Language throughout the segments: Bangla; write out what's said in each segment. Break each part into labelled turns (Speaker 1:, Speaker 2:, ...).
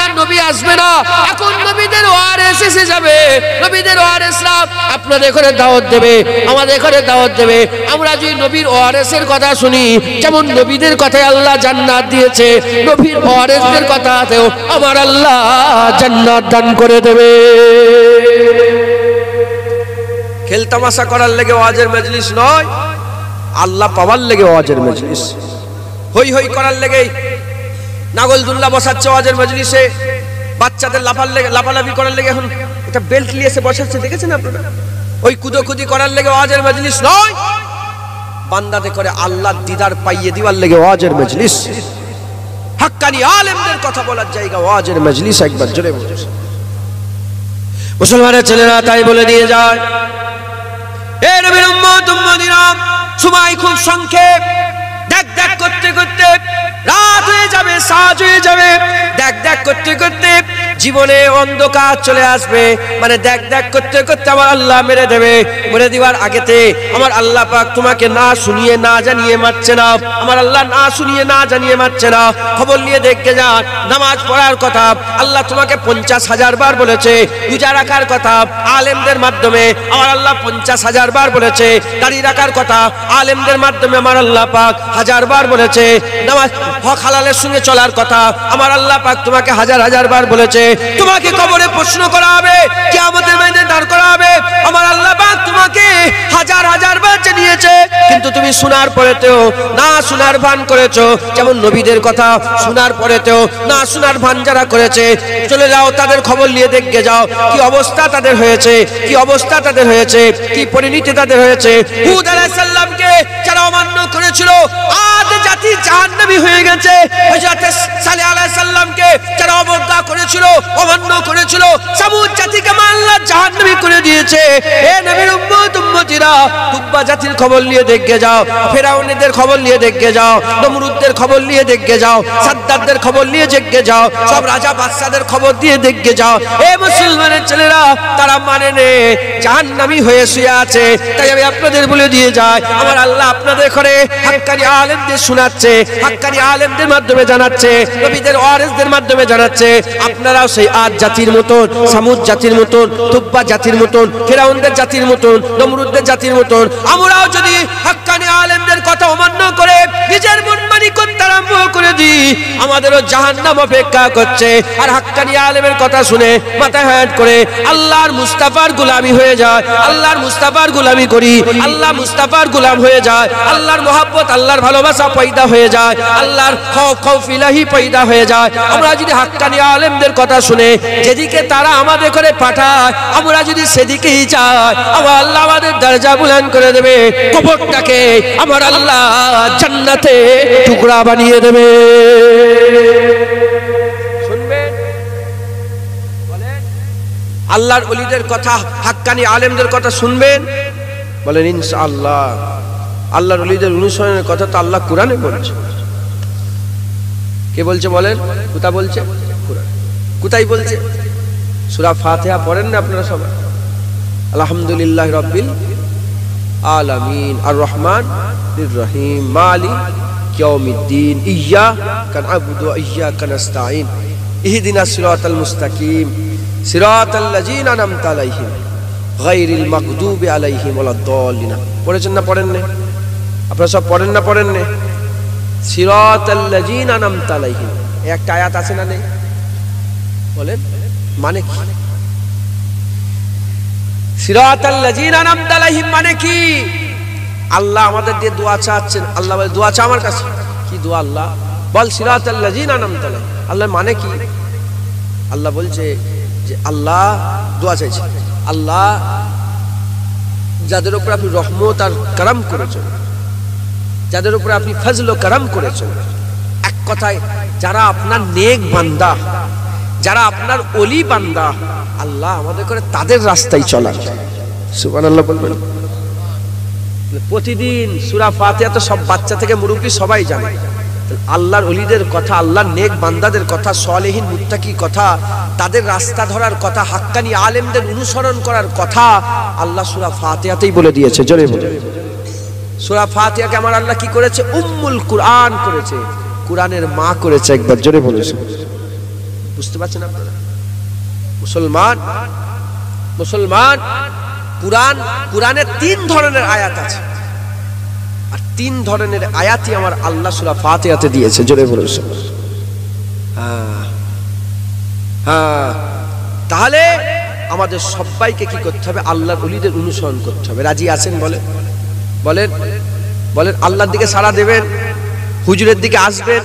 Speaker 1: আর নবী আসবে না, এখন নবীদের ওয়ারিস এসে যাবে। নবীদের ওয়ারিসরা আপনাদের ঘরে দাওয়াত দেবে, আমাদের ঘরে দাওয়াত দেবে। আমরা যদি নবীর ওয়ারিসের কথা শুনি, যেমন নবীদের কথায় আল্লাহ জান্নাত দিয়েছে, নবীর ওয়ারিসদের কথাতেও আমার আল্লাহ জান্নাত দান করে দেবে। খেলতামাশা করার লেগে ওয়াজের মজলিস নয়, আল্লাহ পাওয়ার লেগে ওয়াজের মজলিস। হই হই করার লেগে নাগলদুল্লাহ বসাচ্ছে ওয়াজের মজলিসে, বাচ্চাদের লাফালাফি করার লেগে এখন এটা বেল্ট নিয়ে এসে বসাচ্ছে, দেখেছেন আপনারা? ওই কুদোকুদি করার লেগে ওয়াজের মজলিস নয়, বান্দাতে করে আল্লাহ দিদার পাইয়ে দিবার লেগে ওয়াজের মজলিস। হাক্কানি আলেমদের কথা বলার জায়গা ওয়াজের মজলিস। একবার জোরে বলুন। মুসলমানের ছেলেরা তাই বলে দিয়ে যায়, এ নবীর উম্মত উম্মতিরা, সময় খুব সংক্ষেপ। দেখ দেখ করতে করতে রাত হয়ে যাবে, সাজ হয়ে যাবে। দেখ দেখ করতে করতে জীবনে অন্ধকার চলে আসবে। মানে দেখ দেখ করতে করতে আমার আল্লাহ মেরে দেবে। মেরে দেওয়ার আগেতে আমার আল্লাহ পাক তোমাকে না শুনিয়ে না জানিয়ে মারছে না। আমার আল্লাহ না শুনিয়ে না জানিয়ে মারছে না। খবর নিয়ে দেখে যান, নামাজ পড়ার কথা আল্লাহ তোমাকে 50,000 বার বলেছে। রোজা রাখার কথা আলেমদের মাধ্যমে আমার আল্লাহ 50,000 বার বলেছে। দাড়ি রাখার কথা আলেমদের মাধ্যমে আমার আল্লাহ পাক 1000 বার বলেছে। নামাজ হক হালালের সঙ্গে চলার কথা আমার আল্লাহ পাক তোমাকে 1000 বার বলেছে। তোমাকে কবরে প্রশ্ন করা হবে, কিয়ামতের ময়দানে দাঁড় করা হবে। আমার আল্লাহ পাক তোমাকে 1000 বার জানিয়েছে, কিন্তু তুমি শোনার পরেতেও না শোনার ভান করেছো। যেমন নবীদের কথা শোনার পরেতেও না শোনার ভান যারা করেছে, চলে যাও তাদের খবর নিয়ে দেখে যাও কি অবস্থা তাদের হয়েছে, কি অবস্থা তাদের হয়েছে, কি পরিণতি তাদের হয়েছে। হুদ আলাইহিস সালামকে যারা অমান্য করেছিল, আদ জাতি জাহান্নামী হয়ে গেছে। হযরত সালেহ আলাইহিস সালামকে যারা অবজ্ঞা করেছিল, অমান্য করেছিল, সামুদ জাতিকে আল্লাহ জাহান্নামী করে দিয়েছে। এ নবীর উম্মত উম্মতিরা, তুব্বা জাতির খবর নিয়ে দেখে যাও, ফেরাউনদের খবর নিয়ে দেখে যাও, নমরুদদের খবর নিয়ে দেখে যাও, সাদ্দাতদের খবর নিয়ে দেখে যাও, সব রাজা বাদশাদের খবর দিয়ে দেখে যাও। এ মুসলমানের ছেলেরা, তারা মানে নে জাহান্নামী হয়ে শুয়ে আছে। তাই আমি আপনাদের বলে দিয়ে যাই, আমার আল্লাহ আপনাদের ঘরে হাক্কানি আলেমদের শোনাচ্ছে, হাক্কানি আলেমদের মাধ্যমে জানাচ্ছে, নবীদের ওয়ারিসদের মাধ্যমে জানাচ্ছে। আপনারাও সেই আদ জাতির মতন, সামুদ জাতির মতন, তুব্বা জাতির মতন, ফেরাউনদের জাতির মতন, নমরুদদের জাতির মতন আমরাও যদি হাক্কানি আলেমদের কথা অমান্য করে নিজের মনমানি করতে আরম্ভ করে দিই, আমাদেরও জাহান্নাম অপেক্ষা করছে। আর হাক্কানি আলেমের কথা শুনে মাথা হ্যাট করে আল্লাহর মুস্তাফার গোলামি হয়ে যায়, আল্লাহর মুস্তাফার গোলামি করি, আল্লাহ মুস্তাফার গোলাম হয়ে যায়, আল্লাহর মহব্বত আল্লাহর ভালোবাসা পয়দা হয়ে যায়, আল্লাহর খৌফ ইলাহি পয়দা হয়ে যায়। আমরা যদি হাক্কানি আলেমদের কথা শুনে যেদিকে তারা আমাদের করে পাঠায়, আমরা যদি সেদিকেই যাই, আমার আল্লাহ আমাদের দরজা বুলন্দ করে দেবে। কবরটাকে আমার আল্লাহ জান্নাতে টুকরা বানিয়ে দেবে। শুনবেন, বলেন আল্লাহর ওলিদের কথা, হাক্কানি আলেমদের কথা শুনবেন, বলেন ইনশাআল্লাহ। আল্লাহর ওলিদের অনুসরণের কথা তো আল্লাহ কোরআনে বলছে। কে বলছে বলেন? কোথা বলছে? কোরআন। কোথায় বলছে? সূরা ফাতিহা পড়েন না আপনারা সবাই? আলহামদুলিল্লাহ রাব্বিল আলামিন আর রহমানির রহিম মালিক ইয়াউমিদ্দিন ইয়্যাকা না'বুদু ওয়া ইয়্যাকা নাস্তাঈন ইহদিনাস সিরাতাল মুস্তাকিম সিরাতাল লাযিনা আন'আমতা আলাইহিম গায়রিল মাগদুবি আলাইহিম ওয়ালাদ-দাল্লিন। পড়েছেন না পড়েন না? আপনারা সব পড়েন না পড়েন না? সিরাতাল লাযিনা আন'আমতা আলাইহিম একটা আয়াত আছে না নেই? বলেন মানে কি? সিরাতাল লাযিনা আন'আমতা আলাইহিম মানে কি? আল্লাহ আমাদের দিয়ে দোয়া চাচ্ছেন। আল্লাহ বলে দোয়া চা আমার কাছে। কি দোয়া? আল্লাহ বল সিরাতাল লাযিনা আন'আমতা আলাইহিম। আল্লাহ মানে কি? আল্লাহ বলছে যে আল্লাহ দোয়া চাইছে, আল্লাহ যাদের উপর আপনি রহমত আর করম করেছেন, যাদের উপর আপনি ফজল ও করম করেছেন, এক কথায় যারা আপনার নেক বান্দা, যারা আপনার ওলি বান্দা, আল্লাহ আমাদের করে তাদের রাস্তায় চলা। সুবহানাল্লাহ বলবেন। প্রতিদিন সূরা ফাতিহা তো সব বাচ্চা থেকে মুরব্বি সবাই জানে। আল্লাহর ওলিদের কথা, আল্লাহর নেক বান্দাদের কথা, সালেহীন মুত্তাকি কথা, তাদের রাস্তা ধরার কথা, হাক্কানি আলেমদের অনুসরণ করার কথা আল্লাহ সূরা ফাতিহাতেই বলে দিয়েছে। জোরে বলে সূরা ফাতিহাকে আমার আল্লাহ কি করেছে? উম্মুল কুরআন করেছে, কুরআনের মা করেছে। একবার জোরে বলেছে। বুঝতে পারছেন আপনারা? মুসলমান মুসলমান কুরআনে 3 ধরনের আয়াত আছে, আর 3 ধরনের আয়াতই আমার আল্লাহ সূরা ফাতিহাতে দিয়েছে। জোরে বলুন হ্যাঁ। তাহলে আমাদের সবাইকে কি করতে হবে? আল্লাহর ওলিদের অনুসরণ করতে হবে। রাজি আছেন? বলেন বলেন বলেন। আল্লাহর দিকে সাড়া দেবেন, হুজুরের দিকে আসবেন,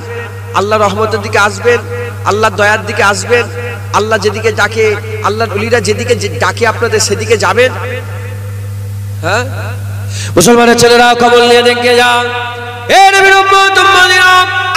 Speaker 1: আল্লাহর রহমতের দিকে আসবেন, আল্লাহর দয়ার দিকে আসবেন। আল্লাহ যেদিকে ডাকে, আল্লাহর ওলিরা যেদিকে ডাকে আপনাদের সেদিকে যাবেন। হ্যাঁ, মুসলমানের ছেলেরা খবর নিয়ে দেখে যান, এ নবীর উম্মত উম্মতিরা,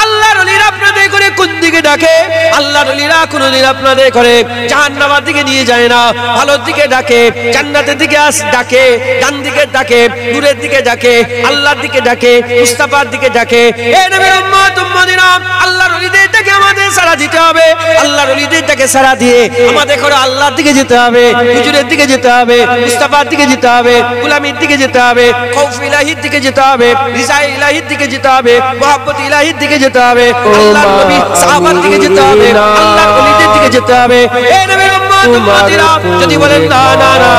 Speaker 1: আল্লাহর ওলিরা আপনাদের করে কোন দিকে ডাকে? আল্লাহর ওলিরা কোনদিন আপনাদের করে জাহান্নামের দিকে নিয়ে যায় না, ভালোর দিকে ডাকে, জান্নাতের দিকে ডাকে, ডান দিকে ডাকে, নূরের দিকে ডাকে, আল্লাহর দিকে ডাকে, মুস্তাফার দিকে ডাকে। এ নবীর উম্মত উম্মতিরা, আল্লাহর ওলিদের ডাকে আমাদের সাড়া দিতে হবে। আল্লাহর ওলিদের ডাকে সাড়া দিয়ে আমাদের করে আল্লাহর দিকে যেতে হবে, হুজুরের দিকে যেতে হবে, মুস্তাফার দিকে যেতে হবে, গোলামীর দিকে যেতে হবে, খৌফ ইলাহির দিকে যেতে হবে, রিজা ইলাহির দিকে যেতে হবে, মুহাব্বত ইলাহির দিকে যেতে হবে, আল্লাহর নবী সাহাবার দিকে যেতে হবে, আল্লাহর ওলিদের দিকে যেতে হবে। এই নবীর উম্মত উম্মতিরা যদি বলেন না না না,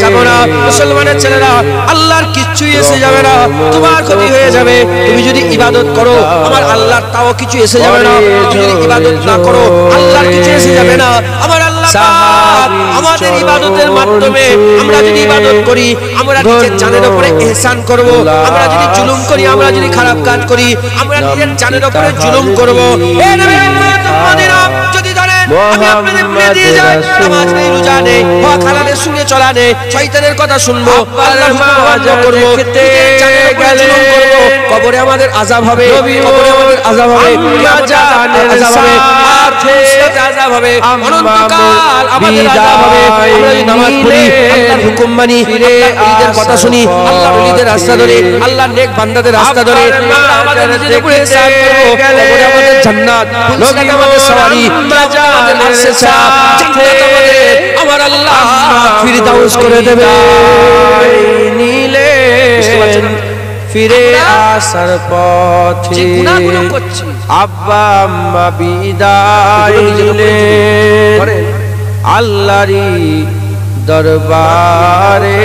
Speaker 1: যাব না, মুসলমানের ছেলেরা, আল্লাহর কিচ্ছুই এসে যাবে না, তোমার ক্ষতি হয়ে যাবে। তুমি যদি ইবাদত করো আমার আল্লাহর তাও কিছু এসে যাবে না, তুমি যদি ইবাদত না করো আল্লাহর কিছু এসে যাবে না। আমার আল্লাহ পাক আমাদের ইবাদতের মাধ্যমে আমরা যদি ইবাদত করি, আমরা নিজের জানের উপরে ইহসান করব। আমরা যদি জুলুম করি, আমরা যদি খারাপ কাজ করি, আমরা নিজের জানের উপরে জুলুম করব। এই নবীর উম্মত উম্মতিরা, যদি ধরেন আমি আপনাদের বলে দিয়ে যাই, নামাজ নেই, রোজা নেই, হক হালালের সঙ্গে চলা নেই, শয়তানের কথা শুনবো, আল্লাহর হুকুম অমান্য করব, নিজের জানের উপরে জুলুম করব, কবরে আমাদের আযাব হবে, কবরে আমাদের আযাব হবে, কিয়ামতে আযাব হবে, আর ফুলসিরাতে আযাব হবে, অনন্তকাল আমাদের আযাব হবে। আমরা যদি নামাজ পড়ি, আল্লাহর হুকুম মানি, আল্লাহর কথা শুনি, আল্লাহর ওলিদের রাস্তা ধরে, আল্লাহর নেক বান্দাদের রাস্তা ধরে, আমরা আমাদের নিজের উপরে ইহসান করব, কবরে আমাদের জান্নাত, ফুলসিরাতে আমাদের সওয়ারি, আমাদের আরশে ছাপ, জান্নাত আমাদের আমার আল্লাহ ফিরদাউস করে দেবে। নীলে ফিরে আসার পথে আব্বা আম্মা বিদায় নিলেন, আল্লাহরই দরবারে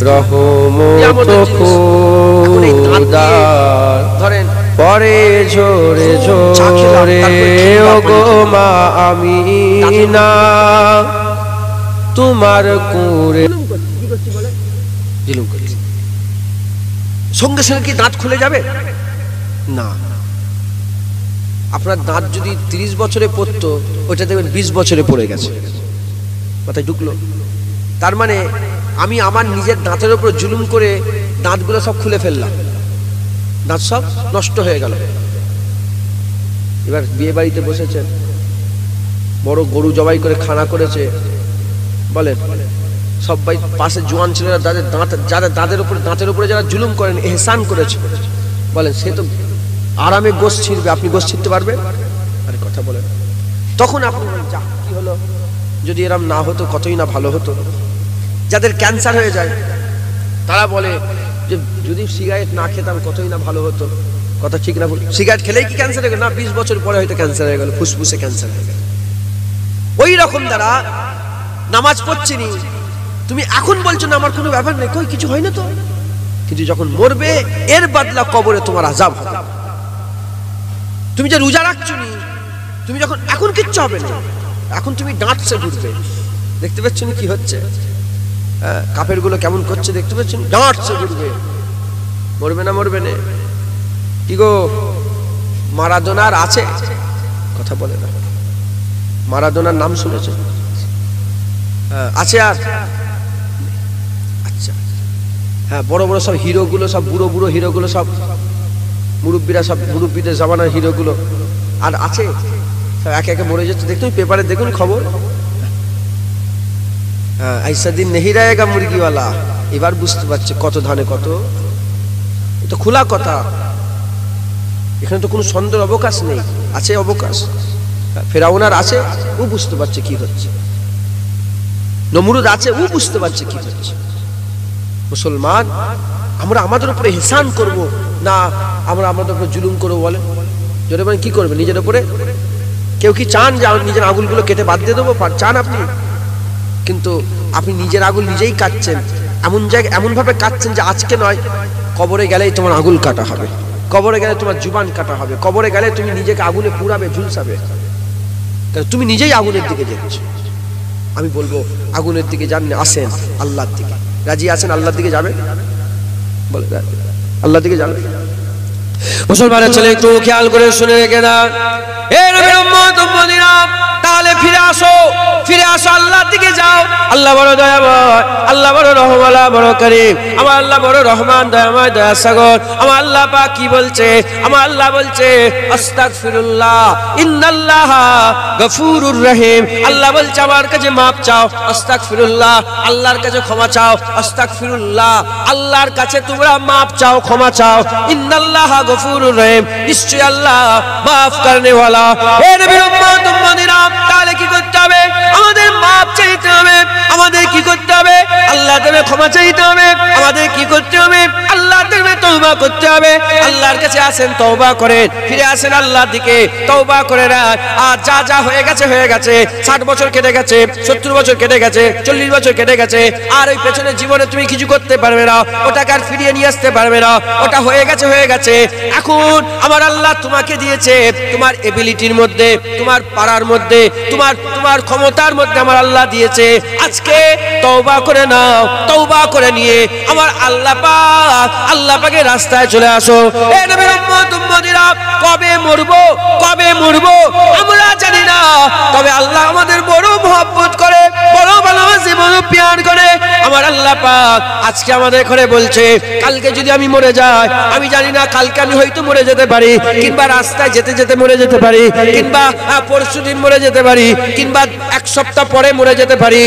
Speaker 1: রহমত খোদার ধরেন পরে ঝরে ঝরে ওগো মা আমিনা তোমার কুরে সঙ্গে সঙ্গে কি দাঁত খুলে যাবে? না, আপনার দাঁত যদি 30 বছরে পড়তো, ওইটা দেখবেন 20 বছরে পড়ে গেছে, মাথায় ঢুকলো। তার মানে আমি আমার নিজের দাঁতের উপর জুলুম করে দাঁতগুলো সব খুলে ফেললাম, দাঁত সব নষ্ট হয়ে গেল। এবার বিয়ে বাড়িতে বসেছেন, বড় গরু জবাই করে খানা করেছে, বলেন সবাই পাশে জোয়ান ছেলেরা তাদের দাঁতের উপরে যারা জুলুম করেন, এহসান করেছে, বলেন সে তো আরামে গোশ ছিঁড়বে, আপনি গোশ ছিঁড়তে পারবেন? আরে কথা বলেন। তখন আপনি যা কি হলো, যদি এরম না হতো কতই না ভালো হতো। যাদের ক্যান্সার হয়ে যায় তারা বলে যে যদি সিগারেট না খেতাম কতই না ভালো হতো। কথা ঠিক না? সিগারেট খেলেই কি ক্যান্সার হয়ে গেল? না, 20 বছর পরে হয়তো ক্যান্সার হয়ে গেল, ফুসফুসে ক্যান্সার হয়ে গেল। ওই রকম দ্বারা নামাজ পড়ছিনি, তুমি এখন বলছো না আমার কোনো ব্যাপার নেই, কই কিছু হয় না তো, কিন্তু যখন মরবে এর বদলা কবরে তোমার আযাব হবে। তুমি যে রোজা রাখছো নি, তুমি যখন এখন কিচ্ছু হবে না, এখন তুমি ডাঁটছে ঘুরবে, দেখতে পাচ্ছ না কি হচ্ছে? কাফের গুলো কেমন করছে দেখতে পাচ্ছেন, ডাঁটছে ঘুরবে, মরবে না মরবে না। কি গো, মারাদোনার আছে? কথা বলে না। মারাদোনার নাম শুনেছে? আছে। আর আচ্ছা, হ্যাঁ, বড় বড় সব হিরো গুলো, সব বুড়ো বুড়ো হিরো গুলো, সব মুরব্বীরা, সব মুরব্বীদের জামানার হিরো গুলো আর আছে? একে একে মরে যাচ্ছে, দেখুন পেপারে, দেখুন খবর। হ্যাঁ, আইসা দিন নেহি রায়েগা মুরগিওয়ালা। এবার বুঝতে পারছে কত ধানে কত, এটা খোলা কথা, এখানে তো কোনো সন্দেহের অবকাশ নেই, আছে অবকাশ। ফেরাউনার আছে, ও বুঝতে পারছে কি হচ্ছে। নমরুদ আছে, ও বুঝতে পারছে কি হচ্ছে। মুসলমান, আমরা আমাদের উপরে ইহসান করব না আমরা আমাদের উপরে জুলুম করবো? বলেন জোরে বলেন, কি করবে? নিজের উপরে কেউ কি চান যে নিজের আঙুলগুলো কেটে বাদ দিয়ে দেবো? চান আপনি? কিন্তু আপনি নিজের আঙুল নিজেই কাটছেন, এমন জায়গায় এমন ভাবে কাটছেন যে আজকে নয়, কবরে গেলেই তোমার আঙুল কাটা হবে, কবরে গেলে তোমার জুবান কাটা হবে, কবরে গেলে তুমি নিজেকে আগুনে পুড়াবে, ঝুলসাবে, কারণ তুমি নিজেই আগুনের দিকে যেতেছো। আমি বলবো আগুনের দিকে যান না, আসেন আল্লাহর দিকে। রাজি আছেন আল্লাহর দিকে যাবে? বলে আল্লাহর দিকে যাবে। মুসলমানের ছেলে একটু খেয়াল করে শুনে রেখে দাও, এ নবীর উম্মত উম্মতিরা, তাহলে ফিরে আসো, ফিরে আসো, আল্লাহর দিকে যাও। আল্লাহ বড় দয়াময়, আল্লাহ বড় রহমালা, বড় করিম, আমার আল্লাহ বড় রহমান, দয়াময়, দয়া সাগর। আমার আল্লাহ পাক কি বলছে? আমার আল্লাহ বলছে আস্তাগফিরুল্লাহ ইন্নাল্লাহা গফুরুর রহিম। আল্লাহ বলছে আমার কাছে মাপ চাও, আস্তাগফিরুল্লাহ, আল্লাহর কাছে ক্ষমা চাও, আস্তাগফিরুল্লাহ, আল্লাহর কাছে তোমরা মাপ চাও, ক্ষমা চাও, ইন্নাল্লাহা গফুরুর রহিম, নিশ্চয়ই আল্লাহ মাফ করনে ওয়ালা। হে নবীর উম্মত উম্মতিরা, তাহলে কি করতে হবে? আমাদের মাপ চাইতে হবে। আমাদের কি করতে হবে? আল্লাহ দেবে ক্ষমা চাইতে হবে। আমাদের কি করতে হবে? আল্লাহ দেবে তওবা করতে হবে। আল্লাহর কাছে আসেন, তওবা করেন, ফিরে আসেন আল্লাহর দিকে, তওবা করে রাখ। আর যা যা হয়ে গেছে হয়ে গেছে, 60 বছর কেটে গেছে, 70 বছর কেটে গেছে, 40 বছর কেটে গেছে, আর ওই পেছনের জীবনে তুমি কিছু করতে পারবে না, ওটাকে আর ফিরিয়ে নিয়ে আসতে পারবে না, ওটা হয়ে গেছে হয়ে গেছে। এখন আমার আল্লাহ তোমাকে দিয়েছে, তোমার এবিলিটির মধ্যে, তোমার পারার মধ্যে, তোমার ক্ষমতার মধ্যে আমার আল্লাহ দিয়েছে। আজকে তওবা করে নাও, তওবা করে নিয়ে আমার আল্লাহ পাকের রাস্তায় চলে আসো। এ নবীর উম্মত উম্মতিরা, কবে মরবো, কবে মরবো আমরা জানি না, তবে আল্লাহ আমাদের বড় মহব্বত করে, বড় ভালোবাসে, বড় প্যার করে। আমার আল্লাহ পাক আজকে আমাদের ঘরে বলছে কালকে যদি আমি মরে যাই, আমি জানি না কালকে আমি হয়তো মরে যেতে পারি, কিংবা রাস্তায় যেতে যেতে মরে যেতে পারি, কিংবা পরশুদিন মরে যেতে পারি, কিংবা 1 সপ্তাহ পরে মরে যেতে পারি,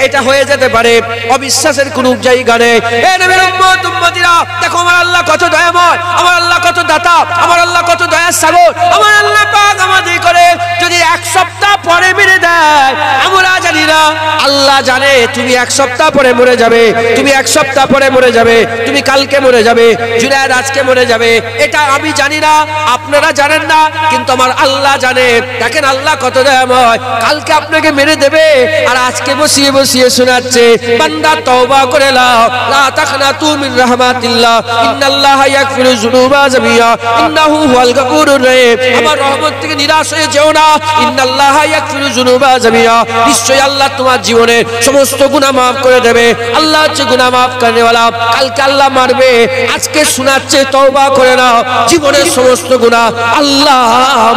Speaker 1: এটা হয়ে যেতে পারে। অবিশ্বাসের কোনো জায়গা নেই। হে নবীর উম্মত উম্মতিরা, দেখো আমার আল্লাহ কত দয়াময়, আমার আল্লাহ কত দাতা, আমার আল্লাহ কত দয়ার সাগর। আমার আল্লাহ পাক আমাদের করে যদি 1 সপ্তাহ পরে মেরে দেয়, আমরা জানি না, আল্লাহ জানে তুমি 1 সপ্তাহ পরে মরে যাবে, তুমি 1 সপ্তাহ পরে মরে যাবে, তুমি কালকে মরে যাবে, জুনায়েদ আজকে মরে যাবে, এটা আমি জানি না, আপনারা জানেন না, কিন্তু আমার আল্লাহ জানে। দেখেন আল্লাহ কত দয়াময়, কালকে আপনাকে মেরে দেবে, আর আজকে বসিয়ে বসিয়ে শোনাচ্ছে বান্দা তওবা করে নাও, লা তাকনাতু মিন রাহমাতিল্লাহ, ইন্নাল্লাহা ইয়াগফিরু যুনুবা জামিআ, ইন্নাহু হুয়াল গফুরুর রহিম। আমার রহমত থেকে নিরাশ হয়ে যেও না, ইন্নাল্লাহা ইয়াগফিরু যুনুবা জামিআ, নিশ্চয়ই আল্লাহ তোমার জীবনের সমস্ত গুনাহ maaf করে দেবে। আল্লাহ হচ্ছে গুনাহ maaf করনে ওয়ালা। কালকে আল্লাহ মারবে, আজকে শোনাচ্ছে তওবা করে নাও, জীবনের সমস্ত গুনাহ আল্লাহ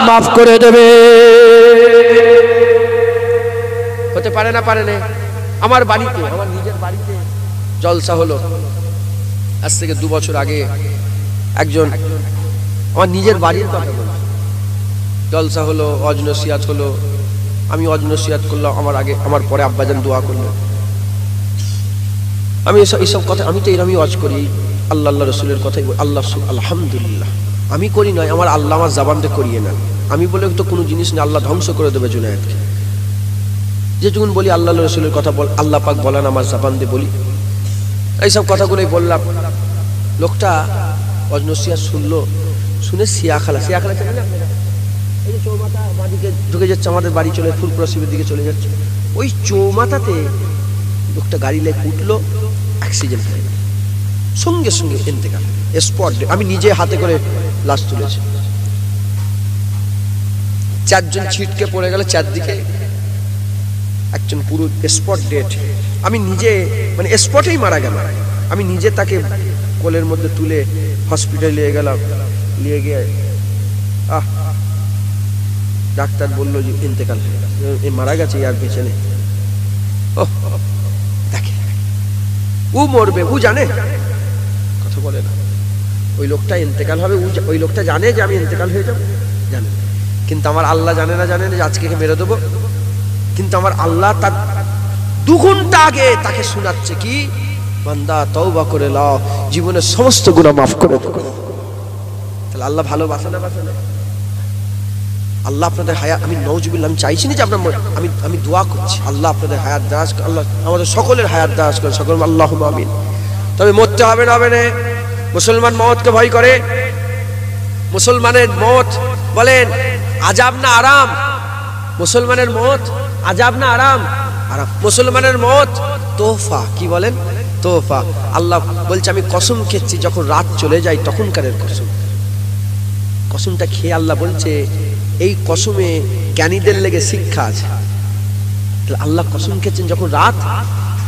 Speaker 1: maaf করে দেবে। হতে পারে না, পারে না। আমার বাড়িতে, আমার নিজের বাড়িতে জলসা হলো আজ থেকে 2 বছর আগে। একজন আমার নিজের বাড়ির কথা বলছে, জলসা হলো, ওয়াজ নসিহত হলো, আমি ওয়াজ নসিহত করলাম, আমার আগে আমার পরে আব্বাজান দোয়া করলো। আমি এইসব কথা, আমি তো এরকমই ওয়াজ করি, আল্লাহ রসুলের কথাই বলি। আল্লাহ আলহামদুলিল্লাহ, আমি করি নয়, আমার আল্লাহ আমার জবানকে করিয়ে নেন। আমি বলে তো কোনো জিনিস না, আল্লাহ ধ্বংস করে দেবে জুনায়েদকে। যেটুকুন বলি আল্লাহ রসুলের কথা বল, আল্লাহ পাক বলেন আমার জবান দিয়ে বলি, এইসব কথাগুলোই বললাম। লোকটা ওয়াজ নসিহত শুনলো, শুনে সিয়াখালা চেনেন আপনারা? এই যে চৌমাথা বাড়িকে ঢুকে যাচ্ছে, আমাদের বাড়ি চলে ফুলপুরা শিবের দিকে চলে যাচ্ছে, ওই চৌমাথাতে লোকটা গাড়ি লেগে উঠলো, অ্যাক্সিডেন্ট হয়ে গেল, সঙ্গে সঙ্গে ইন্তেকাল, স্পট ডেথ। আমি নিজে হাতে করে লাশ তুলেছি। 4 জন ছিটকে পড়ে গেল চারদিকে, একজন পুরো স্পট ডেট। আমি নিজে মানে স্পটেই মারা গেল। আমি নিজে তাকে কোলের মধ্যে তুলে হসপিটালে নিয়ে গেলাম, নিয়ে গিয়ে ডাক্তার বললো যে ইন্তেকাল হয়ে গেছে, মারা গেছে, আর বেঁচে নেই। দেখে ও মরবে, ও জানে, কথা বলে না। ওই লোকটা ইন্তেকাল হবে, ওই লোকটা জানে যে আমি ইন্তেকাল হয়ে যাবো, জানে। কিন্তু আমার আল্লাহ জানে না, জানে না যে আজকে মেরে দেবো। কিন্তু আমার আল্লাহ তার 2 ঘন্টা আগে তাকে শোনাচ্ছে কি, বান্দা তওবা করে নাও, জীবনের সমস্ত গুনাহ মাফ করে দেবো। তাহলে আল্লাহ ভালোবাসে না, বাসে না? আল্লাহ আপনাদের হায়াত, আমি নওজুবিল্লাহ, আমি চাইছি না যে আপনার, আমি দোয়া করছি আল্লাহ আপনাদের হায়াত দারাজ, আল্লাহ আমাদের সকলের হায়াত দারাজ করে, সকল আল্লাহুম্মা আমিন। তবে মরতে হবে না, হবে না। মুসলমান মওতকে ভয় করে। মুসলমানের মওত বলেন আযাব না আরাম? মুসলমানের মত আজাব না আরাম? আরাম। মুসলমানের মত তোহফা। কি বলেন? তোহফা। আল্লাহ বলছে আমি কসম খেয়েছি যখন রাত চলে যায় তখনকারের কসম। কসমটা খেয়ে আল্লাহ বলছে এই কসমে জ্ঞানীদের লেগে শিক্ষা আছে। আল্লাহ কসম খেয়েছেন যখন রাত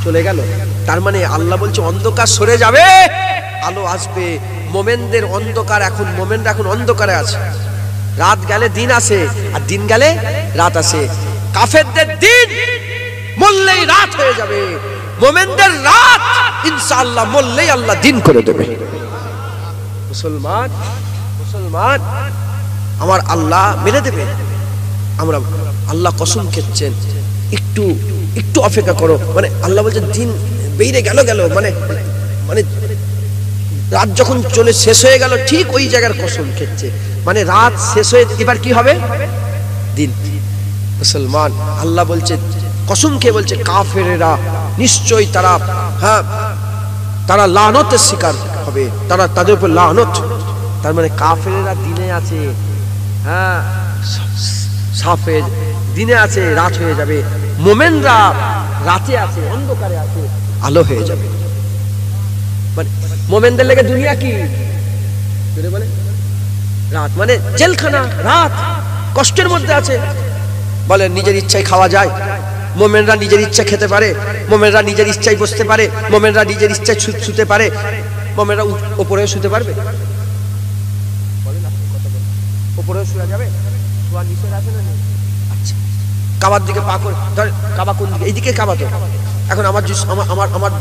Speaker 1: চলে গেল, তার মানে আল্লাহ বলছে অন্ধকার সরে যাবে, আলো আসবে। মোমেনদের অন্ধকার, এখন মোমেনরা এখন অন্ধকারে আছে। রাত গেলে দিন আসে, আর দিন গেলে রাত আসে। কাফেরদের দিন মরলেই রাত হয়ে যাবে, মোমেনদের রাত ইনশাআল্লাহ মরলেই আল্লাহ দিন করে দেবে। মুসলমান মুসলমান আমার আল্লাহ মেনে দেবে। আমরা আল্লাহ কসম খেচ্ছেন একটু একটু অপেক্ষা করো, মানে আল্লাহ বলছে দিন বেরিয়ে গেল গেল মানে মানে রাত যখন চলে শেষ হয়ে গেল ঠিক ওই জায়গার কসম খেচ্ছে, মানে রাত শেষ হয়ে এবার কি হবে? দিন। মুসলমান আল্লাহ বলছে কসম খেয়ে বলছে কাফেরেরা নিশ্চয়ই তারা তারা লানতের শিকার হবে, তারা তাদের উপর লানত। তার মানে কাফেরেরা দিনে আছে, সাফে দিনে আছে, রাত হয়ে যাবে। মোমেনরা রাতে আছে, অন্ধকারে আছে, আলো হয়ে যাবে। মানে মোমেনদের লেগে দুনিয়া কি বলে? রাত। মানে জেলখানা, রাত, কষ্টের মধ্যে আছে। বলে নিজের ইচ্ছায় খাওয়া যায়, মোমেনরা নিজের ইচ্ছা খেতে পারে, মোমেনরা নিজের ইচ্ছায় বসতে পারে, মোমেনরা নিজের ইচ্ছায় শুতে পারে। মোমেনরা উপরে শুতে পারবে? উপরে শোয়া যাবে? শোয়া নিষেধ আছে না? আচ্ছা, কাবার দিকে পা করে, কাবা কোন দিকে? এইদিকে কাবা তো। এখন আমার আমার আমার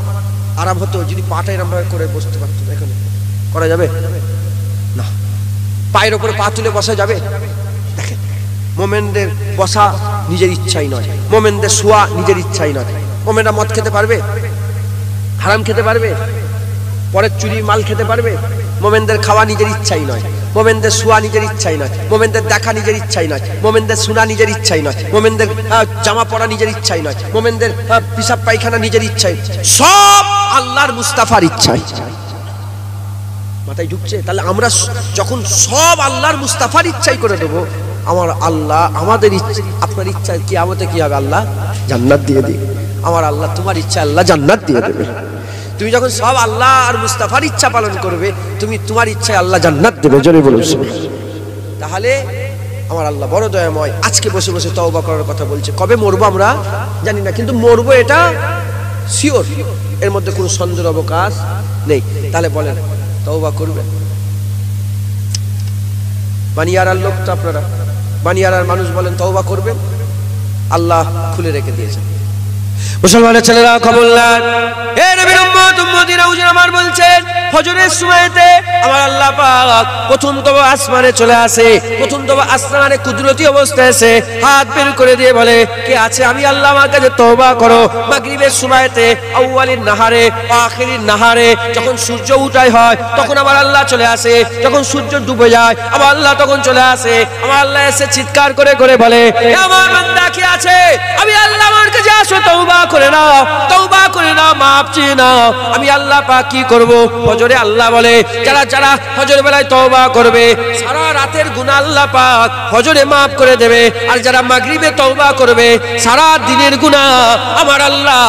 Speaker 1: আরাম হতো যদি পাটা এরম ভাবে করে বসতে পারতো। এখানে করা যাবে না। পায়ের উপরে পা তুলে বসা যাবে? দেখেন, মোমেনদের বসা নিজের ইচ্ছাই নয়, মোমেনদের শোয়া নিজের ইচ্ছাই নয়। মোমেনরা মদ খেতে পারবে? হারাম খেতে পারবে? পরের চুরি মাল খেতে পারবে? মোমেনদের খাওয়া নিজের ইচ্ছাই নয়, মোমেনদের শোয়া নিজের ইচ্ছাই নয়, মোমেনদের দেখা নিজের ইচ্ছাই নয়, মোমেনদের শোনা নিজের ইচ্ছাই নয়, মোমেনদের জামা পরা নিজের ইচ্ছাই নয়, মোমেনদের পিসাব পায়খানা নিজের ইচ্ছাই, সব আল্লাহর মুস্তাফার ইচ্ছাই। মাথায় ঢুকছে? তাহলে আমরা যখন সব আল্লাহর মুস্তাফার ইচ্ছাই করে দেবো, আমার আল্লাহ আমাদের ইচ্ছা, আপনার ইচ্ছা কিয়ামতে কি হবে? আল্লাহ জান্নাত দিয়ে দিই। আমার আল্লাহ তোমার ইচ্ছা আল্লাহ জান্নাত দিয়ে দেবে। তুমি যখন সব আল্লাহ আর মুস্তাফার ইচ্ছা পালন করবে, তুমি তোমার ইচ্ছায় আল্লাহ জান্নাত দেবে। জোরে বলুন। তাহলে আমার আল্লাহ বড় দয়াময়। আজকে বসে বসে তওবা করার কথা বলছে। কবে মরবো আমরা জানি না, কিন্তু মরবো এটা শিওর, এর মধ্যে কোনো সন্দেহের অবকাশ নেই। তাহলে বলেন তওবা করবেন? বানিয়ারার লোক তো আপনারা, বানিয়ারার মানুষ, বলেন তওবা করবেন? আল্লাহ খুলে রেখে দিয়েছেন। মুসলমানের ছেলেরা খবর নেন, এ নবীর উম্মত উম্মতিরা হুজুর আমার বলছেন ফজরের সময়তে আমার আল্লাহ পাক প্রথম তবা আসমানে চলে আসে, প্রথম তবা আসমানে কুদরতি অবস্থায় এসে হাত বের করে দিয়ে বলে কে আছে? আমি আল্লাহ আমার কাছে তওবা করো। মাগরিবের সময়তে আউয়ালিন নাহারে আখিরিন নাহারে যখন সূর্য উদয় হয় তখন আমার আল্লাহ চলে আসে, যখন সূর্য ডুবে যায় আমার আল্লাহ তখন চলে আসে। আমার আল্লাহ এসে চিৎকার করে করে বলে আমার বান্দা কে আছে? আমি আল্লাহ আমার কাছে আসো, তওবা করে নাও, তওবা করে নাও, মাপ চেয়ে নাও। আমি আল্লাহ পাক কি করব? ফজরে আল্লাহ বলে যারা যারা ফজর বেলায় তওবা করবে সারা রাতের গুনাহ আল্লাহ পাক ফজরে মাফ করে দেবে, আর যারা মাগরিবে তওবা করবে সারা দিনের গুনাহ আমার আল্লাহ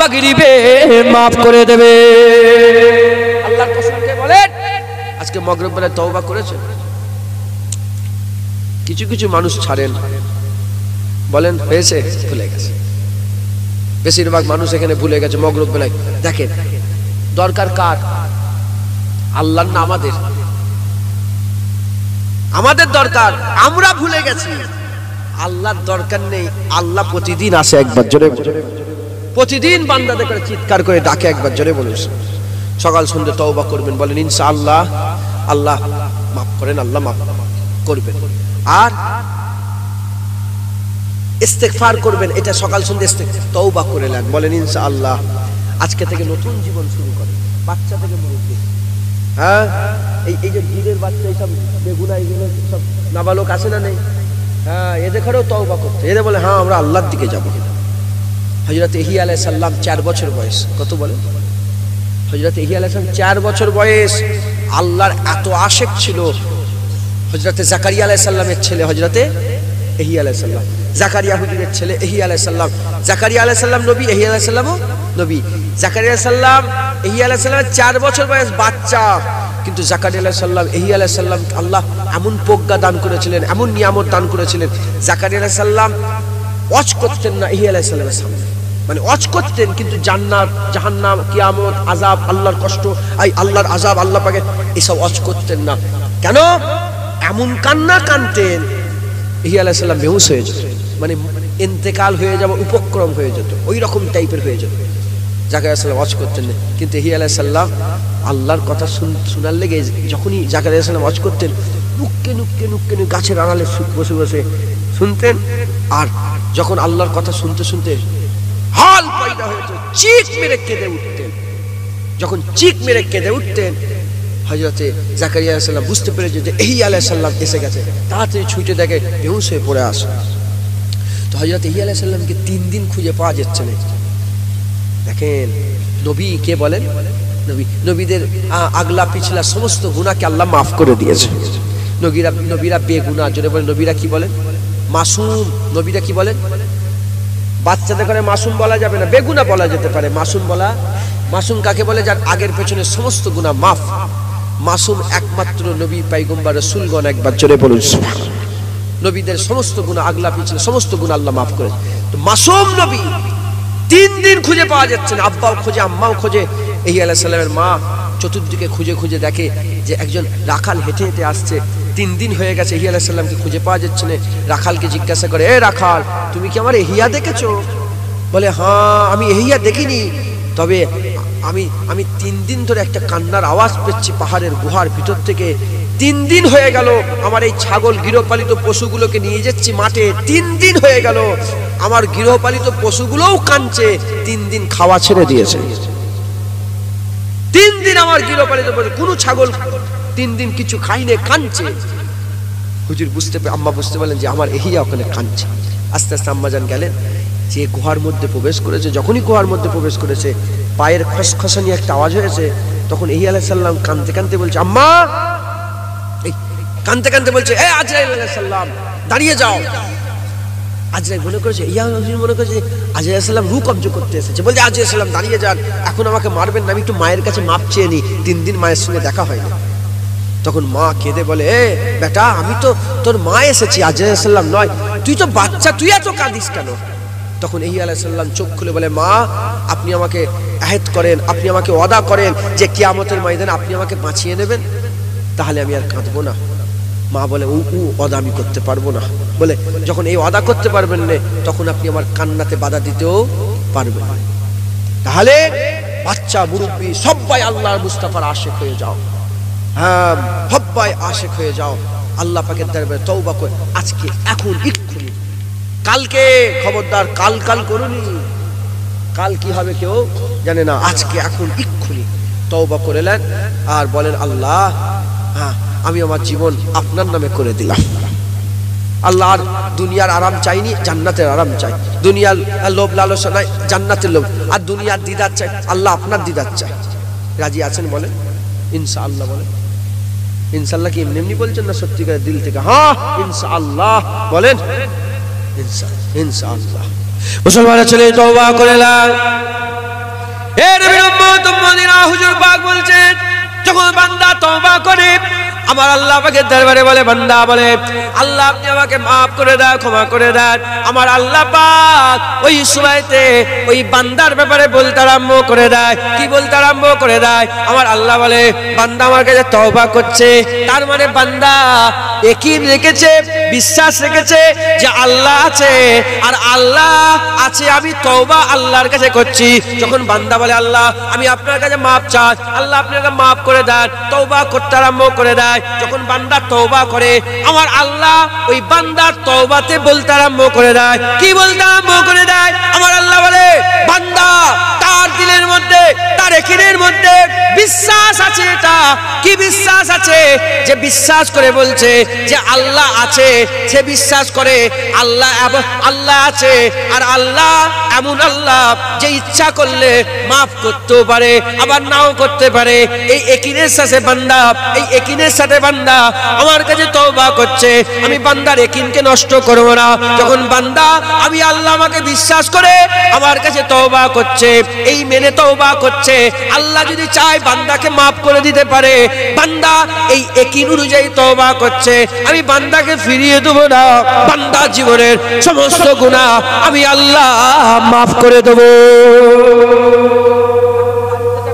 Speaker 1: মাগরিবে মাফ করে দেবে। আল্লাহর কসম করে বলেন আজকে মাগরিব বেলায় তওবা করেছে? কিছু কিছু মানুষ ছাড়েন, বলেন হয়েছে? ভুলে গেছে। বেশিরভাগ মানুষ এখানে ভুলে গেছে মাগরিব বেলায়। দেখেন দরকার কার? আল্লাহর না আমাদের? আমাদের দরকার, আমরা ভুলে গেছি। আল্লাহর দরকার নেই। আল্লাহ প্রতিদিন আসে একবার, জোরে প্রতিদিন বান্দাদের করে চিৎকার করে ডাকে একবার, জোরে বলুন। সকাল সন্ধ্যে তওবা করবেন, বলেন ইনশাআল্লাহ আল্লাহ মাফ করেন, আল্লাহ মাফ করবেন। আর ইস্তেগফার করবেন, এটা সকাল সন্ধ্যে তওবা করে নেন, বলেন ইনশাআল্লাহ আজকে থেকে নতুন জীবন শুরু করেন। বাচ্চা থেকে মুরব্বি, হ্যাঁ এই যে দুধের বাচ্চা, এইসব বেগুনা এগুলো সব নাবালক আছে না নেই? হ্যাঁ এদের ঘরেও তওবা করতে, এদের বলে হ্যাঁ আমরা আল্লাহর দিকে যাবো। হযরত ইহইয়া আলাইহিস সালাম 4 বছর বয়স, কত বলেন? হযরত ইহইয়া আলাইহিস সালাম 4 বছর বয়স, আল্লাহর এত আশেক ছিল। হযরত জাকারিয়া আলাইহিস সালামের ছেলে হযরত ইহইয়া আলাইহিস সালাম জাকারিয়া হুজুরের ছেলে ইহইয়া আলাইহিস সালাম। জাকারিয়া আলাইহিস সালাম নবী, ইহইয়া আলাইহিস সালামও নবী। জাকারিয়া আলাইহিস সালাম, ইহইয়া আলাইহিস সালামের 4 বছর বয়স বাচ্চা, কিন্তু জাকারিয়া আলাইহিস সালাম, ইহইয়া আলাইহিস সালাম আল্লাহ এমন প্রজ্ঞা দান করেছিলেন, এমন নিয়ামত দান করেছিলেন। জাকারিয়া আলাইহিস সালাম ওয়াজ করতেন না ইহইয়া আলাইহিস সালামের সামনে, মানে ওয়াজ করতেন কিন্তু জান্নাত, জাহান্নাম, কিয়ামত, আযাব, আল্লাহর কষ্ট, আল্লাহর আযাব, আল্লাহ পাকের এসব ওয়াজ করতেন না। কেন? এমন কান্না কানতেন ইহইয়া আলাইহিস সালাম বেহুশ হয়ে যেত, মানে ইন্তেকাল হয়ে যাব, উপক্রম হয়ে যেত, ওই রকম টাইপের হয়ে যেত। জাকারিয়া আলাইহিস সালাম ওয়াজ করতেন না, কিন্তু ইহইয়া আলাইহিস সালাম আল্লাহর কথা শোনার লেগে যখনই জাকারিয়া আলাইহিস সালাম ওয়াজ করতেন, নুক্কে নুক্কে নুক্কে নুক্কে গাছের আড়ালে বসে বসে শুনতেন। আর যখন আল্লাহর কথা শুনতে শুনতে হাল পয়দা হয়েছে, চিৎ মেরে কেঁদে উঠতেন। যখন চিৎ মেরে কেঁদে উঠতেন, হযরতে জাকারিয়া আলাইহিস সালাম বুঝতে পেরেছে যে ইহইয়া আলাইহিস সালাম এসে গেছে, তাড়াতাড়ি ছুটে দেখে বেহুশ হয়ে পড়ে আসে। তো হযরত ইহইয়া আলাইহিস সালামকে 3 দিন খুঁজে পাওয়া যাচ্ছে না। দেখেন নবী কে বলেন? নবী, নবীদের আগলা পিছলা সমস্ত গুনাহকে আল্লাহ মাফ করে দিয়েছে। নবীরা বেগুনাহ, জোরে বলেন নবীরা কি বলেন? মাসুম। নবীরা কি বলেন? বাচ্চাদের করে মাসুম বলা যাবে না, বেগুনাহ বলা যেতে পারে। মাসুম কাকে বলে? যার আগের পেছনে সমস্ত গুনাহ মাফ। মাসুম একমাত্র নবী, পয়গম্বর, রাসূলগণ। একবার জোরে বলুন সুবহানাল্লাহ। নবীদের সমস্ত গুনাহ, আগলা পিছলা সমস্ত গুনাহ আল্লাহ মাফ করেছে। তো মাসুম নবী 3 দিন খুঁজে পাওয়া যাচ্ছে না। আব্বাও খোঁজে, আম্মাও খোঁজে। ইহইয়া আলাইহিস সালামের মা চতুর্দিকে খুঁজে খুঁজে দেখে যে একজন রাখাল হেঁটে হেঁটে আসছে। 3 দিন হয়ে গেছে, ইহইয়া আলাইহিস সালামকে খুঁজে পাওয়া যাচ্ছে না। রাখালকে জিজ্ঞাসা করে, এ রাখাল, তুমি কি আমার ইহইয়া দেখেছো? বলে, হ্যাঁ, আমি ইহইয়া দেখিনি, তবে আমি 3 দিন ধরে একটা কান্নার আওয়াজ পেয়েছি পাহাড়ের গুহার ভিতর থেকে। 3 দিন হয়ে গেল আমার এই ছাগল গৃহপালিত পশুগুলোকে নিয়ে যাচ্ছি মাঠে। 3 দিন হয়ে গেল আমার গৃহপালিত পশুগুলোও কাঁদছে। 3 দিন খাওয়া ছেড়ে দিয়েছে। 3 দিন আমার গৃহপালিত পশু, কোনো ছাগল 3 দিন কিছু খাইনে, কাঁদছে। হুজুর আম্মা বুঝতে পারলেন যে আমার ইহইয়া ওখানে কাঁদছে। আস্তে আস্তে আম্মা জান গেলেন, যে গুহার মধ্যে প্রবেশ করেছে। যখনই গুহার মধ্যে প্রবেশ করেছে, পায়ের খসখসানি একটা আওয়াজ হয়েছে। তখন ইহইয়া আলাইহিস সালাম কাঁদতে কাঁদতে বলছে, আম্মা, কাঁদতে কাঁদতে বলছে, এ আজরাইল আলাইহিস সালাম, দাঁড়িয়ে যাও। আজরাইল মনে করেছে, ইয়া হুজুর মনে করেছে আজরাইল আলাইহিস সালাম রূহ কবজ করতে এসেছে। বলছে, আজরাইল আলাইহিস সালাম দাঁড়িয়ে যান, এখন আমাকে মারবেন না, আমি একটু মায়ের কাছে মাপ চেয়ে নি, 3 দিন মায়ের সঙ্গে দেখা হয়নি। তখন মা কেঁদে বলে, এ বেটা, আমি তো তোর মা এসেছি, আজরাইল আলাইহিস সালাম নয়, তুই তো বাচ্চা, তুই এত কাঁদিস কেন? তখন ইহইয়া আলাইহিস সালাম চোখ খুলে বলে, মা, আপনি আমাকে আহদ করেন, আপনি আমাকে ওয়াদা করেন যে কিয়ামতের ময়দানে আপনি আমাকে বাঁচিয়ে নেবেন, তাহলে আমি আর কাঁদবো না। মা বলে, ও ওয়াদা আমি করতে পারবো না। বলে, যখন এই ওয়াদা করতে পারবেন না, তখন আপনি আমার কান্নাতে বাধা দিতেও পারবেন না। তাহলে বাচ্চা, মুরব্বী সবাই আল্লাহর মুস্তাফার আশিক হয়ে যাও। হ্যাঁ, সবাই আশিক হয়ে যাও। আল্লাহ পাকের দরবারে তওবা করে আজকে, এখন, এক্ষুনি। কালকে খবরদার, কাল করুনি। কাল কি হবে কেউ জানে না। আজকে, এখন, এক্ষুনি তওবা করে নেন আর বলেন, আল্লাহ, হ্যাঁ, আমি আমার জীবন আপনার নামে করে দিলাম। আল্লাহ আর দুনিয়ার আরাম চাইনি, জান্নাতের আরাম চাই। দুনিয়ার লোভ লালসা নাই, জান্নাতের লোভ। আর দুনিয়ার দিদার চাই, আল্লাহ আপনার দিদার চাই। রাজি আছেন বলেন? ইনশাআল্লাহ বলেন। ইনশাআল্লাহ কি এমনি বলছেন না সত্যিকার দিল থেকে? হ্যাঁ, ইনশাআল্লাহ বলেন। ইনশাআল্লাহ। মুসলমানের ছেলে তওবা করে নাও। এ নবীর উম্মত উম্মতিরা, হুজুর পাক বলছেন, যখন বান্দা তওবা করে, আমার আল্লাহ পাকের দরবারে বলে, বান্দা বলে, আল্লাহ আপনি আমাকে মাফ করে দাও, ক্ষমা করে দেন। আমার আল্লাহ পাক ওই সময়তে ওই বান্দার ব্যাপারে বলতে আরম্ভ করে দেয়। কি বলতে আরম্ভ করে দেয়? আমার আল্লাহ বলে, বান্দা আমার কাছে তওবা করছে, তার মানে বান্দা ইয়াকিন রেখেছে, বিশ্বাস রেখেছে যে আল্লাহ আছে, আর আল্লাহ আছে, আমি তওবা আল্লাহর কাছে করছি। যখন বান্দা বলে, আল্লাহ আমি আপনার কাছে মাফ চাই, আল্লাহ আপনাকে মাফ করে দেন, তওবা করতে আরম্ভ করে দেয়। যখন বান্দা তওবা করে, আমার আল্লাহ ওই বান্দার তওবাতে বলতে আরম্ভ করে দেয়। কি বলতে আরম্ভ করে দেয়? আমার আল্লাহ বলে, বান্দা তার দিলের মধ্যে, তার ইয়াকিনের মধ্যে বিশ্বাস আছে। এটা কি বিশ্বাস আছে? যে বিশ্বাস করে বলছে যে আল্লাহ আছে, সে বিশ্বাস করে আল্লাহ আছে, আর আল্লাহ এমন আল্লাহ যে ইচ্ছা করলে মাফ করতেও পারে আবার নাও করতে পারে। এই একিনের সাথে বান্দা আমার কাছে তওবা করছে, আমি বান্দার একিনকে নষ্ট করব না। যখন বান্দা আমি আল্লাহ আমাকে বিশ্বাস করে আমার কাছে তওবা করছে, এই মেনে তওবা করছে, আল্লাহ যদি চায় বান্দাকে মাফ করে দিতে পারে। বান্দা এই একিন অনুযায়ী তওবা করছে, আমি বান্দাকে ফিরিয়ে দেব না। বান্দা জীবনের সমস্ত গুনাহ আমি আল্লাহ মাফ করে দেব।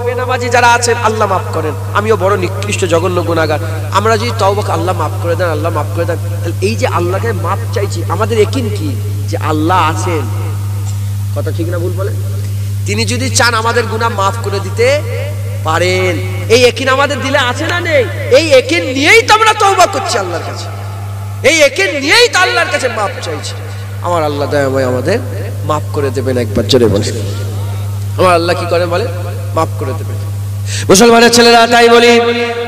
Speaker 1: বেনামাজি যারা আছেন আল্লাহ মাফ করেন, আমিও বড় নিকৃষ্ট জঘন্য গুনাহগার। আমরা যদি তওবা আল্লাহ মাফ করে দেন, আল্লাহ মাফ করে দেন, এই যে আল্লাহকে মাফ চাইছি, আমাদের একিন কি যে আল্লাহ আছেন। কথা ঠিক না ভুল বলেন? তিনি যদি চান আমাদের গুনাহ মাফ করে দিতে পারেন। এই একিন আমাদের দিলে আছে না নেই? এই একিন নিয়েই তো আমরা তওবা করছি আল্লাহর কাছে, এই একিন নিয়েই তো আল্লাহর কাছে মাফ চাইছি। আমার আল্লাহ দয়াময় আমাদের মাফ করে দেবেন। একবার জোরে বলেন, আমার আল্লাহ কি করে বলে? মাফ করে দেবেন। মুসলমানের ছেলেরা তাই বলি,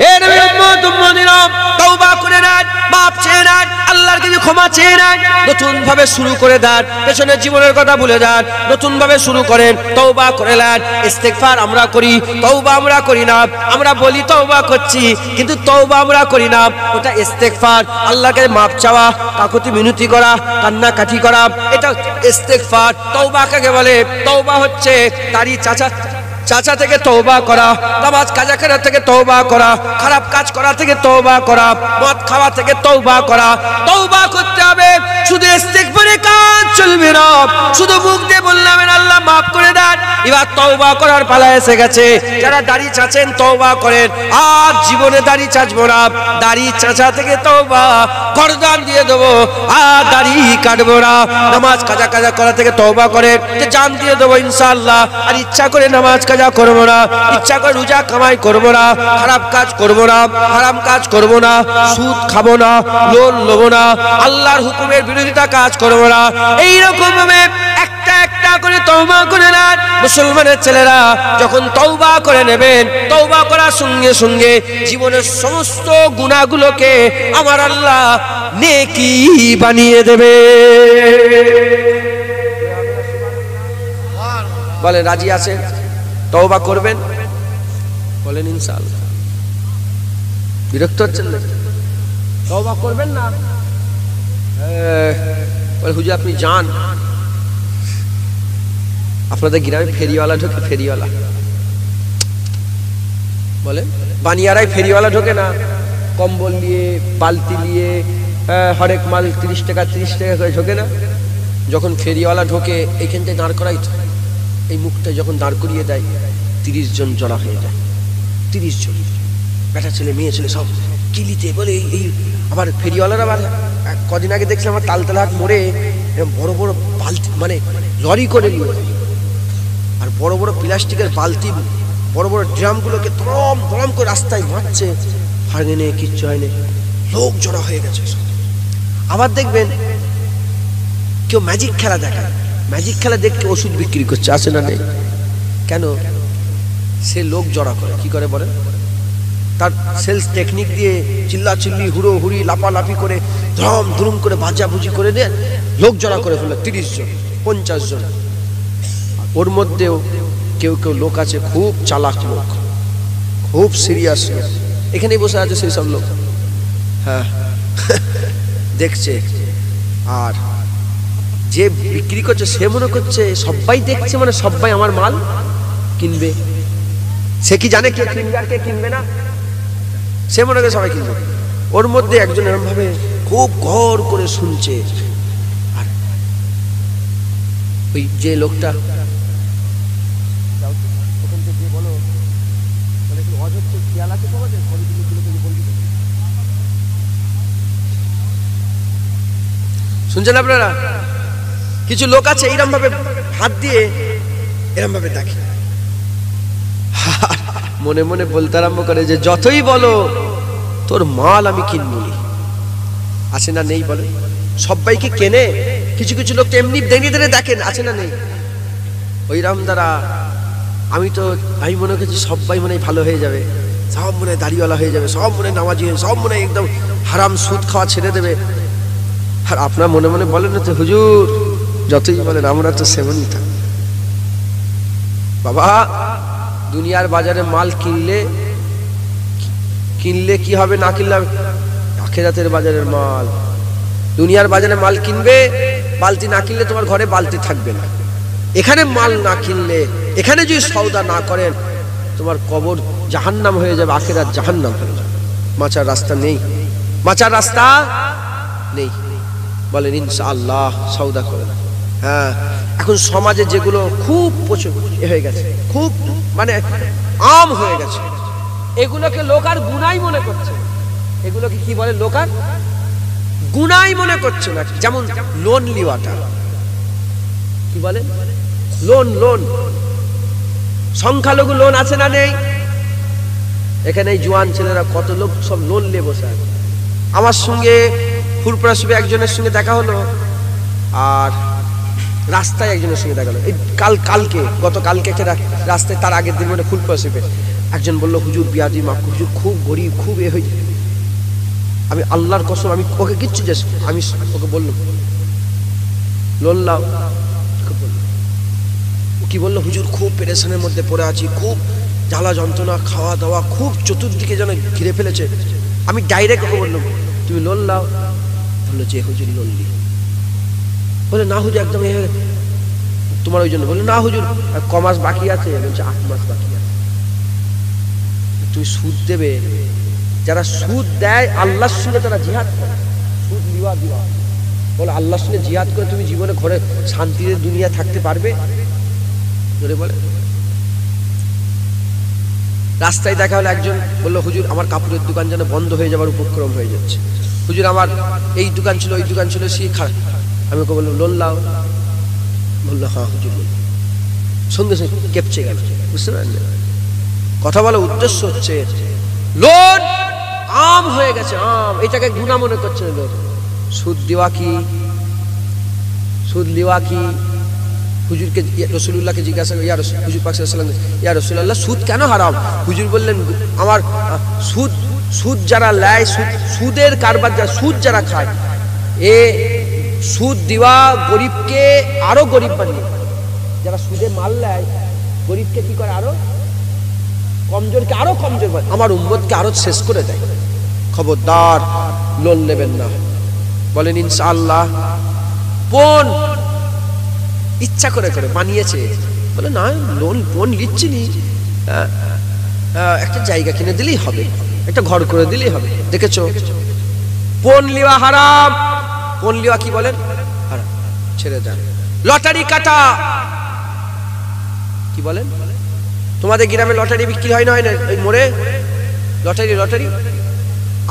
Speaker 1: এ নবীর উম্মত উম্মতিরা তওবা করে নেন, মাফ চেয়ে নেন, আল্লাহর কাছে ক্ষমা চেয়ে নেন, নতুন ভাবে শুরু করে দেন, পেছনের জীবনের কথা ভুলে যান, নতুন ভাবে শুরু করেন, তওবা করে নেন। ইস্তেগফার আমরা করি, তওবা আমরা করি না। আমরা বলি তওবা করছি, কিন্তু তওবা আমরা করি না। ওটা ইস্তেগফার, আল্লাহকে মাফ চাওয়া, কাকুতি মিনতি করা, কান্নাকাটি করা, এটা ইস্তেগফার। তওবা কাকে বলে? তওবা হচ্ছে তারই চাচা থেকে তওবা করা, নামাজ কাজা করা থেকে তওবা করা, খারাপ কাজ করা থেকে তওবা করা, মদ খাওয়া থেকে তওবা করা। তওবা করতে হবে, শুধু ইস্তেগফারে কাজ চলবে না। শুধু মুখ দিয়ে বললাম আল্লাহ মাফ করে দেন, এবার তওবা করার পালা এসে গেছে। যারা দাড়ি চাচেন তওবা করেন, আর জীবনে দাড়ি চাচবো না, দাড়ি চাচা থেকে তওবা, গর্দান দিয়ে দেবো, আর দাড়ি কাটবো না। নামাজ কাজা করা থেকে তওবা করেন, যে জান দিয়ে দেবো ইনশাআল্লাহ, আর ইচ্ছা করে নামাজ কাজা করবো না, ইচ্ছা করে রোজা কামাই করবো না, খারাপ কাজ করবো না, হারাম কাজ করবো না, সুদ খাবো না, লোন নেবো না, আল্লাহর হুকুমের বিরোধিতা কাজ করবো না। এইরকম ভাবে একটা একটা করে তওবা করে নেন। মুসলমানের ছেলেরা যখন তওবা করে নেবেন, তওবা করার সঙ্গে সঙ্গে জীবনের সমস্ত গুনাহগুলোকে আমার আল্লাহ নেকি বানিয়ে দেবে। বলেন রাজি আছেন? তওবা করবেন? বলেন ইনশাআল্লাহ। বিরক্ত হচ্ছেন না? তওবা করবেন না? বলে হুজুর আপনি যান, আপনাদের গ্রামে ফেরিওয়ালা ঢোকে, ফেরিওয়ালা বলে, বানিয়ারাই ফেরিওয়ালা ঢোকে না, কম্বল নিয়ে বালতি নিয়ে হরেক মাল 30 টাকা করে ঢোকে না? যখন ফেরিওয়ালা ঢোকে এইখানটায় দাঁড় করাই তো, এই মুখটা যখন দাঁড় করিয়ে দেয় 30 জন জড়া হয়ে যায়। 30 জন বেটা ছেলে মেয়ে ছেলে সব কিলিতে বলে। এই আবার ফেরিওয়ালারা আবার কদিন আগে দেখছিলাম আমার তালতলাহাট মোড়ে বড় বড় বালতি, মানে লরি করে নিয়ে, আর বড় বড় প্লাস্টিকের বালতি, বড় বড় ড্রামগুলোকে ধরম ধরম করে রাস্তায় মারছে, ভাঙে নেই, কিচ্ছু হয়নি, লোক জড়া হয়ে গেছে। আবার দেখবেন কেউ ম্যাজিক খেলা দেখায়, ম্যাজিক খেলা দেখতে ওষুধ বিক্রি করছে, আছে না নেই? কেন? সে লোক জড়া করে, কি করে বলেন? তার সেলস টেকনিক দিয়ে চিল্লাচিল্লি হুড়োহুড়ি লাফালাফি করে ধরম ধুরুম করে ভাজাভুজি করে দেন, লোক জড়া করে ফেলে 30 জন 50 জন। ওর মধ্যেও কেউ কেউ লোক আছে খুব চালাক লোক, খুব সিরিয়াস লোক, এখানেই বসে আছে সেই সব লোক, হ্যাঁ দেখছে। আর যে বিক্রি করছে সে মনে করছে সবাই দেখছে, মানে সবাই আমার মাল কিনবে। সে কি জানে কে কিনবে আর কে কিনবে না? সে মনে করে সবাই কিনবে। ওর মধ্যে একজন এরকম ভাবে খুব ঘর করে শুনছে, আর ওই যে লোকটা শুনছেন আপনারা? কিছু লোক আছে এরকম ভাবে হাত দিয়ে এরকম ভাবে দেখে, মনে মনে বলতে আরম্ভ করে যে যতই বলো তোর মাল আমি কিনবি। আছে না নেই বলে? সবাইকে কেনে, কিছু কিছু লোক এমনি দেনিয়ে দেনে দেখেন, আছে না নেই? ওই রাম দ্বারা আমি মনে করছি সবাই মনে ভালো হয়ে যাবে, সব মনে দাড়িওয়ালা হয়ে যাবে, সব মনে নামাজি হয়ে, সব মনে একদম হারাম সুদ খাওয়া ছেড়ে দেবে। আর আপনার মনে মনে বলেন না তো হুজুর যতই বলেন আমরা তো সেমনই থাকি। বাবা দুনিয়ার বাজারে মাল কিনলে কি হবে, না কিনলে আখিরাতের বাজারের মাল। দুনিয়ার বাজারে মাল কিনবে, বালতি না কিনলে তোমার ঘরে বালতি থাকবে না। এখানে মাল না কিনলে, এখানে যদি সওদা না করেন, তোমার কবর জাহান্নাম হয়ে যাবে, আখিরাত জাহান্নাম হয়ে যাবে। বাঁচার রাস্তা নেই, বাঁচার রাস্তা নেই। বলেন ইনশাআল্লাহ সওদা করে। হ্যাঁ, এখন সমাজে যেগুলো খুব প্রচুর হয়ে গেছে, খুব মানে আম হয়ে গেছে, এগুলোকে লোক আর গুনাই মনে করছে। এগুলোকে কি বলে, লোক আর গুনাই মনে করছে না। যেমন লোন লিওয়াটা, কি বলে, লোন। সংখ্যালঘু লোন আছে না নেই? এখানে এই জোয়ান ছেলেরা কত লোক সব লোন নিয়ে বসে আছে। আমার সঙ্গে ফুরপুরা শিবে একজনের সঙ্গে দেখা হলো, আর রাস্তায় একজনের সঙ্গে দেখা হলো। এই গতকালকে একটা রাস্তায়, তার আগের দিন মানে ফুরপুরা শিবে একজন বললো, হুজুর বিয়াদি মাফ, হুজুর খুব গরিব, খুব এ হয়ে। আমি আল্লাহর কসম, আমি ওকে কিচ্ছু যাস, আমি ওকে বললাম লোন লাও। কি বললো, হুজুর খুব পেরেশানের মধ্যে পড়ে আছি, খুব জ্বালা যন্ত্রণা, খাওয়া দাওয়া খুব চতুর্দিকে যেন ঘিরে ফেলেছে। আমি ডাইরেক্ট ওকে বললাম, তুমি লোন লাও। বললো যে হুজুর লোন লি। বলে না হুজুর একদম তোমার ওই জন্য। বললো না হুজুর ক মাস বাকি আছে? বলছে 8 মাস বাকি আছে। তুমি সুদ দেবে? যারা সুদ দেয় আল্লাহর সঙ্গে তারা জিহাদ করে, সুদ লিওয়া দিওয়া। বলে আল্লাহর সঙ্গে জিহাদ করে তুমি জীবনে ঘরে শান্তিতে দুনিয়া থাকতে পারবে? বলে রাস্তায় দেখা হলো, একজন বললো হুজুর আমার কাপড়ের দোকান যেন বন্ধ হয়ে যাবার উপক্রম হয়ে যাচ্ছে। হুজুর আমার এই দোকান ছিল, ওই দোকান ছিল, সে খারাপ। আমি ওকে বললাম লোন লাও। বললো হ্যাঁ হুজুর। সঙ্গে সঙ্গে কেঁপছে গেল। বুঝতে পারলেন? কথা বলার উদ্দেশ্য হচ্ছে লোন আম হয়ে গেছে, আম। এটাকে গুনাহ মনে করছে লোক। সুদ দেওয়া কি, সুদ লিওয়া কি? হুজুরকে রাসূলুল্লাহকে জিজ্ঞাসা করে, ইয়া হুজুর পাক সাল্লাল্লাহু আলাইহি ওয়াসাল্লাম, ইয়া রাসূলুল্লাহ সুদ কেন হারাম? হুজুর বললেন, আমার সুদ যারা নেয়, সুদের কারবার, যারা সুদ যারা খায়, এ সুদ দেওয়া গরিবকে আরো গরিব বানিয়ে, যারা সুদে মাল নেয় গরিবকে কি করে, আরো কমজোরকে আরো কমজোর বানায়, আমার উম্মতকে আরো শেষ করে দেয়। খবরদার লোন নেবেন না। বলেন ইনশাআল্লাহ। কোন ইচ্ছা করে বানিয়েছে, বলে না লোন নিচ্ছি নি, একটা জায়গা কিনে দিলেই হবে, একটা ঘর করে দিলেই হবে। দেখেছো, পণ লিওয়া হারাম। পণ লিওয়া কি বলেন, হারাম, ছেড়ে দেন। লটারি কাটা, কি বলেন? তোমাদের গ্রামে লটারি বিক্রি হয় না, হয় না? ওই মোড়ে লটারি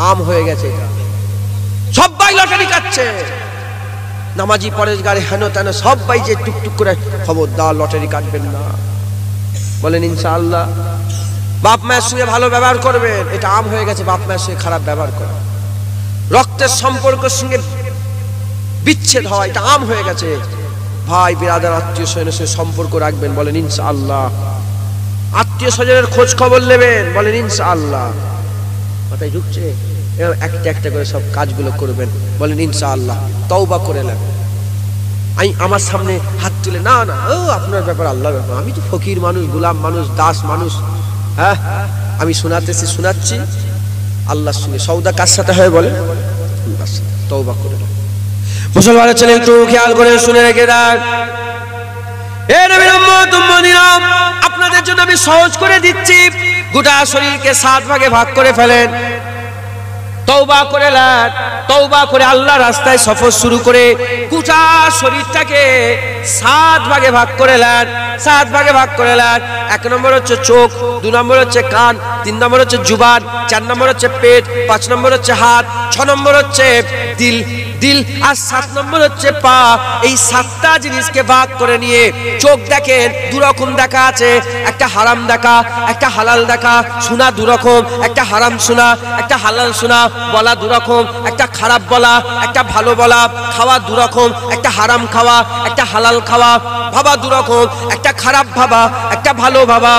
Speaker 1: আম হয়ে গেছে। এটা সবাই লটারি কাটছে, নামাজি পরেশগারে হেন তেন সবাই যে টুকটুক করে। খবরদার লটারি কাটবেন না। বলেন ইনশাআল্লাহ। বাপ মায়ের সঙ্গে ভালো ব্যবহার করবেন। এটা আম হয়ে গেছে, বাপ মায়ের সঙ্গে খারাপ ব্যবহার করা। রক্তের সম্পর্কের সঙ্গে বিচ্ছেদ হয়, এটা আম হয়ে গেছে। ভাই বিরাদার আত্মীয় স্বজনের সঙ্গে সম্পর্ক রাখবেন। বলেন ইনশাআল্লাহ। আত্মীয় স্বজনের খোঁজ খবর নেবেন। বলেন ইনশাআল্লাহ। মাথায় ঢুকছে? একটা একটা করে সব কাজগুলো করবেন। বলেন ইনশাআল্লাহ। তওবা করে নেন। আমার সামনে হাত তুলে না না, ও আপনার ব্যাপার, আল্লাহর ব্যাপার, আমি তো ফকির মানুষ, গোলাম মানুষ, দাস মানুষ। হ্যাঁ, আমি শোনাচ্ছি। আল্লাহর সঙ্গে সওদা কার সাথে হয়? বলে তওবা করে নেন। মুসলমানের ছেলে একটু খেয়াল করে শুনে রেখে দেন। এ নবীর উম্মত উম্মতিরা, আপনাদের জন্য আমি সহজ করে দিচ্ছি। গোটা শরীরকে 7 ভাগে ভাগ করে ফেলেন। তওবা করে নেন। তওবা করে আল্লাহর রাস্তায় সফর শুরু করে গোটা শরীরটাকে 7 ভাগে ভাগ করে নেন। 7 ভাগে ভাগ করে নেন। 1 নম্বর হচ্ছে চোখ, 2 নম্বর হচ্ছে কান, 3 নম্বর হচ্ছে জুবান, 4 নম্বর হচ্ছে পেট, 5 নম্বর হচ্ছে হাত, 6 নম্বর হচ্ছে দিল, আর 7 নম্বর হচ্ছে পা। এই 7টা জিনিসকে ভাগ করে নিয়ে, চোখ দেখেন 2 রকম দেখা আছে, একটা হারাম দেখা, একটা হালাল দেখা। শোনা 2 রকম, একটা হারাম শোনা, একটা হালাল শোনা। বলা 2 রকম, একটা খারাপ বলা, একটা ভালো বলা। খাওয়া 2 রকম, একটা হারাম খাওয়া, একটা হালাল খাওয়া। ভাবা 2 রকম, একটা খারাপ ভাবা, একটা ভালো ভাবা।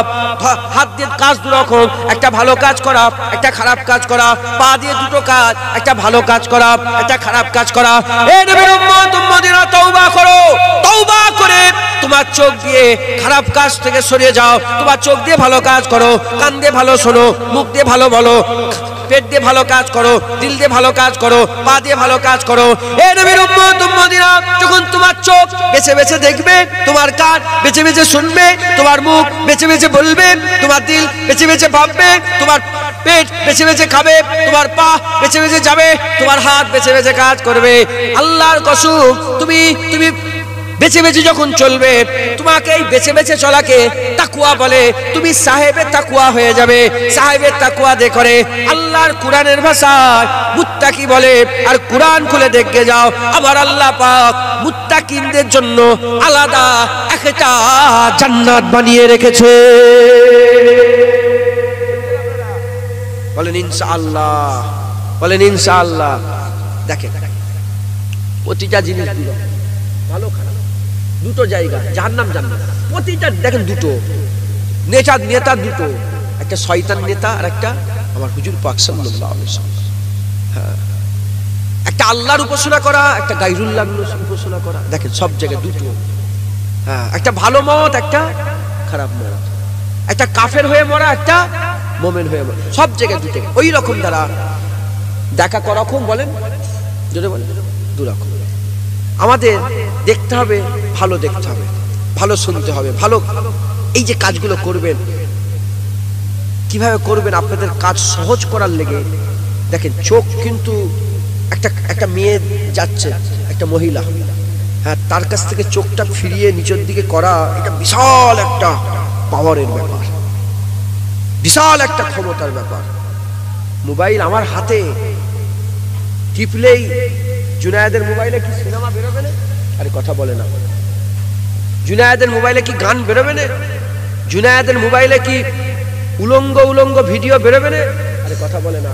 Speaker 1: হাত দিয়ে কাজ 2 রকম, একটা ভালো কাজ করা, একটা খারাপ কাজ করা। পা দিয়ে 2টো কাজ, একটা ভালো কাজ করা, একটা খারাপ কাজ করা। এ নবীর উম্মত উম্মতিরা, তওবা করো। তওবা করে তোমার চোখ দিয়ে খারাপ কাজ থেকে সরে যাও, তোমার চোখ দিয়ে ভালো কাজ করো, কান দিয়ে ভালো শোনো, মুখ দিয়ে ভালো বলো, পেট দিয়ে ভালো কাজ করো, দিল দিয়ে ভালো কাজ করো, পা দিয়ে ভালো কাজ করো। এ নবীর উম্মত উম্মতিরা, যখন তোমার চোখ বেছে বেছে দেখবে, তোমার কান বেছে বেছে শুনবে, তোমার মুখ বেছে বেছে বলবে, তোমার দিল বেছে বেছে ভাববে, তোমার পেট বেছে বেছে খাবে, তোমার পা বেছে বেছে যাবে, তোমার হাত বেছে বেছে কাজ করবে, আল্লাহর কসম তুমি বেছে বেছে যখন চলবে, তোমাকে এই বেছে বেছে চলাকে তাকওয়া বলে। তুমি সাহেবে তাকওয়া হয়ে যাবে। সাহেবে তাকওয়া দে করে আল্লাহর কোরআনের ভাষায় মুত্তাকি বলে। আর কোরআন খুলে দেখে যাও, আমার আল্লাহ পাক মুত্তাকিনদের জন্য আলাদা একটা জান্নাত বানিয়ে রেখেছে। বলেন ইনশাআল্লাহ, বলেন ইনশাআল্লাহ। দেখেন প্রতিটা জিনিস ভালো খারাপ দুটো জায়গা, জাহান্নাম জান্নাত প্রতিটা। দেখেন দুটো নেতা দুটো, একটা শয়তান নেতা আর একটা আমার হুজুর পাক সাল্লাল্লাহু আলাইহি ওয়াসাল্লাম। হ্যাঁ, একটা আল্লাহর উপাসনা করা, একটা গায়রুল্লাহর উপাসনা করা। দেখেন সব জায়গায় দুটো। হ্যাঁ, একটা ভালো মত, একটা খারাপ মত, একটা কাফের হয়ে মরা, একটা মুমিন হয়ে মরা। সব জায়গায় দুটো। ওই রকম দ্বারা দেখা করকম বলেন, যদি বলেন দু রকম। আমাদের দেখতে হবে, ভালো দেখতে হবে, ভালো শুনতে হবে, ভালো এই যে কাজগুলো করবেন কিভাবে করবেন আপনাদের কাজ সহজ করার লেগে। দেখেন চোখ কিন্তু একটা মেয়ে যাচ্ছে, একটা মহিলা, হ্যাঁ, তার কাছ থেকে চোখটা ফিরিয়ে নিচের দিকে করা, এটা বিশাল একটা পাওয়ারের ব্যাপার, বিশাল একটা ক্ষমতার ব্যাপার। মোবাইল আমার হাতে টিপলেই জুনায়েদের মোবাইলে কি সিনেমা বেরোবে না? আরে কথা বলে না। জুনায়েদের মোবাইলে কি গান বেরোবে না? জুনায়েদের মোবাইলে কি উলঙ্গ উলঙ্গ ভিডিও বেরোবে না? আরে কথা বলে না।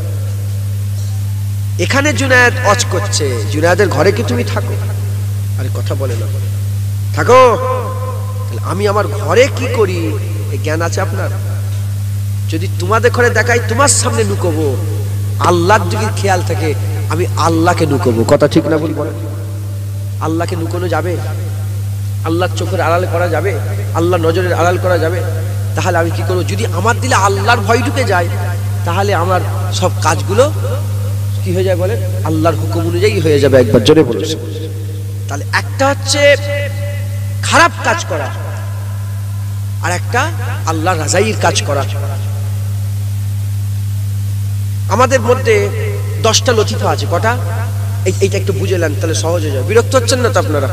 Speaker 1: এখানে জুনায়েদ অজ করছে, জুনায়েদের ঘরে কি তুমি থাকো? আরে কথা বলে না। থাকো। তাহলে আমি আমার ঘরে কি করি এই জ্ঞান আছে আপনার? যদি তোমাদের ঘরে দেখাই, তোমার সামনে লুকোবো, আল্লাহর যদি খেয়াল থাকে আমি আল্লাহকে লুকোবো। কথা ঠিক না? বলি বলেন। আল্লাহকে লুকোনো যাবে? আল্লাহর চোখের আড়াল করা যাবে? আল্লাহর নজরের আড়াল করা যাবে? তাহলে আমি কি করবো? যদি আমার দিলে আল্লাহর ভয় ঢুকে যায়, তাহলে আমার সব কাজগুলো কি হয়ে যায় বলেন? আল্লাহর হুকুম অনুযায়ী হয়ে যাবে। একবার জোরে বলেছে। তাহলে একটা হচ্ছে খারাপ কাজ করা, আর একটা আল্লাহর রাজাইর কাজ করা। আমাদের মধ্যে 10টা লতিফা আছে। কটা? এইটা একটু বুঝে নেন, তাহলে সহজ হয়ে যাবে। বিরক্ত হচ্ছেন না তো আপনারা?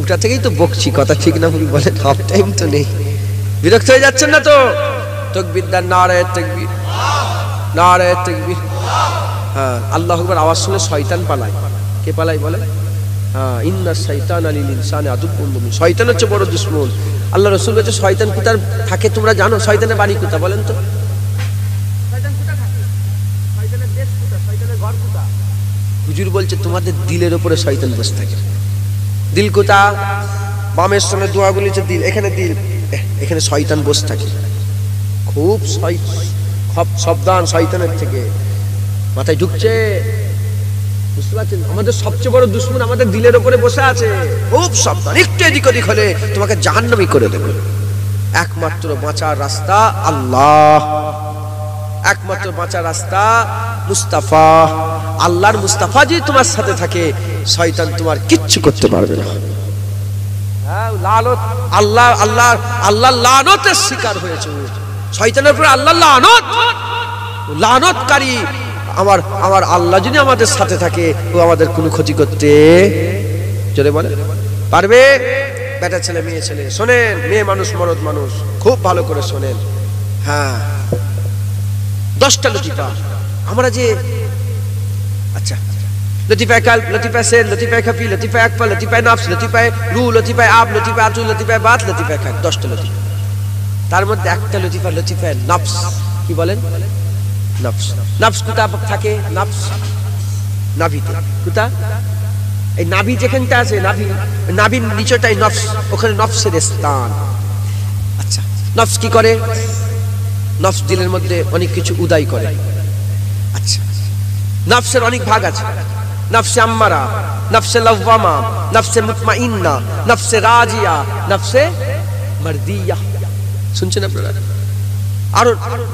Speaker 1: ওটা থেকেই তো বকছি, কথা ঠিক না ভুল বলেন, হাফ টাইম তো নেই। বিরক্ত হয়ে যাচ্ছেন না তো? তাকবীর দেন, নারে তাকবীর, নারে তাকবীর। হ্যাঁ, আল্লাহু আকবার আওয়াজ শুনে শয়তান পালায়। কে পালায় বলেন? হ্যাঁ, ইন্না শাইতানা লিল ইনসানি আদুব্বুন মুবিন। শয়তান হচ্ছে বড় দুশমন। আল্লাহ রাসূল বলেছে শয়তান কোথায় থাকে তোমরা জানো? শয়তানের বাড়ি কোথায় বলেন তো? হুজুর বলছে তোমাদের দিলের উপরে শয়তান বসে থাকে। দিল কোথা? বামের সামনে দোয়া বলেছে দিল, এখানে দিল, এখানে শয়তান বসে থাকে। খুব সাবধান শয়তানের থেকে, মাথায় ঢুকছে। বুঝতে পারছেন? আমাদের সবচেয়ে বড় দুশমন আমাদের দিলের উপরে বসে আছে। খুব সাবধান, একটু এদিক ওদিক হলে তোমাকে জাহান্নামী করে দেবে। একমাত্র বাঁচার রাস্তা আল্লাহ, একমাত্র বাঁচার রাস্তা মুস্তাফা। আল্লাহর মুস্তাফা যদি তোমার সাথে থাকে, শয়তান তোমার কিচ্ছু করতে পারবে না। লানত, আল্লাহ আল্লাহ আল্লাহ লানতের শিকার হয়েছে শয়তানের উপরে। আল্লাহ লানত, লানতকারী। আমার আল্লাহ যদি আমাদের সাথে থাকে, ও আমাদের কোনো ক্ষতি করতে চলে বলে পারবে? বেটা ছেলে, মেয়ে ছেলে, শোনেন, মেয়ে মানুষ, মরদ মানুষ, খুব ভালো করে শোনেন। হ্যাঁ, 10টা লতিফা আমরা যে, আচ্ছা, লতিফা কাল, লতিফা সের, লতিফা খাফি, লতিফা আকফা, লতিফা নাফস, লতিফা রু, লতিফা আব, লতিফা আতু, লতিফা বাত, লতিফা খাক। 10টা লতিফা। তার মধ্যে একটা লতিফা, লতিফা নাফস। কি বলেন? নাফস। নাফস কোথা থাকে? নাফস নাভিতে। কোথা? এই নাভি যেখানটা আছে, নাভি, নাভির নিচটাই নফস, ওখানে নফসের স্থান। আচ্ছা, নফস কি করে? নফস দিলের মধ্যে অনেক কিছু উদয় করে। আচ্ছা, নফসের অনেক ভাগ আছে। নফসে আম্মারা, নফসে লাওয়ামা, নফসে মুতমাইন্না, নফসে রাজিয়া, নফসে মারদিয়া। শুনছেন আপনারা? আরো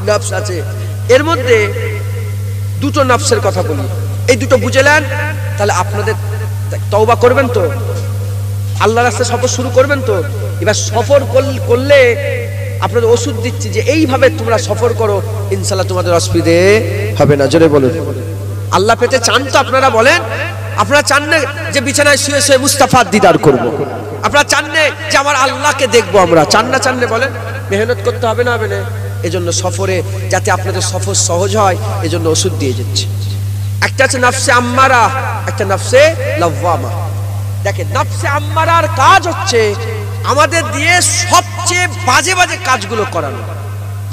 Speaker 1: নফস আছে। এর মধ্যে দুটো নফসের কথা বলি, এই দুটো বুঝলেন তাহলে আপনাদের তওবা করবেন তো, আল্লাহর রাস্তায় সফর শুরু করবেন তো। এবার সফর করলে আপনাদের ওষুধ দিচ্ছি যে এইভাবে তোমরা সফর করো, ইনশাআল্লাহ তোমাদের অসুবিধে হবে না। জোরে বলুন। আল্লাহ পেতে চান তো আপনারা? বলেন। আপনারা চান না যে বিছানায় শুয়ে শুয়ে মুস্তাফার দিদার করব? আপনারা চান না যে আমার আল্লাহকে দেখবো? আমরা চান না? চান না? বলেন। মেহনত করতে হবে না? হবে না? এজন্য সফরে যাতে আপনাদের সফর সহজ হয় এজন্য ওষুধ দিয়ে যাচ্ছে। একটা আছে নফসে আম্মারা, একটা নফসে লাওয়ামা। দেখেন নফসে আম্মারার কাজ হচ্ছে আমাদের দিয়ে সবচেয়ে বাজে বাজে কাজগুলো করানো,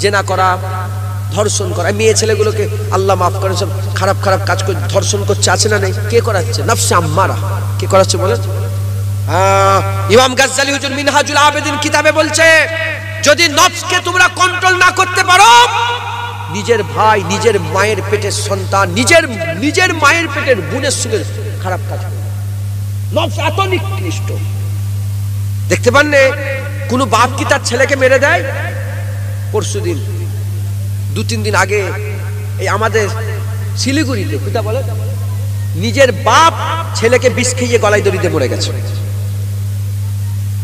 Speaker 1: জেনা করা, ধর্ষণ করা। মেয়ে ছেলেগুলোকে আল্লাহ মাফ করে সব খারাপ খারাপ কাজ করে ধর্ষণ করছে, আছে না নেই? কে করাচ্ছে? নফসে আম্মারা। কে করাচ্ছে বলেন? ইমাম গাজ্জালি হুজুর মিনহাজুল আবেদিন কিতাবে বলছে যদি নফসকে তোমরা কন্ট্রোল না করতে পারো, নিজের ভাই, নিজের মায়ের পেটের সন্তান, নিজের মায়ের পেটের বোনের সঙ্গে খারাপ কাজ করে। নফস এত নিকৃষ্ট। দেখতে পান না কোন বাপ কি তার ছেলেকে মেরে দেয়? পরশুদিন 2-3 দিন আগে এই আমাদের শিলিগুড়িতে পিতা বলে নিজের বাপ ছেলেকে বিষ খেয়ে গলায় দড়ি দিয়ে মরে গেছে।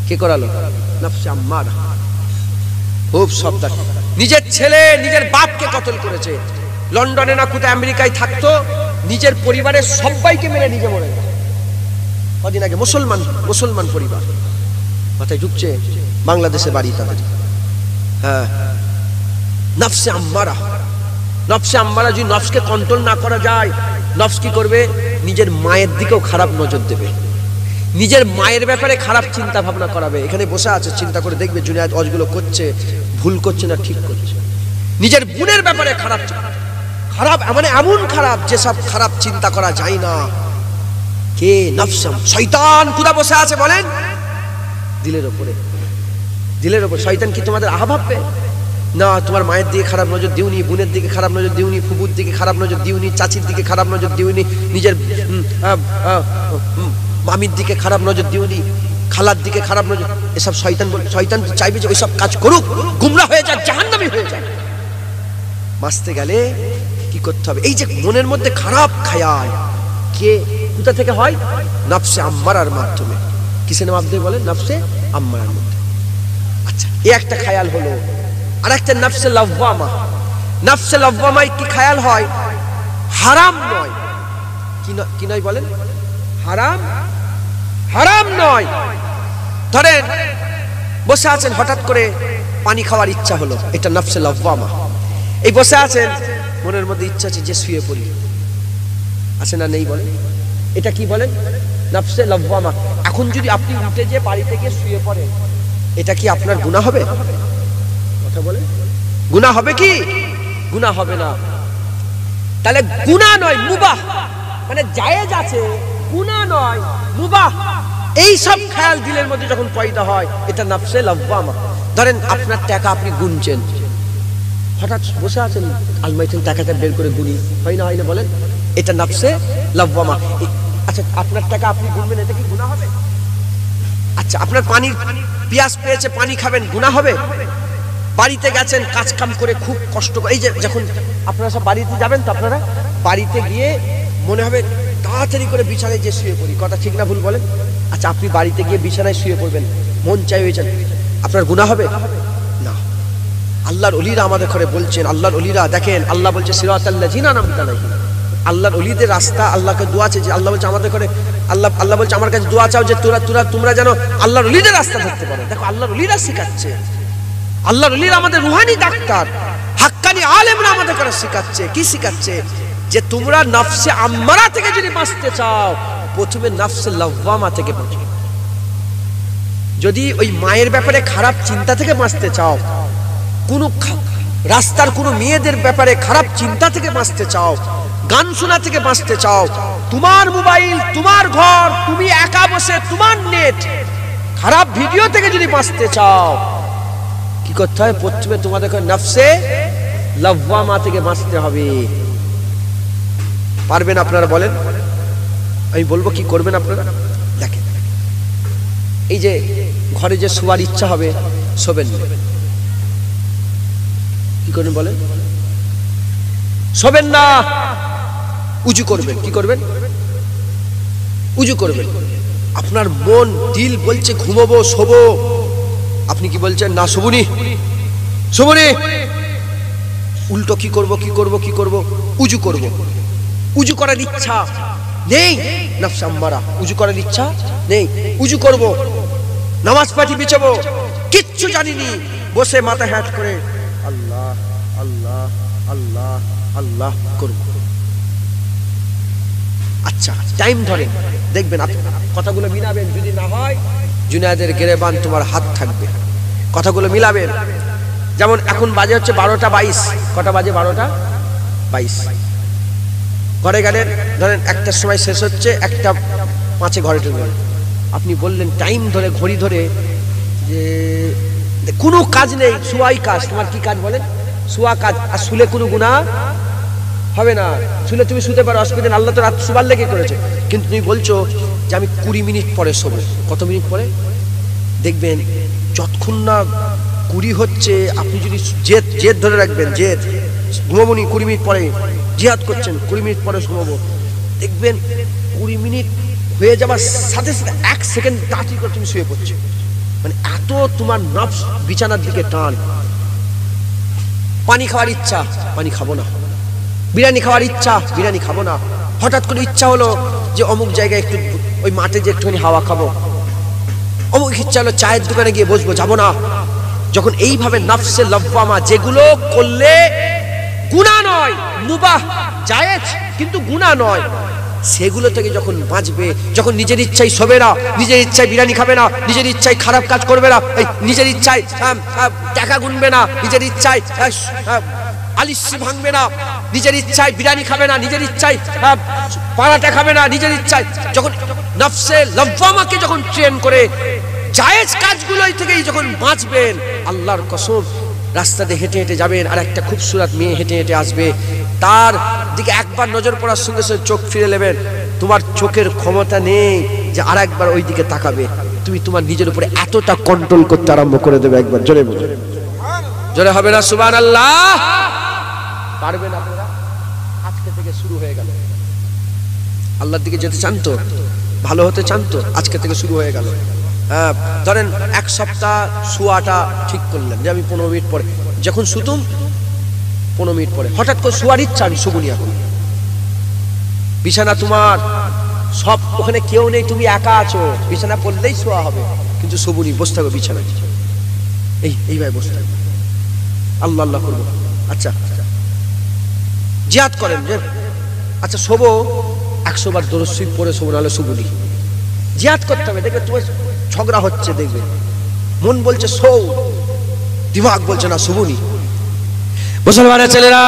Speaker 1: কে করালো? নফসে আম্মারা। খুব সাবধান। নিজের ছেলে নিজের বাপকে কতল করেছে। লন্ডনে না কোথায় আমেরিকায় থাকতো, নিজের পরিবারের সবাইকে মেরে নিজে মরে গেছে। কদিন আগে মুসলমান পরিবার, মাথায় ঢুকছে বাংলাদেশে বাড়ি তাদের। হ্যাঁ, নফসে আম্মারা। নফসে আম্মারা যদি নফসকে কন্ট্রোল না করা যায়, নফস কি করবে? নিজের মায়ের দিকেও খারাপ নজর দেবে, নিজের মায়ের ব্যাপারে খারাপ চিন্তা ভাবনা করাবে। এখানে বসে আছে, চিন্তা করে দেখবে জুনিয়াত অজগুলো করছে, ভুল করছে না ঠিক করছে। নিজের বোনের ব্যাপারে খারাপ মানে এমন খারাপ যেসব খারাপ চিন্তা করা যায় না। কে? নফস। শয়তান কোথা বসে আছে বলেন? দিলের ওপরে। দিলের ওপর। শয়তান কি তোমাদের আহা ভাববে? না, তোমার মায়ের দিকে খারাপ নজর দিওনি, বোনের দিকে খারাপ নজর দিওনি, ফুপুর দিকে খারাপ নজর দিওনি, চাচির দিকে খারাপ নজর দিওনি, নিজের মামির দিকে খারাপ নজর দিওনি, খালার দিকে খারাপ নজর। এসব শয়তান বলে। শয়তান চাইবে যে ওইসব কাজ করুক, গুমরা হয়ে যাক, জাহান্নামী হয়ে যাক। বাঁচতে গেলে কি করতে হবে? এই যে মনের মধ্যে খারাপ খেয়াল, কে কোথা থেকে হয়? নফসে আম্মারার মাধ্যমে। কিসের মাধ্যমে বলেন? নফসে আম্মারার মধ্যে। আচ্ছা, এই একটা খেয়াল হলো। আর একটা নফসে লাওয়ামা। নফসে লাওয়ামায় কি খেয়াল হয়? হারাম নয়। কি নয় বলেন? হারাম নয়। ধরেন বসে আছেন, হঠাৎ করে পানি খাওয়ার ইচ্ছা হলো, এটা নফসে লাওয়ামা। এই বসে আছেন, মনের মধ্যে ইচ্ছা আছে যে শুয়ে পড়ি, আছে না নেই বলেন? এটা কি বলেন? নফসে লাওয়ামা। এখন যদি আপনি উঠে যে বাড়িতে গিয়ে শুয়ে পড়েন, এটা কি আপনার গুনাহ হবে? কথা বলেন। গুনাহ হবে কি? গুনাহ হবে না। তাহলে গুনাহ নয়, মুবাহ, মানে জায়েজ আছে, গুনাহ নয়, মুবাহ। এই সব খেয়াল দিলের মধ্যে যখন পয়দা হয়, এটা নফসে লাওয়ামা। ধরেন আপনার টাকা আপনি গুনছেন, হঠাৎ বসে আছেন আলমারিতে টাকাটা বের করে গুনি, হয় না বলেন? এটা নফসে লাওয়ামা। আচ্ছা, আপনার টাকা আপনি গুনবেন, এটা কি গুনাহ হবে? আচ্ছা, আপনার পিয়াস পেয়েছে, পানি খাবেন, গুনাহ হবে? বাড়িতে গেছেন, কাজ কাম করে খুব কষ্ট করে, এই যে যখন আপনারা সব বাড়িতে যাবেন, তো আপনারা বাড়িতে গিয়ে মনে হবে তাড়াতাড়ি করে বিছানায় যে শুয়ে পড়ি। কথা ঠিক না ভুল বলেন? আচ্ছা, আপনি বাড়িতে গিয়ে বিছানায় শুয়ে পড়বেন, মন চাই হয়েছেন, আপনার গুনাহ হবে না? আল্লাহর ওলিরা আমাদের ঘরে বলছেন, আল্লাহর ওলিরা দেখেন, আল্লাহ বলছে সিরাতাল্লাযিনা আনআমতা আলাইহিম। আল্লাহর ওলিদের রাস্তা, আল্লাহকে দোয়া আছে যে আল্লাহ বলছে আমাদের ঘরে, আল্লাহ বলছে আমার কাছে দোয়া চাও যে তোমরা যেন আল্লাহর ওলিদের রাস্তা ধরতে পারো। দেখো, আল্লাহর ওলিরা শেখাচ্ছে, আল্লাহর ওলিরা আমাদের রুহানি ডাক্তার, হাক্কানি আলেমরা আমাদের করে শেখাচ্ছে। কি শেখাচ্ছে? যে তোমরা নফসে আম্মারা থেকে যদি বাঁচতে চাও, প্রথমে নফসে লাওয়ামা থেকে বাঁচো। যদি ওই মায়ের ব্যাপারে খারাপ চিন্তা থেকে বাঁচতে চাও, কোন রাস্তার কোন মেয়েদের ব্যাপারে খারাপ চিন্তা থেকে বাঁচতে চাও, গান শোনা থেকে বাঁচতে চাও, তোমার মোবাইল, তোমার ঘর, তুমি একা বসে তোমার নেট, খারাপ ভিডিও থেকে যদি বাঁচতে চাও, কি করতে হয়? প্রথমে তোমাদের নফসে লাওয়ামা থেকে বাঁচতে হবে। পারবেন আপনারা? বলেন। আমি বলবো কি করবেন আপনারা। দেখেন, এই যে ঘরে যে শোয়ার ইচ্ছা হবে, শোবেন না। কি করবেন বলেন? শোবেন না, উজু করবেন। কি করবেন? উজু করবেন। আপনার মন দিল বলছে ঘুমাবো, শোবো, আপনি কি বলছেন? না, শোবুনি, শোবুনি। উল্টো কি করব, কি করব, কি করব? উজু করব। উজু করার ইচ্ছা নেই, নফস আম্মারা, উজু করার ইচ্ছা নেই, উজু করব, নামাজ পাঠি বিছাবো, কিচ্ছু জানিনি, বসে মাথা হ্যাট করে আল্লাহ আল্লাহ আল্লাহ আল্লাহ করব। আচ্ছা, টাইম ধরেন, দেখবেন কথাগুলো মিলাবেন। যদি না হয়, জুনায়েদের গেরেবান তোমার হাত থাকবে। কথাগুলো মিলাবেন। যেমন এখন বাজে হচ্ছে 12টা 22। কটা বাজে? 12টা 22। ঘরে গেলেন, ধরেন 1টার সময় শেষ হচ্ছে, 1টা 5-এ ঘরে ঢুকলেন। আপনি বললেন টাইম ধরে, ঘড়ি ধরে, যে কোনো কাজ নেই, শুয়াই কাজ। তোমার কি কাজ বলেন? শুয়া কাজ। আর শুলে কোনো গুনাহ হবে না। শুলে তুমি শুতে পারো, অসুবিধা নেই, আল্লাহ তো রাত শুবার লেগে করেছে। কিন্তু তুমি বলছো যে আমি 20 মিনিট পরে শোবো। কত মিনিট পরে? দেখবেন যতক্ষণ না 20 হচ্ছে, আপনি যদি জেদ ধরে রাখবেন, জেদ, ঘুমাবনি 20 মিনিট পরে, জিহাদ করছেন 20 মিনিট পরে ঘুমাবো, দেখবেন 20 মিনিট হয়ে যাবার সাথে সাথে 1 সেকেন্ড তাড়াতাড়ি করে তুমি শুয়ে পড়ছো। মানে এত তোমার নফস বিছানার দিকে টান। পানি খাওয়ার ইচ্ছা, পানি খাবো না। বিরিয়ানি খাওয়ার ইচ্ছা, বিরিয়ানি খাবো না। হঠাৎ করে ইচ্ছা হলো যে অমুক জায়গায় একটু, ওই মাঠে যে একটুখানি হাওয়া খাবো। অমুক ইচ্ছা হলো চায়ের দোকানে গিয়ে বসবো, যাবো না। যখন এইভাবে নফসে লওয়ামা, যেগুলো করলে গুনাহ নয়, মুবাহ, জায়েজ, কিন্তু গুনাহ নয়, সেগুলো থেকে যখন বাঁচবে, যখন নিজের ইচ্ছায় শোবে না, নিজের ইচ্ছায় বিরিয়ানি খাবে না, নিজের ইচ্ছায় খারাপ কাজ করবে না, নিজের ইচ্ছায় টাকা গুনবে না, নিজের ইচ্ছায় আলিশি ভাঙবে না, নিজের ইচ্ছায় বিরিয়ানি খাবে না, নিজের ইচ্ছায় পরাটা খাবে না, নিজের ইচ্ছায়, যখন নফসে লওয়ামাকে যখন ট্রেন করে জায়েজ কাজগুলোই থেকেই যখন বাঁচবেন, আল্লাহর কসম, রাস্তাতে হেঁটে হেঁটে যাবেন, আর একটা খুবসুরত মেয়ে হেঁটে হেঁটে আসবে, তার দিকে একবার নজর পড়ার সঙ্গে সঙ্গে চোখ ফিরে নেবেন। তোমার চোখের ক্ষমতা নেই যে আর একবার ওই দিকে তাকাবে। তুমি তোমার নিজের উপরে এতটা কন্ট্রোল করতে আরম্ভ করে দেবে। একবার জোরে বলুন, জোরে হবে না সুবহানাল্লাহ? পারবেন আপনারা? আজকে থেকে শুরু হয়ে গেল। আল্লাহর দিকে যেতে চান তো, ভালো হতে চান তো, আজকে থেকে শুরু হয়ে গেল। ধরেন 1 সপ্তাহ শোয়াটা ঠিক করলেন যে আমি 15 মিনিট পরে, যখন শুতুম 15 মিনিট পরে হঠাৎ করে শোয়ার ইচ্ছা, আমি শুবুনি। এখন বিছানা তোমার সব, ওখানে কেউ নেই, তুমি একা আছো, বিছানা পড়লেই শোয়া হবে, কিন্তু শুবুনি, বসে থাকো বিছানায়, এইভাবে বসে থাকবে, আল্লাহ আল্লাহ করবো। আচ্ছা, জিহাদ করেন যে আচ্ছা শোবো, 100 বার দরুদ শরীফ পড়ে শোবো, নাহলে শুবুনি। জিহাদ করতে হবে। দেখবে তোমার ঝগড়া হচ্ছে, দেখবে মন বলছে শো, দিমাগ বলছে না, শুবুনি। মুসলমানের ছেলেরা,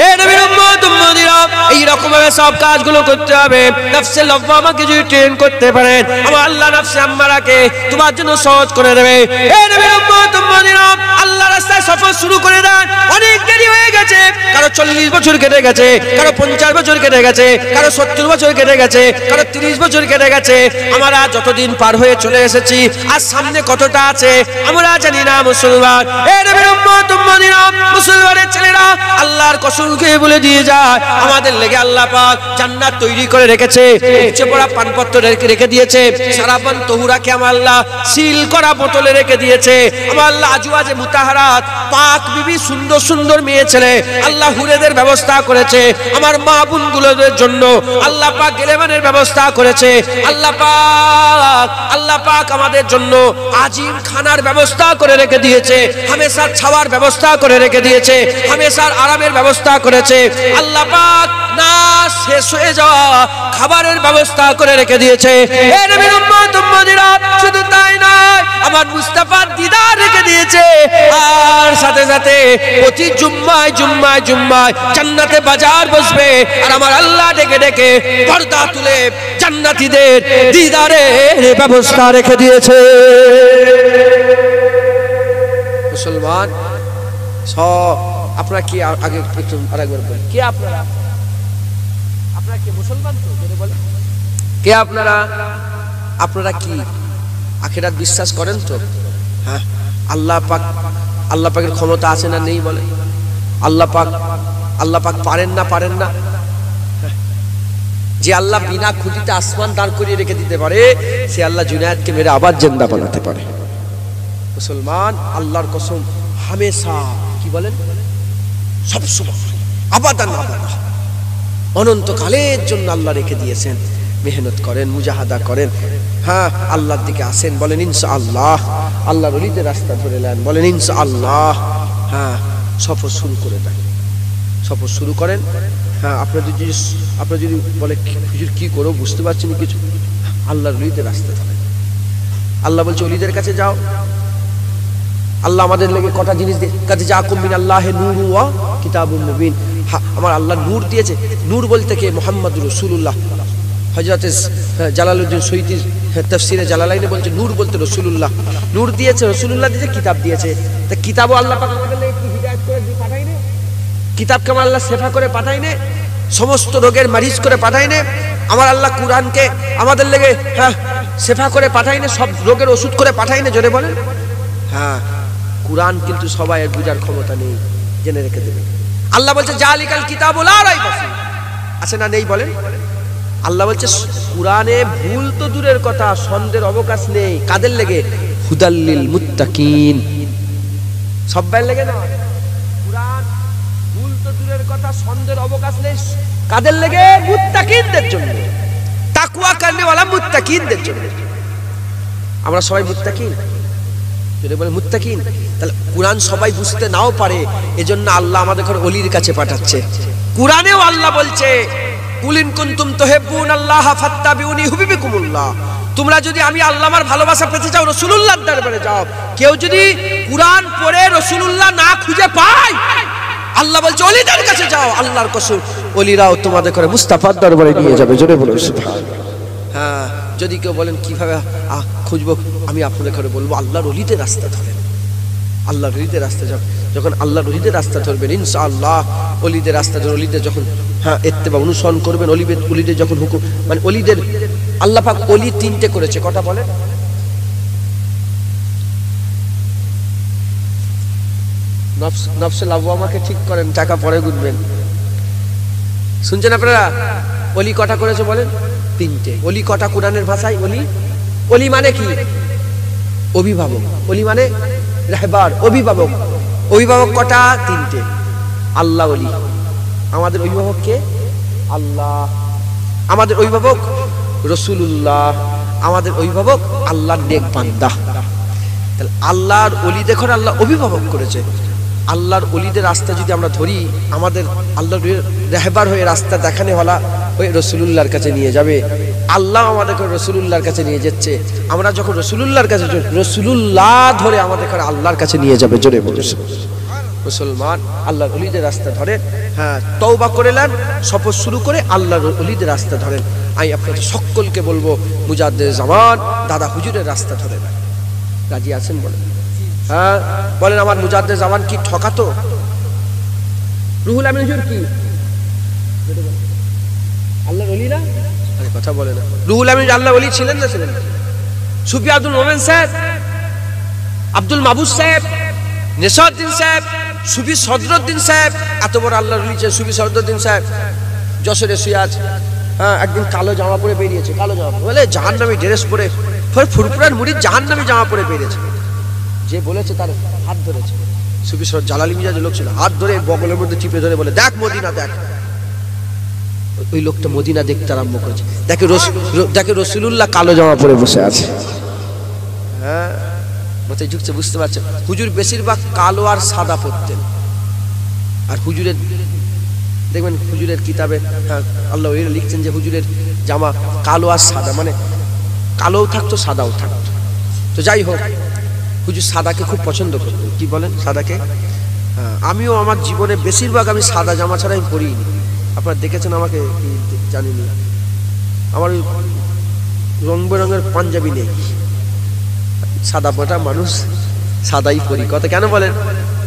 Speaker 1: এ নবীর উম্মত উম্মতিরা, এই রকম ভাবে সব কাজগুলো করতে হবে। নফসে লওয়ামাকে যদি ট্রেন করতে পারেন, আমার আল্লাহ নফসে আম্মারাকে তোমার জন্য সহজ করে দেবে। এ নবীর উম্মত উম্মতিরা, আল্লাহ রাস্তায় সফর শুরু করে দেন। অনেক দেরি হয়ে গেছে, কারো 40 বছর কেটে গেছে, কারো 50 বছর কেটে গেছে, কারো 70 বছর কেটে গেছে, কারো 30 বছর কেটে গেছে। আমরা যতদিন পার হয়ে চলে এসেছি, আর সামনে কতটা আছে আমরা জানি না। মুসলমান, এ নবীর উম্মত উম্মতিরা, মুসলমানের ছেলেরা, আল্লাহর কসম খেয়ে বলে দিয়ে যায়, আমাদের লেগে আল্লাহ পাক জান্নাত তৈরি করে রেখেছে, উপচে পড়া পানপত্র রেখে দিয়েছে, সারাপান তহুরাকে আমার আল্লাহ সিল করা বোতলে রেখে দিয়েছে। আমার আল্লাহ আজওয়াজে মুতাহারাত, পাক বিবি, সুন্দর সুন্দর মেয়ে ছেলে, আল্লাহ হুরেদের ব্যবস্থা করেছে। আমার মা বোনগুলোদের জন্য আল্লাহ পাক গেলেমানের ব্যবস্থা করেছে। আল্লাহ পাক আমাদের জন্য আজিম খানার ব্যবস্থা করে রেখে দিয়েছে, হামেশা ছাওয়ার ব্যবস্থা করে রেখে দিয়েছে, হামেশার আরামের ব্যবস্থা করেছে। আল্লাহ পাক না শেষ হয়ে যাওয়া খাবারের ব্যবস্থা করে রেখে দিয়েছে। এ নবীর উম্মত উম্মতিরা, শুধু তাই নয়, আমার মুস্তাফার দিদার রেখে দিয়েছে। আর সাথে সাথে প্রতি জুম্মায় জুম্মায় জুম্মায় জান্নাতে বাজার বসবে, আর আমার আল্লাহ ডেকে ডেকে পর্দা তুলে জান্নাতীদের দিদারের ব্যবস্থা রেখে দিয়েছে। মুসলমান সব, আপনারা কি আগে একটু আরেকবার বলেন, কে আপনারা? আপনারা কি মুসলমান তো? বলে কে আপনারা? আপনারা কি আখিরাত বিশ্বাস করেন তো? হ্যাঁ, আল্লাহ পাকের ক্ষমতা আছে না নেই বলে? আল্লাহ পাক পারেন না? যে আল্লাহ বিনা খুঁটিতে আসমান দাঁড় করিয়ে রেখে দিতে পারে, সে আল্লাহ জুনায়েদকে মেরে আবার জিন্দা বানাতে পারে। মুসলমান আল্লাহর কসম, হামেশা কি বলেন, সব সময় আবাদান অনন্তকালের জন্য আল্লাহ রেখে দিয়েছেন। মেহনত করেন, মুজাহাদা করেন, হ্যাঁ আল্লাহর দিকে আসেন, বলেন ইনশাআল্লাহ। আল্লাহর ওলিদের রাস্তা ধরে নেন, বলেন ইনশাআল্লাহ। হ্যাঁ, সফর শুরু করে দেন, সফর শুরু করেন। হ্যাঁ, আপনার যদি বলে হুজুর কি করো বুঝতে পারছি না কিছু, আল্লাহর ওলিদের রাস্তা ধরেন। আল্লাহ বলছে ওলিদের কাছে যাও। আল্লাহ আমাদের লেগে কটা জিনিস কাছে জাকুম মিনাল্লাহি নূরু ওয়া কিতাবুম মুবিন। আমার আল্লাহ নূর দিয়েছে। নূর বলতে কে? মুহাম্মদুর রাসূলুল্লাহ। হযরত জালালউদ্দিন সৈয়দীর তাফসীরে জালালাইনে বলছে নূর বলতে রাসূলুল্লাহ। নূর দিয়েছে রাসূলুল্লাহ, দিয়েছে কিতাব দিয়েছে। তা কিতাবও আল্লাহ পাক আমাদের লেগে কি হিদায়াত করে দিয়ে পাঠায়নি? কিতাবকে আমার আল্লাহ শেফা করে পাঠায়নি? সমস্ত রোগের মারিজ করে পাঠায়নি? আমার আল্লাহ কুরআনকে আমাদের লেগে হ্যাঁ শেফা করে পাঠায়নি? সব রোগের ওষুধ করে পাঠায়নি? জোরে বলেন। হ্যাঁ, কুরআন কিন্তু সবাই বুঝার ক্ষমতা নেই, জেনে রেখে দেবে। আল্লাহ বলছে জালিকাল কিতাবুল লা রাইবা ফি, আছে না নেই বলেন? আল্লাহ বলছে কুরআনে ভুল তো দূরের কথা, সন্দেহের অবকাশ নেই। কাদের লেগে? হুদাল্লিল মুত্তাকিন। সবাই লেগে না। কুরআন ভুল তো দূরের কথা, সন্দেহের অবকাশ নেই। কাদের লেগে? মুত্তাকিনদের জন্য, তাকওয়া করনেওয়ালা মুত্তাকিনদের জন্য। আমরা সবাই মুত্তাকিন, যদি বলে মুত্তাকিন, তাহলে কুরআন সবাই বুঝতে নাও পারে, এজন্য আল্লাহ আমাদের ঘরে ওলির কাছে পাঠাচ্ছে। কুরআনেও আল্লাহ বলছে কুলিন কুনতুম তুহিব্বুনাল্লাহ ফাত্তাবিউনি ইউহিব্বুকুমুল্লাহ। তোমরা যদি আমি আল্লাহ আমার ভালোবাসা পেতে চাও, রাসূলুল্লাহর দরবারে যাও। কেউ যদি কুরআন পড়ে রাসূলুল্লাহ না খুঁজে পায়, আল্লাহ বলছে ওলিদের কাছে যাও। আল্লাহর কসম, ওলিরাও তোমাদের ঘরে মুস্তাফার দরবারে নিয়ে যাবে। জোরে বলুন সুবহানাল্লাহ। হ্যাঁ, যদি কেউ বলেন কিভাবে খুঁজবো, আমি আপনাদের ঘরে বলবো আল্লাহর ওলিদের রাস্তা ধরেন, আল্লাহর ওলিদের রাস্তা যাও। যখন আল্লাহর ওলিদের রাস্তা ধরবেন ইনশাআল্লাহ, ওলিদের রাস্তা ধরে ওলিদের যখন হ্যাঁ ইত্তেবা অনুসরণ করবেন, ওলিদের যখন হুকুম মানে ওলিদের, আল্লাহ পাক ওলি তিনটে করেছে। কটা বলেন? নফসে লাওয়ামাকে ঠিক করেন, টাকা পরে গুনবেন। শুনছেন আপনারা? ওলি কটা করেছে বলেন? তিনটে। ওলি কটা কোরআনের ভাষায়? ওলি মানে কি? অভিভাবক। ওলি মানে রাহবার, অভিভাবক। অভিভাবক কটা? তিনটে। আল্লাহ ওলি। আমাদের অভিভাবক কে? আল্লাহ। আমাদের অভিভাবক রাসূলুল্লাহ। আমাদের অভিভাবক আল্লাহর নেক বান্দা। তাহলে আল্লাহর ওলিদের ঘরে আল্লাহ অভিভাবক করেছে। আল্লাহর ওলিদের রাস্তা যদি আমরা ধরি, আমাদের আল্লাহর রাহবার হয়ে রাস্তা দেখানে হলা হয়ে রাসূলুল্লাহর কাছে নিয়ে যাবে। আল্লাহ আমাদেরকে রাসূলুল্লাহর কাছে নিয়ে যাচ্ছে। আমরা যখন রাসূলুল্লাহর কাছে, রাসূলুল্লাহ ধরে আমাদের আল্লাহর কাছে নিয়ে যাবে। জোরে বলুন মুসলমান, আল্লাহর ওলিদের রাস্তা ধরেন। হ্যাঁ, তওবা করে নেন, সফর শুরু করে আল্লাহর ওলিদের রাস্তা ধরেন। আমি আপনাদের সকলকে বলবো মুজাদ্দিদ জামান দাদা হুজুরের রাস্তা ধরে নেন। রাজি আছেন বলেন? হ্যাঁ বলেন। আমার মুজাদ্দিদ জামান কি ঠকাতো? রুহুল আমিন হুজুর কি আল্লাহর ওলি না? আরে কথা বলে না। রুহুল আমিন আল্লাহর ওলি ছিলেন না? ছিলেন। সুফি আব্দুল মোমেন সাহেব, আব্দুল মাহবুব সাহেব, নেসারউদ্দিন সাহেব, সুফি সদরুদ্দিন সাহেব, এত বড় আল্লাহর ওলি সুফি সদরুদ্দিন সাহেব যশোরে শুয়ে আছে। হ্যাঁ, একদিন কালো জামা পরে বেরিয়েছে। কালো জামা বলে জাহান্নামী ড্রেস পরে, ফুরফুরার মুরিদ জাহান্নামী জামা পরে বেরিয়েছে। যে বলেছে তার হাত ধরেছে। সুফি জালালি মিজাজ লোক ছিল, হাত ধরে বগলের মধ্যে চিপে ধরে বলে দেখ মদিনা দেখ। ওই লোকটা মদিনা দেখতে আরম্ভ করেছে। দেখে রাসূলুল্লাহ কালো জামা পরে বসে আছে। হ্যাঁ, মাথায় ঝুঁকছে, বুঝতে পারছেন? হুজুর বেশিরভাগ কালো আর সাদা পরতেন। আর হুজুরের দেখবেন হুজুরের কিতাবে হ্যাঁ আল্লাহ লিখছেন যে হুজুরের জামা কালো আর সাদা, মানে কালোও থাকতো সাদাও থাকতো। তো যাই হোক, হুজুর সাদাকে খুব পছন্দ করতেন। কি বলেন? সাদাকে। হ্যাঁ, আমিও আমার জীবনে বেশিরভাগ আমি সাদা জামা ছাড়া আমি পরিনি। আপনারা দেখেছেন আমাকে জানিনি, আমার রং বেরঙের পাঞ্জাবি নেই। সাদা মোটা মানুষ, সাদাই পরি। কথা কেন বলেন?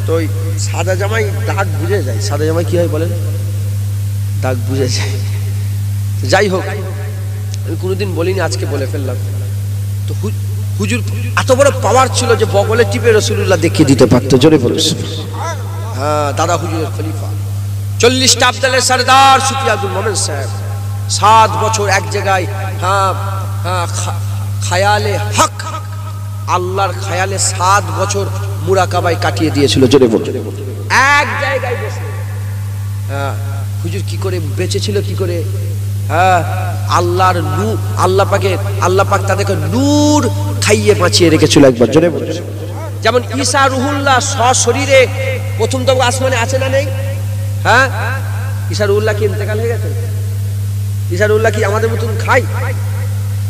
Speaker 1: তো ওই সাদা জামাই দাগ বুঝে যায়। সাদা জামাই কি হয় বলেন? দাগ বুঝে যায়। যাই হোক, আমি কোনোদিন বলিনি, আজকে বলে ফেললাম। তো হুজুর এত বড় পাওয়ার ছিল যে বগলে টিপে রাসূলুল্লাহ দেখিয়ে দিতে পারতো। জোরে বলুন। হ্যাঁ, দাদা হুজুরের খলিফা, 40টা আব্দালের সরদার সুফি আব্দুল মোমেন সাহেব 7 বছর এক জায়গায়, খায়ালে হক, আল্লাহর খায়ালে 7 বছর মুরাকাবায় কাটিয়ে দিয়েছিল। জোরে বলুন। এক জায়গায় বসে। হুজুর কি করে বেঁচেছিল, কি করে? আল্লাহর নূর, আল্লাহ পাক তাদেরকে নূর খাইয়ে বাঁচিয়ে রেখেছিল একবার। জোরে বলুন। যেমন ঈসা রুহুল্লাহ সশরীরে প্রথম তো আসমানে আছে না নেই? হ্যাঁ, ঈসা রুহুল্লাহ কি ইন্তেকাল হয়ে গেছে? ঈসা রুহুল্লাহ কি আমাদের মতন খায়,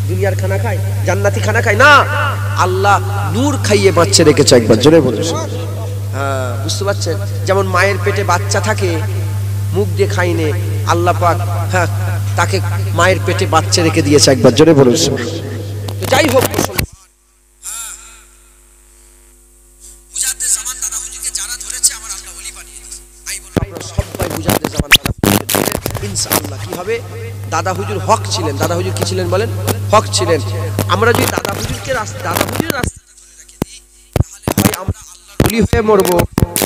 Speaker 1: দুনিয়ার খানা খায়, জান্নাতি খানা খায় না? আল্লাহ নূর খাইয়ে বাঁচিয়ে রেখেছে একবার। জোরে বলুন। হ্যাঁ, বুঝতে পারছেন? যেমন মায়ের পেটে বাচ্চা থাকে, মুখ দিয়ে খাইনে, আল্লাহ পাক তাকে মায়ের পেটে বাচ্চা রেখে দিয়েছে একবার। জোরে বলুন। তো যাই হোক, ইনশাআল্লাহ কি হবে? দাদা হুজুর হক ছিলেন। দাদা হুজুর কি ছিলেন বলেন? হক ছিলেন। আমরা যদি দাদা হুজুরকে দাদা হুজুরের রাস্তা ধরে রেখে দিই, তাহলে ভাই আমরা আল্লাহর ওলি হয়ে মরবো।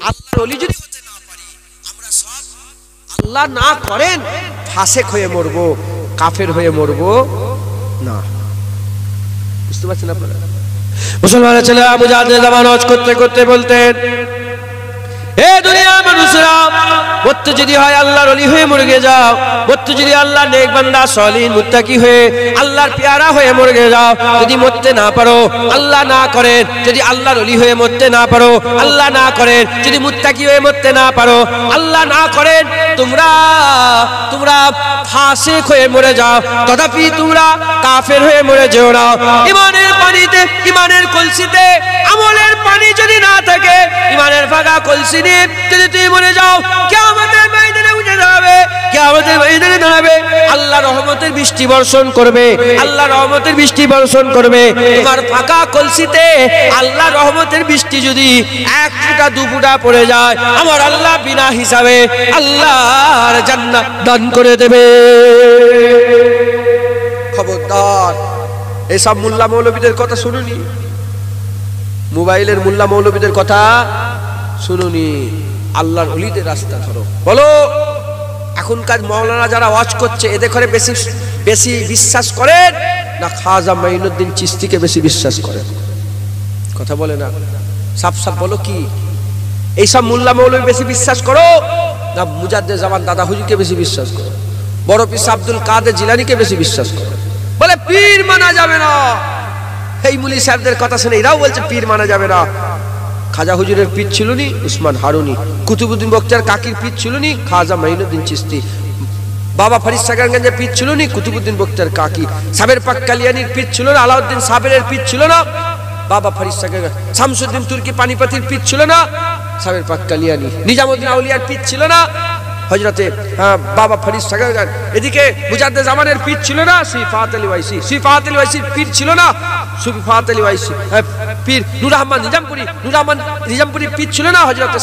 Speaker 1: আল্লাহর ওলি যদি হতে না পারি, আমরা সব আল্লাহ না করেন ফাসেক হয়ে মরবো, কাফের হয়ে মরবো না। বুঝতে পারছেন আপনারা? মুসলমানের ছেলেরা মুজাহিদের জামান হজ করতে করতে বলতেন, এ দুনিয়ার মানুষরা, মরতে যদি হয় আল্লাহর ওলি হয়ে মরে যাও, মরতে যদি আল্লাহ নেক বান্দা সলিহ মুত্তাকি হয়ে আল্লাহর পেয়ারা হয়ে মরে যাও। যদি মরতে না পারো, আল্লাহ না করেন যদি আল্লাহর ওলি হয়ে মরতে না পারো, আল্লাহ না করেন যদি মুত্তাকি হয়ে মরতে না পারো, আল্লাহ না করেন তোমরা ফাসিক হয়ে মরে যাও, তথাপি তোমরা কাফের হয়ে মরে যেও না। ইমানের পানিতে, ইমানের কলসিতে আমলের পানি যদি না থাকে, ইমানের ফাঁকা কলসি নিয়ে যদি তুমি মরে যাও, কিয়ামতের ময়দানে উঠে দাঁড়াবে, কিয়ামতের ময়দানে দাঁড়াবে, আল্লাহ রহমতের বৃষ্টি বর্ষণ করবে, আল্লাহ রহমতের বৃষ্টি বর্ষণ করবে। তোমার ফাঁকা কলসিতে আল্লাহ রহমতের বৃষ্টি যদি 1 ফোঁটা 2 ফোঁটা পড়ে যায়, আমার আল্লাহ বিনা হিসাবে আল্লাহর জান্নাত দান করে দেবে। খবরদার, এসব মোল্লা মৌলবীদের কথা শুনুনি, মোবাইলের মোল্লা মৌলবীদের কথা শুনুনি। আল্লাহর ওলিদের রাস্তা ধরো। বলো, এখনকার মাওলানা যারা ওয়াজ করছে, এদের করে বেশি বেশি বিশ্বাস করেন না খাজা মাইনুদ্দিন চিশতিকে বেশি বিশ্বাস করেন? কথা বলে না, সাফ সাফ বলো। কি এইসব মোল্লা মৌলবী বেশি বিশ্বাস করো না মুজাদ্দেদ জামান দাদা হুজুরকে বেশি বিশ্বাস করো? বড় পীর আব্দুল কাদের জিলানীকে বেশি বিশ্বাস করো? বলে পীর মানা যাবে না। এই মুলি সাহেবদের কথা শুনে এরাও বলছে পীর মানা যাবে না। খাজা হুজুরের পীর ছিল নি উসমান হারুনি, কুতুবউদ্দিন বখতিয়ার কাকির পীর ছিল নি খাজা মাইনুদ্দিন চিশতি, বাবা ফরিদ সাগরগঞ্জের পীর ছিল নি কুতুবউদ্দিন বখতিয়ার কাকি, সাবের পাক কালিয়ানির পীর ছিল না আলাউদ্দিন সাবেরের পীর ছিল না বাবা ফরিদ সাগরগঞ্জ, শামসুদ্দিন তুর্কি পানিপতির পীর ছিল না সাবের পাক কালিয়ানি, নিজামউদ্দিন আউলিয়ার পীর ছিল না হযরতে বাবা ফরিদ সাগরগঞ্জ। এদিকে মুজাদ্দেদ জামানের পীর ছিল না সিফাত আলী ওয়াইসি, সিফাত আলী ওয়াইসির পীর ছিল না সুফিফাত আলী ওয়াইসি পীর নূর আহমদ নিজামপুরি, নূর আহমদ নিজামপুরির পীর ছিল না হযরতে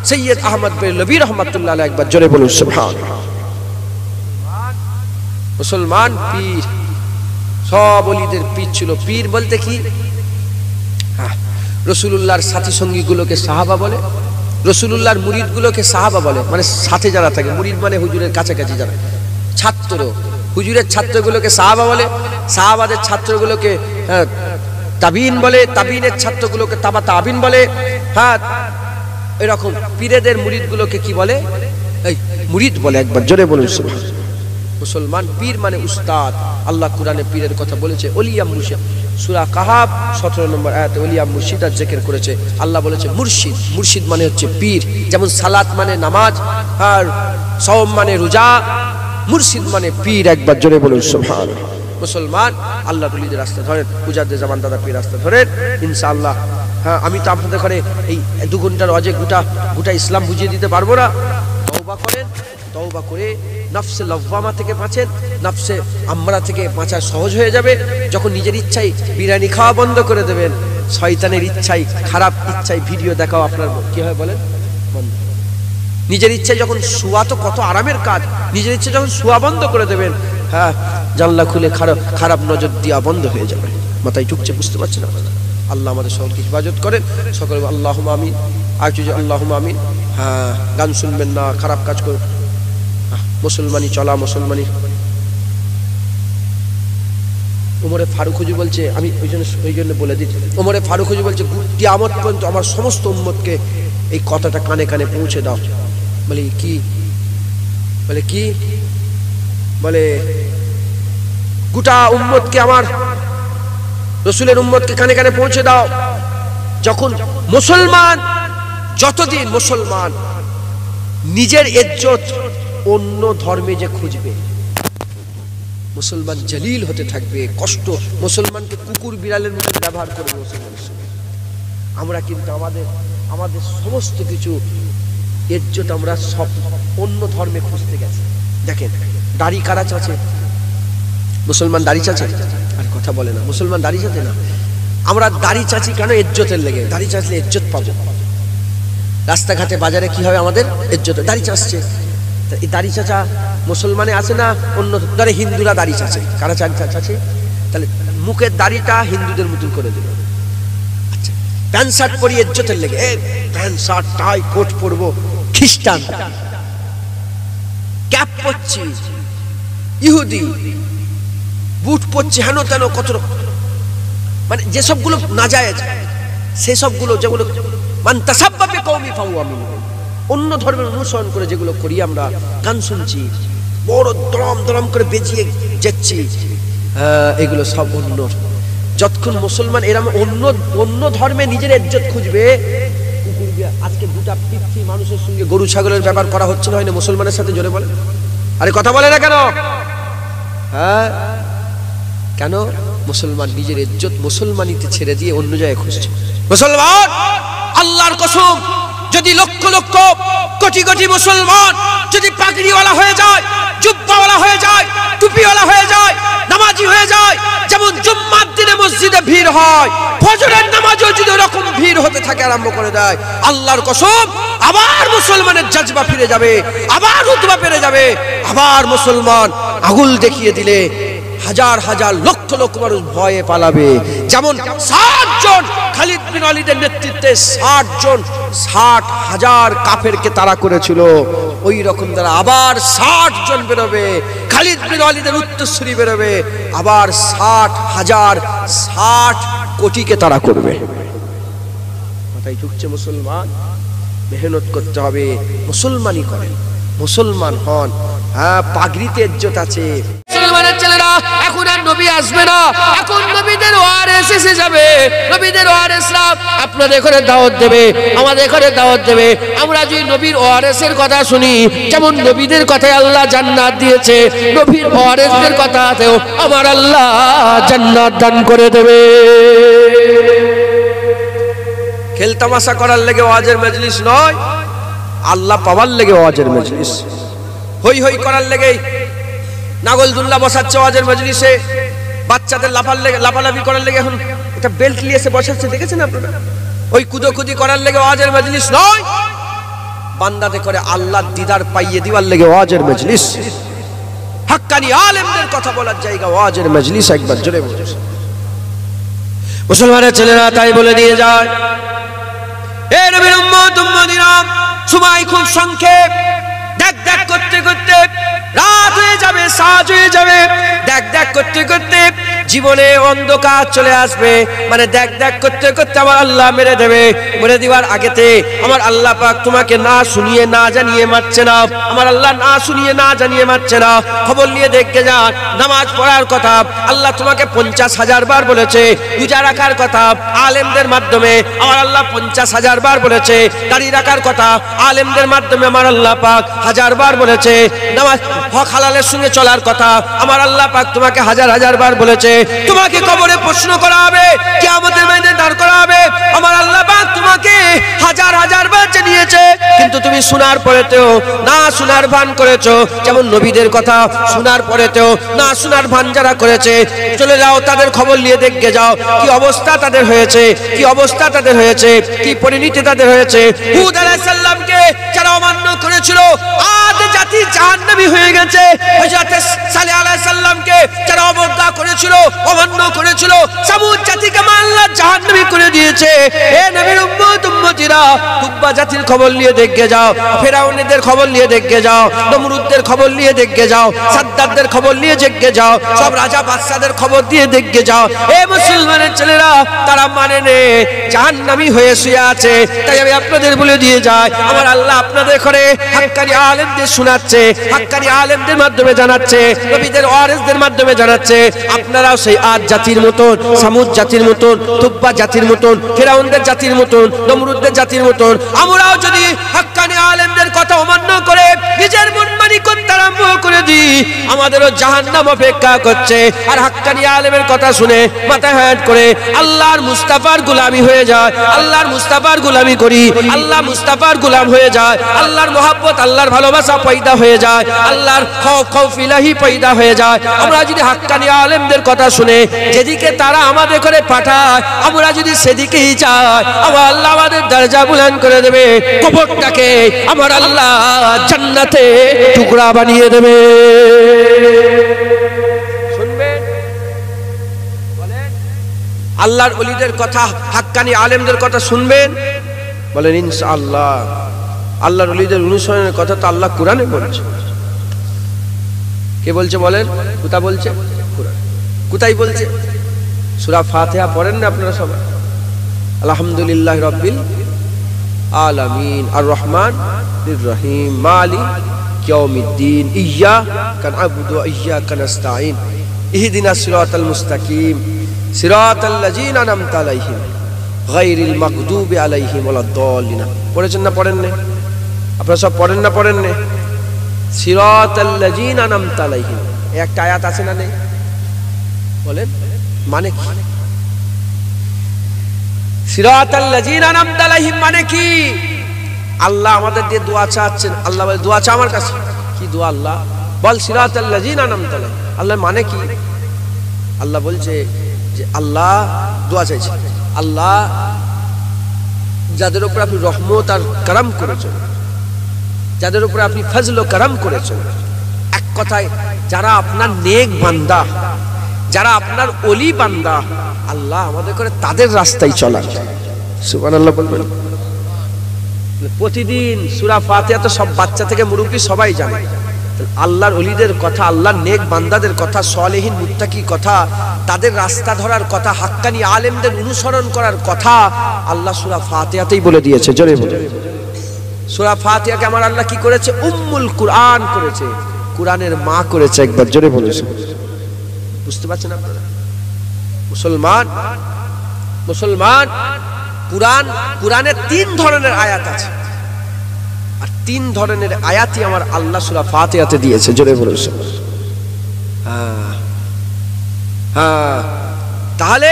Speaker 1: সৈয়দ আহমদ বেরলভী রহমাতুল্লাহ আলাইহি। একবার জোরে বলুন সুবহানাল্লাহ। মুসলমান পীর সব ওলিদের পীর ছিল। পীর বলতে কি? রাসূলুল্লাহর সাথী সঙ্গী গুলোকে সাহাবা বলে, রাসূলুল্লাহর মুরিদ গুলোকে সাহাবা বলে, মানে সাথে যারা থাকে। মুরিদ মানে হুজুরের কাছাকাছি যারা, ছাত্র, হুজুরের ছাত্রগুলোকে সাহাবা বলে, সাহাবাদের ছাত্রগুলোকে তাবিন বলে, তাবিনের ছাত্রগুলোকে তাবা তাবিন বলে। হ্যাঁ, এরকম পীরেদের মুরিদগুলোকে কি বলে? এই মুরিদ বলে। একবার জোরে বলুন সুবহানাল্লাহ। মুসলমান পীর মানে উস্তাদ। আল্লাহ কোরআনে পীরের কথা বলেছে, ওলিয়া মুর্শিদ। সূরা কাহাব 17 নম্বর আয়াতে ওলিয়া মুর্শিদার জিকির করেছে। আল্লাহ বলেছে মুর্শিদ, মুর্শিদ মানে হচ্ছে পীর। যেমন সালাত মানে নামাজ, আর সওম মানে রোজা, মুর্শিদ মানে পীর। একবার জোরে বলুন সুবহানাল্লাহ। মুসলমান আল্লাহ ওলিদের রাস্তা ধরেন, মুজাদ্দেদ জামান দাদা পীর রাস্তা ধরেন ইনশাআল্লাহ। হ্যাঁ, আমি তো আপনাদের ঘরে এই 2 ঘন্টার ওয়াজে গোটা ইসলাম বুঝিয়ে দিতে পারবো না। তওবা করেন, তওবা করে নফসে লওয়ামা থেকে বাঁচেন, নফসে আমরা থেকে বাঁচা সহজ হয়ে যাবে। যখন নিজের ইচ্ছায় বিরিয়ানি খাওয়া বন্ধ করে দেবেন, শয়তানের ইচ্ছায়, খারাপ ইচ্ছায় ভিডিও দেখাও আপনার কি হয় বলেন বন্ধ। নিজের ইচ্ছায় যখন শোয়া তো কত আরামের কাজ, নিজের ইচ্ছায় যখন শোয়া বন্ধ করে দেবেন, হ্যাঁ জানলা খুলে খারাপ নজর দিয়া বন্ধ হয়ে যাবে। মাথায় ঢুকছে, বুঝতে পারছেন না? আল্লাহ আমাদের সকলকে হিফাজত করেন। সকলে আল্লাহুম্মা আমিন। আর কিছু আল্লাহুম্মা আমিন। হ্যাঁ, গান শুনবেন না, খারাপ কাজ করবেন। মুসলমানি চলা, মুসলমানি। ওমরে ফারুক হুজুর বলছে, আমি ওই জন্য বলে দিচ্ছি, ওমরে ফারুক হুজুর বলছে কিয়ামত পর্যন্ত আমার সমস্ত উম্মতকে এই কথাটা কানে কানে পৌঁছে দাও। বলে কি? বলে কি? বলে গোটা উম্মতকে, আমার রসুলের উম্মতকে কানে কানে পৌঁছে দাও। যখন মুসলমান, যতদিন মুসলমান নিজের ইজ্জত অন্য ধর্মে যে খুঁজবে, মুসলমান জলিল হতে থাকবে, কষ্ট, মুসলমানকে কুকুর বিড়ালের মতো ব্যবহার করবে মুসলমানের সঙ্গে। আমরা কিন্তু আমাদের সমস্ত কিছু ইজ্জত আমরা সব অন্য ধর্মে খুঁজতে গেছি। দেখেন দাড়ি কারা চাচে? মুসলমান দাড়ি চাচে? আর কথা বলে না, মুসলমান দাড়ি চাচে না। আমরা দাড়ি চাচি কেন? ইজ্জতের লেগে। দাড়ি চাচলে ইজ্জত পাবো। রাস্তাঘাটে বাজারে কি হবে? আমাদের ইজ্জত। দাড়ি চাচছে, এই দাড়ি চাচা মুসলমানে আছে না অন্য? ধরে হিন্দুরা দাড়ি চাচে, কারা চাচে? তাহলে মুখের দাড়িটা হিন্দুদের মতন করে দিল। আচ্ছা, প্যান্ট শার্ট পরি ইজ্জতের লেগে, প্যান্ট শার্ট টাই কোট পরবো। খ্রিস্টান ক্যাপ পরছি, ইহুদি বুট পরছে, হেন তেন কত, মানে যেসবগুলো নাজায়েজ, সেসবগুলো যেগুলো মানতাসাব্বাবে কওমি ফাহুয়া মিনহুম, অন্য ধর্মের অনুসরণ করে যেগুলো করি আমরা। গান শুনছি, বড় দরম দরম করে বেজিয়ে যাচ্ছি, এগুলো সব অন্য। যতক্ষণ মুসলমান এরম অন্য ধর্মে নিজের ইজ্জত খুঁজবে, আজকে গোটা পৃথিবী মানুষের সঙ্গে গরু ছাগলের ব্যাপার করা হচ্ছে না, হয় না? মুসলমানের সাথে জোরে বলে, আরে কথা বলে না কেন? হ্যাঁ, কেন? মুসলমান নিজের ইজ্জত মুসলমানিতে ছেড়ে দিয়ে অন্য জায়গায় খুঁজছে। মুসলমান, আল্লাহর কসম, যদি লক্ষ লক্ষ কোটি কোটি মুসলমান যদি পাগড়িওয়ালা হয়ে যায়, জুব্বাওয়ালা হয়ে যায়, টুপিওয়ালা হয়ে যায়, নামাজি হয়ে যায়, যেমন জুম্মার দিনে মসজিদে ভিড় হয়, ফজরের নামাজেও যদি এরকম ভিড় হতে থাকে, আরম্ভ করে দেয়, আল্লাহর কসম আবার মুসলমানের জজবা ফিরে যাবে, আবার রুতবা পেরে যাবে, আবার মুসলমান আগুল দেখিয়ে দিলে হাজার হাজার লক্ষ লক্ষ মানুষ ভয়ে পালাবে। যেমন 60 জন খালিদ বিন ওয়ালিদের নেতৃত্বে 60,000 কাফেরকে তাড়া করেছিল, ওই রকম তারা আবার 60 জন বেরোবে, খালিদ বিন ওয়ালিদের উত্তরসূরি বেরোবে, আবার 60 কোটিকে তাড়া করবে। মাথায় ঢুকছে? মুসলমান মেহনত করতে হবে, মুসলমানই করেন, মুসলমান হন। হ্যাঁ, পাগড়িতে ইজ্জত আছে। মুসলমানের ছেলেরা এখন আর নবী আসবে না, এখন নবীদের ওয়ারিস এসে যাবে। নবীদের ওয়ারিসরা আপনাদের ঘরে দাওয়াত দেবে, আমাদের ঘরে দাওয়াত দেবে। আমরা যদি নবীর ওয়ারিসের কথা শুনি, যেমন নবীদের কথায় আল্লাহ জান্নাত দিয়েছে, নবীর ওয়ারিসদের কথাতেও আমার আল্লাহ জান্নাত দান করে দেবে। খেলতামাশা করার লেগে ওয়াজের মজলিস নয়, আল্লাহ পাওয়ার লেগে ওয়াজের মজলিস। হই হই করার লেগে নাগলদুল্লাহ বসাচ্ছে ওয়াজের মজলিসে, বাচ্চাদের লাফালাফি করার লেগে এখন এটা বেল্ট নিয়ে এসে বসাচ্ছে, দেখেছেন আপনারা? ওই কুদোকুদি করার লেগে ওয়াজের মজলিস নয়, বান্দাতে করে আল্লাহর দিদার পাইয়ে দিবার লেগে ওয়াজের মজলিস। হাক্কানি আলেমদের কথা বলার জায়গা ওয়াজের মজলিস। একবার জোরে বলুন। মুসলমানের ছেলেরা তাই বলে দিয়ে যায়, এ নবীর উম্মত উম্মতিরা, সময় খুব সংক্ষেপ, দেখ দেখ করতে করতে রাত হয়ে যাবে, সাজ হয়ে যাবে, দেখ দেখ করতে করতে জীবনে অন্ধকার চলে আসবে। মানে দেখ দেখ করতে করতে আমার আল্লাহ মেরে দেবে। মেরে দিবার আগেতে আমার আল্লাহ পাক তোমাকে না শুনিয়ে না জানিয়ে মারছে না, আমার আল্লাহ না শুনিয়ে না জানিয়ে মারছে না। খবর নিয়ে দেখতে যান, নামাজ পড়ার কথা আল্লাহ তোমাকে 50,000 বার বলেছে, রোজা রাখার কথা আলেমদের মাধ্যমে আমার আল্লাহ 50,000 বার বলেছে, দাড়ি রাখার কথা আলেমদের মাধ্যমে আমার আল্লাহ পাক 1000 বার বলেছে, নামাজ হক হালালের সঙ্গে চলার কথা আমার আল্লাহ পাক তোমাকে 1000 বার বলেছে। তোমাকে কবরে প্রশ্ন করা হবে, কিয়ামতের ময়দানে দাঁড় করা হবে, আমার আল্লাহ পাক তোমাকে 1000 বার জানিয়েছে, কিন্তু তুমি শোনার পরেতেও না শোনার ভান করেছো। যেমন নবীদের কথা শোনার পরেতেও না শোনার ভান যারা করেছে, চলে যাও তাদের খবর নিয়ে দেখে যাও কি অবস্থা তাদের হয়েছে, কি অবস্থা তাদের হয়েছে, কি পরিণতি তাদের হয়েছে। হুদ আলাইহিস সালামকে যারা অমান্য করেছিল আদ জাতি জাহান্নামী হয়ে গেছে। হযরত সালেহ আলাইহিস সালামকে যারা অবজ্ঞা করেছিল অমান্য করেছিল সামুদ জাতিকে আল্লাহ জাহান্নামী করে দিয়েছে। হে নবীর উম্মত উম্মতিরা তুব্বা জাতির খবর নিয়ে দেখে যাও, ফেরাউনদের খবর নিয়ে দেখে যাও, নমরুদদের খবর নিয়ে দেখে যাও, সাদ্দাতদের খবর নিয়ে দেখে যাও, সব রাজা বাদশাদের খবর দিয়ে দেখে যাও। এ মুসলমানের ছেলেরা তারা মানে নে জাহান্নামী হয়ে শুয়ে আছে। তাই আমি আপনাদের বলে দিয়ে যাই, আমার আল্লাহ আপনাদের করে হাক্কানি আলেমদের শোনাচ্ছে, হাক্কানি আলেমদের মাধ্যমে জানাচ্ছে, নবীদের ওয়ারিসদের মাধ্যমে জানাচ্ছে আপনারাও সেই আদ জাতির মতন, সামুদ জাতির মতন, তুব্বা জাতির মতন, ফেরাউনদের জাতির মতন, নমরুদদের জাতির মতন আমরাও যদি হাক্কানি আলেমদের কথা অমান্য করে নিজের মনমানি করতে আরম্ভ করে দিই, আমাদেরও জাহান্নাম অপেক্ষা করছে। আর হাক্কানি আলেমের কথা শুনে মাথায় হাত করে আল্লাহর মুস্তাফার গোলামি হয়ে যায়, আল্লাহর মুস্তাফার গোলামি করি, আল্লাহ মুস্তাফার গোলাম হয়ে যায়, আল্লাহর মহব্বত আল্লাহর ভালোবাসা পয়দা হয়ে যায়, আল্লাহর খৌফ ইলাহি পয়দা হয়ে যায়। আমরা যদি হাক্কানি আলেমদের কথা শুনে যেদিকে তারা আমাদের করে পাঠায় আমরা যদি সেদিকেই যাই, আমার আল্লাহ আমাদের দরজা বুলন্দ করে দেবে, কবরটাকে আমার আল্লাহ জান্নাতে টুকরা বানিয়ে দেবে। শুনবেন বলেন আল্লাহর ওলিদের কথা, হাক্কানি আলেমদের কথা শুনবেন বলেন ইনশাআল্লাহ। আল্লাহর ওলিদের অনুসরণের কথা তো আল্লাহ কোরআনে বলছে। কে বলছে বলেন? কোথা বলছে? কোরআন। কোথায় বলছে? সূরা ফাতিহা পড়েন না আপনারা সবাই? আলহামদুলিল্লাহি রাব্বিল আলামিন আর রহমানির রহিম মালিক ইয়াউমিদ্দিন ইয়্যাকা না'বুদু ওয়া ইয়্যাকা নাস্তাঈন ইহদিনাস সিরাতাল মুস্তাকিম সিরাতাল লাযিনা আন'আমতা আলাইহিম গায়রিল মাগদুবি আলাইহিম ওয়ালাদ-দাল্লিন। পড়েছেন না পড়েন না? আপনারা সব পড়েন না পড়েন না? সিরাতাল লাযিনা আন'আমতা আলাইহিম একটা আয়াত আছে না নেই? বলেন মানে কি? সিরাতাল লাযিনা আন'আমতা আলাইহিম মানে কি? আল্লাহ আমাদের দিয়ে দোয়া চাচ্ছেন। আল্লাহ বলে দোয়া চা আমার কাছে। কি দোয়া? আল্লাহ বল সিরাতাল লাযিনা আন'আমতা আলাইহিম। আল্লাহ মানে কি? আল্লাহ বলছে যে আল্লাহ দোয়া চাইছে, আল্লাহ যাদের উপর আপনি রহমত আর করম করেছেন, যাদের উপর আপনি ফজল ও করম করেছেন, এক কথায় যারা আপনার নেক বান্দা, যারা আপনার ওলি বান্দা, আল্লাহ আমাদের করে তাদের রাস্তায় চলা। সুবহানাল্লাহ বলবেন। প্রতিদিন সূরা ফাতিহা তো সব বাচ্চা থেকে মুরব্বি সবাই জানে। আল্লাহর ওলিদের কথা, আল্লাহর নেক বান্দাদের কথা, সালেহিন মুত্তাকি কথা, তাদের রাস্তা ধরার কথা, হাক্কানি আলেমদের অনুসরণ করার কথা আল্লাহ সূরা ফাতিহাতেই বলে দিয়েছে। জোরে বলে সূরা ফাতিহাকে আমার আল্লাহ কি করেছে? উম্মুল কুরআন করেছে, কুরআনের মা করেছে। একবার জোরে বলেছে। বুঝতে পারছেন আপনারা? মুসলমান মুসলমান কুরআনে 3 ধরনের আয়াত আছে, আর 3 ধরনের আয়াতই আমার আল্লাহ সূরা ফাতিহাতে দিয়েছে। জোরে বলেছে। হ্যাঁ, তাহলে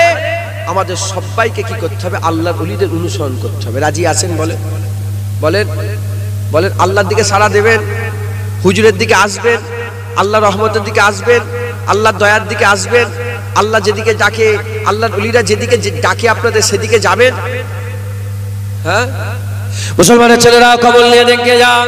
Speaker 1: আমাদের সবাইকে কি করতে হবে? আল্লাহর ওলিদের অনুসরণ করতে হবে। রাজি আছেন? বলেন বলেন বলেন। আল্লাহর দিকে সাড়া দেবেন, হুজুরের দিকে আসবেন, আল্লাহর রহমতের দিকে আসবেন, আল্লাহর দয়ার দিকে আসবেন, আল্লাহ যেদিকে ডাকে, আল্লাহর ওলিরা যেদিকে ডাকে আপনাদের সেদিকে যাবেন। হ্যাঁ, মুসলমানের ছেলেরা খবর নিয়ে দেখে যান।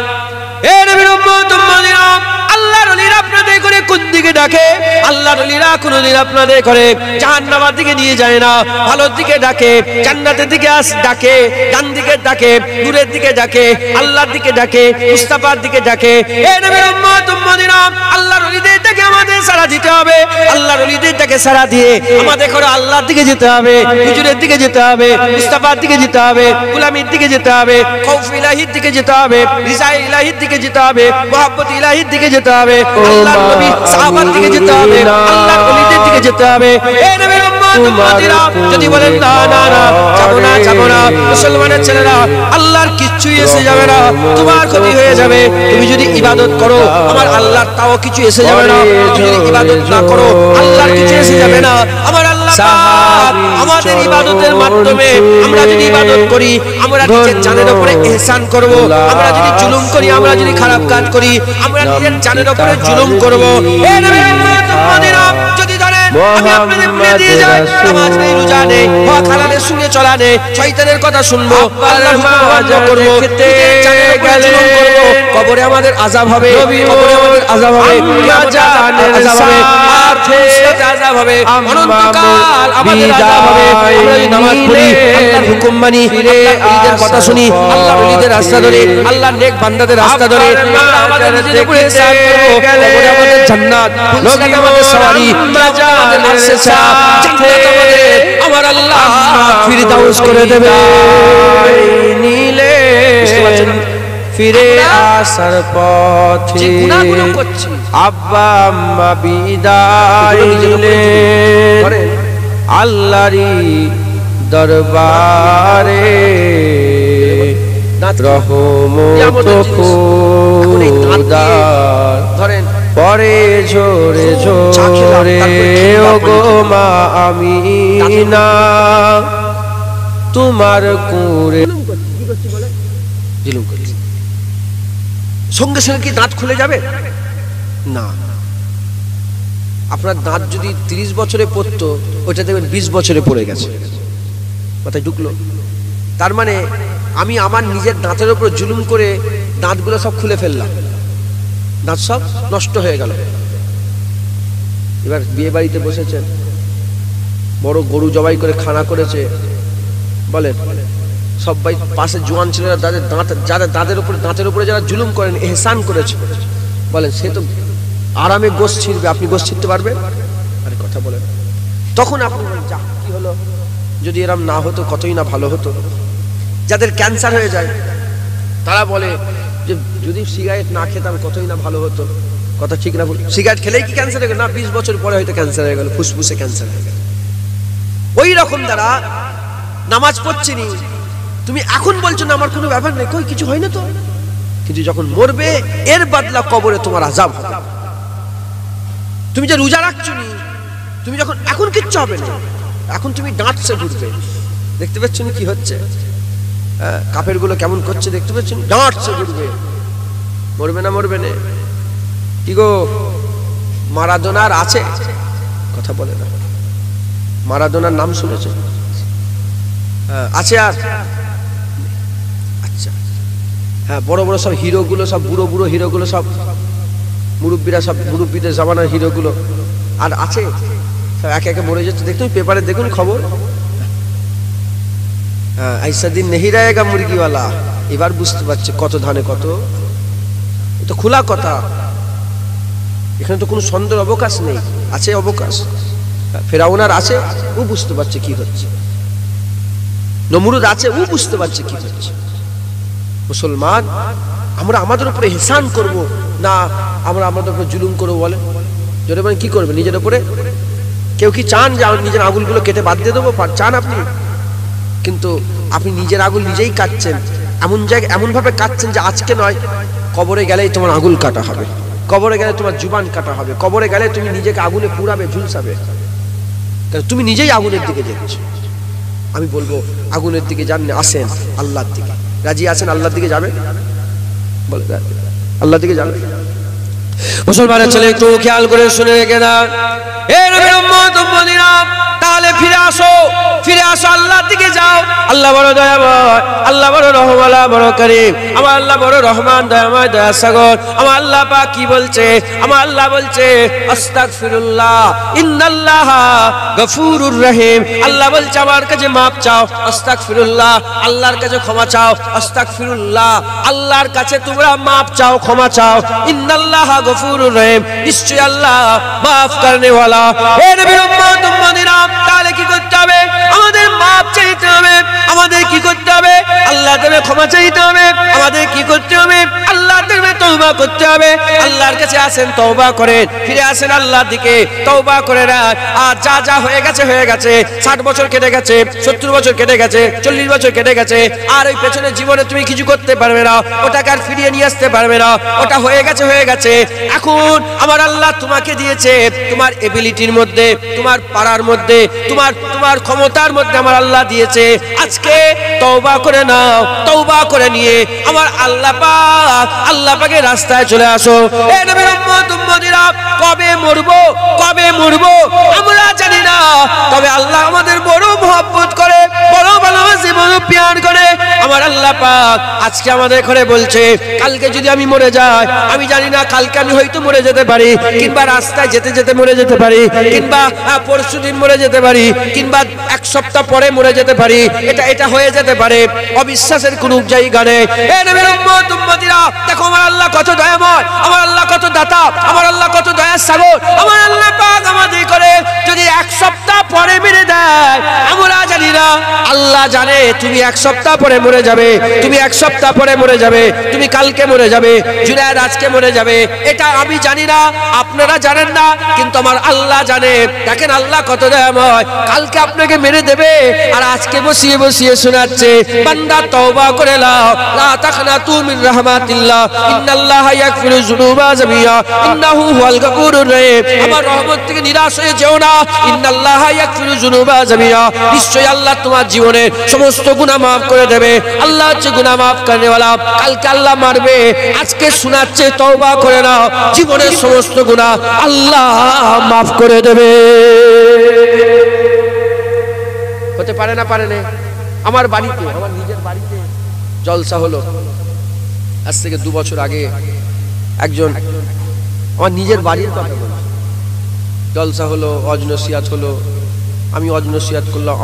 Speaker 1: এ নবীর উম্মত উম্মতিরা, আল্লাহর ওলিরা আপনাদের করে কোন দিকে ডাকে? আল্লাহর ওলিরা কোনদিন আপনাদের করে জাহান্নামের দিকে নিয়ে যায় না, ভালোর দিকে ডাকে, জান্নাতের দিকে ডাকে, ডান দিকে ডাকে, নূরের দিকে ডাকে, আল্লাহর দিকে ডাকে, মুস্তাফার দিকে ডাকে। এ নবীর উম্মত উম্মতিরা, আল্লাহর ওলিদের দিকে আমাদের সাড়া দিতে হবে। আল্লাহর ওলিদের দিকে সাড়া দিয়ে আমাদের করে আল্লাহর দিকে যেতে হবে, হুজুরের দিকে যেতে হবে, মুস্তাফার দিকে যেতে হবে, গোলামির দিকে যেতে হবে, খৌফ ইলাহির দিকে যেতে হবে, রিজা ইলাহির দিকে যেতে হবে, মহব্বত ইলাহির দিকে যেতে হবে, আল্লাহর নবী সাহাবার দিকে যেতে হবে, আল্লাহর ওলিদের দিকে যেতে হবে। এ নবীর উম্মত উম্মতিরা, যদি বলেন না না না যাবো না যাবো না, মুসলমানের ছেলেরা, আল্লাহর কিচ্ছুই এসে যাবে না, তোমার ক্ষতি হয়ে যাবে। তুমি যদি ইবাদত করো আমার আল্লাহর তাও কিছু এসে যাবে না, তুমি যদি ইবাদত না করো আল্লাহর কিছু এসে যাবে না। আমার আল্লাহ পাক আমাদের ইবাদতের মাধ্যমে, আমরা যদি ইবাদত করি আমরা নিজের জানের উপরে ইহসান করব, আমরা যদি জুলুম করি, আমরা যদি খারাপ কাজ করি আমরা নিজের জানের উপরে জুলুম করব। এ নবীর উম্মত উম্মতিরা, যদি জানেন আমি আপনাদের বলে দিয়ে যাই, নামাজ নেই, রোজা নেই, হক হালালের সঙ্গে চলা নেই, শয়তানের কথা শুনবো, আল্লাহর হুকুম অমান্য করব, কবরে আমাদের আযাব হবে, কবরে আমাদের আযাব হবে, আযাব হবে, অনন্তকাল আমাদের আযাব হবে। আমরা যদি নামাজ পড়ি, আল্লাহর হুকুম মানি, আল্লাহর ওলিদের কথা শুনি, আল্লাহর ওলিদের রাস্তা ধরে, আল্লাহর নেক বান্দাদের রাস্তা ধরে, আমরা আমাদের নিজেদের উপরে ইহসান করব, কবরে আমাদের জান্নাত, নবী আমাদের সওয়ারি, আমাদের আরশে ছাপ, জান্নাত আমাদের, আমার আল্লাহ ফিরদাউস করে দেবে। নীলে ফিরে আসার পথে আব্বা আম্মা বিদায় নিলেন, আল্লাহরই দরবারে রহমত খোদার পরে ঝরে ঝরে ওগো মা আমিনা তোমার কুরে সঙ্গে সঙ্গে কি দাঁত খুলে যাবে না। আপনার দাঁত যদি 30 বছরে পড়তো, ওইটা দেখবেন 20 বছরে পড়ে গেছে, মাথায় ঢুকলো। তার মানে আমি আমার নিজের দাঁতের উপর জুলুম করে দাঁতগুলো সব খুলে ফেললাম, দাঁত সব নষ্ট হয়ে গেল। এবার বিয়ে বাড়িতে বসেছেন, বড় গরু জবাই করে খানা করেছে, বলেন সবাই পাশে জোয়ান ছেলেরা যারা দাঁতের উপরে যারা জুলুম করেন, এহসান করেছে, বলেন সে তো আরামে গোশ ছিঁড়বে, আপনি গোশ ছিঁড়তে পারবেন? আরে কথা বলেন। তখন আপনি যা কি হলো, যদি এরম না হতো কতই না ভালো হতো। যাদের ক্যান্সার হয়ে যায় তারা বলে যে যদি সিগারেট না খেতাম কতই না ভালো হতো। কথা ঠিক না ভুল? সিগারেট খেলেই কি ক্যান্সার হয়ে গেল? না, 20 বছর পরে হয়তো ক্যান্সার হয়ে গেল, ফুসফুসে ক্যান্সার হয়ে গেল। ওই রকম দ্বারা নামাজ পড়ছিনি, তুমি এখন বলছো না আমার কোনো ব্যাপার নেই, কই কিছু হয় না তো, কিন্তু যখন মরবে এর বদলা কবরে তোমার আযাব হবে। তুমি যে রোজা রাখছো নি, তুমি যখন এখন কিচ্ছু হবে না, এখন তুমি ডাঁটছে ঘুরবে, দেখতে পাচ্ছ না কি হচ্ছে? কাফের গুলো কেমন করছে দেখতে পাচ্ছেন, ডাঁটছে ঘুরবে, মরবে না মরবে না। কি গো মারাদোনার আছে? কথা বলে না। মারাদোনার নাম শুনেছে? আছে আর? আচ্ছা হ্যাঁ, বড় বড় সব হিরো গুলো, সব বুড়ো বুড়ো হিরো গুলো, সব মুরব্বীরা, সব মুরব্বীদের জামানার হিরো গুলো আর আছে? সব একে একে মরে যাচ্ছে, দেখুন পেপারে, দেখুন খবর। হ্যাঁ, ऐसा दिन नहीं रहेगा মুরগিওয়ালা। এবার বুঝতে পারছে কত ধানে কত। এটা খোলা কথা, এখানে তো কোনো সন্দেহের অবকাশ নেই। আছে অবকাশ, ফেরাউনার আছে, ও বুঝতে পারছে কি হচ্ছে। নমরুদ আছে, ও বুঝতে পারছে কি হচ্ছে। মুসলমান আমরা আমাদের উপরে ইহসান করব না আমরা আমাদের উপরে জুলুম করবো? বলে জোরে বলেন, কি করবে নিজের উপরে? কেউ কি চান যে নিজের আঙুলগুলো কেটে বাদ দিয়ে দেবো? চান আপনি? কিন্তু আপনি নিজের আঙুল নিজেই কাটছেন, এমন জায়গায় এমন ভাবে কাটছেন যে আজকে নয়, কবরে গেলেই তোমার আঙুল কাটা হবে, কবরে গেলে তোমার জুবান কাটা হবে, কবরে গেলে তুমি নিজেকে আগুনে পুড়াবে, ঝুলসাবে। তুমি নিজেই আগুনের দিকে যাচ্ছ। আমি বলবো আগুনের দিকে যান না, আসেন আল্লাহর দিকে। রাজি আছেন আল্লাহর দিকে যাবে? বলে আল্লাহর দিকে যাবে। মুসলমানের ছেলে একটু খেয়াল করে শুনে রেখে দাও, এ নবীর উম্মত উম্মতিরা, তাহলে ফিরে আসো, ফিরে আসো, আল্লাহর দিকে যাও। আল্লাহ বড় দয়াময়, আল্লাহ বড় রহমালা, বড় করিম। আমার আল্লাহ বড় রহমান, দয়াময়, দয়া সাগর। আমার আল্লাহ পাক কি বলছে? আমার আল্লাহ বলছে আস্তাগফিরুল্লাহ ইন্নাল্লাহা গফুরুর রহিম। আল্লাহ বলছে আমার কাছে মাপ চাও, আস্তাগফিরুল্লাহ, আল্লাহর কাছে ক্ষমা চাও, আস্তাগফিরুল্লাহ, আল্লাহর কাছে তোমরা মাপ চাও, ক্ষমা চাও। ইন্নাল্লাহা গফুরুর রহিম, নিশ্চয়ই আল্লাহ মাফ করনে ওয়ালা। হে নবীর উম্মত উম্মতিরা, তাহলে কি করতে হবে? আমাদের মাপ চাইতে হবে। আমাদের কি করতে হবে? আল্লাহর কাছে ক্ষমা চাইতে হবে। আমাদের কি করতে হবে? আল্লাহর কাছে তওবা করতে হবে। আল্লাহর কাছে আসেন, তওবা করেন, ফিরে আসেন আল্লাহর দিকে, তওবা করে না। আর যা যা হয়ে গেছে হয়ে গেছে। 60 বছর কেটে গেছে, 70 বছর কেটে গেছে, 40 বছর কেটে গেছে, আর ওই পেছনের জীবনে তুমি কিছু করতে পারবে না, ওটাকে আর ফিরিয়ে নিয়ে আসতে পারবে না। ওটা হয়ে গেছে হয়ে গেছে। এখন আমার আল্লাহ তোমাকে দিয়েছে, তোমার এবিলিটির মধ্যে, তোমার পারার মধ্যে, তোমার ক্ষমতার মধ্যে আমার আল্লাহ দিয়েছে। আজকে তওবা করে নাও, তওবা করে নিয়ে আমার আল্লাহ পাকের রাস্তায় চলে আসো। এ নবীর উম্মত উম্মতিরা, কবে মরবো আমরা জানি না, তবে আল্লাহ আমাদের বড় মহব্বত করে, বড় ভালোবাসে, বড় প্যার করে। আমার আল্লাহ পাক আজকে আমাদের ঘরে বলছে, কালকে যদি আমি মরে যাই, আমি জানি না কালকে আমি হয়তো মরে যেতে পারি, কিংবা রাস্তায় যেতে যেতে মরে যেতে পারি, কিংবা পরশুদিন মরে যেতে পারি, কিংবা এক সপ্তাহ পরে মরে যেতে পারি, এটা হয়ে যেতে পারে। অবিশ্বাসের কোনো জায়গা নেই। এ নবীর উম্মত উম্মতিরা, দেখো আমার আল্লাহ কত দয়াময়, আমার আল্লাহ কত দাতা, আমার আল্লাহ কত দয়ার সাগর। আমার আল্লাহ পাক আমাদের করে যদি এক সপ্তাহ পরে মেরে দেয়, আমরা জানি না, আল্লাহ জানে তুমি এক সপ্তাহ পরে মরে যাবে, তুমি এক সপ্তাহ পরে মরে যাবে, তুমি কালকে মরে যাবে, জুনায়েদ আজকে মরে যাবে, এটা আমি জানি না, আপনারা জানেন না, কিন্তু আমার আল্লাহ জানে। দেখেন আল্লাহ কত দয়াময়, কালকে আপনাকে মেরে দেবে আর আজকে বসিয়ে বসিয়ে শোনাচ্ছে, বান্দা তওবা করে নাও, লা তাকনাতু মিন রাহমাতিল্লাহ, ইন্নাল্লাহা ইয়াগফিরু যুনুবা জামিআ, ইন্নাহু হুয়াল গফুরুর রহিম। আমার রহমত থেকে নিরাশ হয়ে যেও না, ইন্নাল্লাহা ইয়াগফিরু যুনুবা জামিআ, নিশ্চয়ই আল্লাহ তোমার জীবনের সমস্ত গুনাহ মাফ করে দেবে। আল্লাহ হচ্ছে গুনাহ মাফ করনে ওয়ালা। কালকে আল্লাহ মারবে, আজকে শোনাচ্ছে তওবা করে নাও, জীবনের সমস্ত গুনাহ আল্লাহ মাফ করে দেবে। হতে পারে না, পারে না। আমার বাড়িতে, আমার নিজের বাড়িতে জলসা হলো আজ থেকে 2 বছর আগে। একজন আমার নিজের বাড়ির কথা বলছে, জলসা হলো, ওয়াজ নসিহত হলো, আমি ওয়াজ নসিহত করলাম,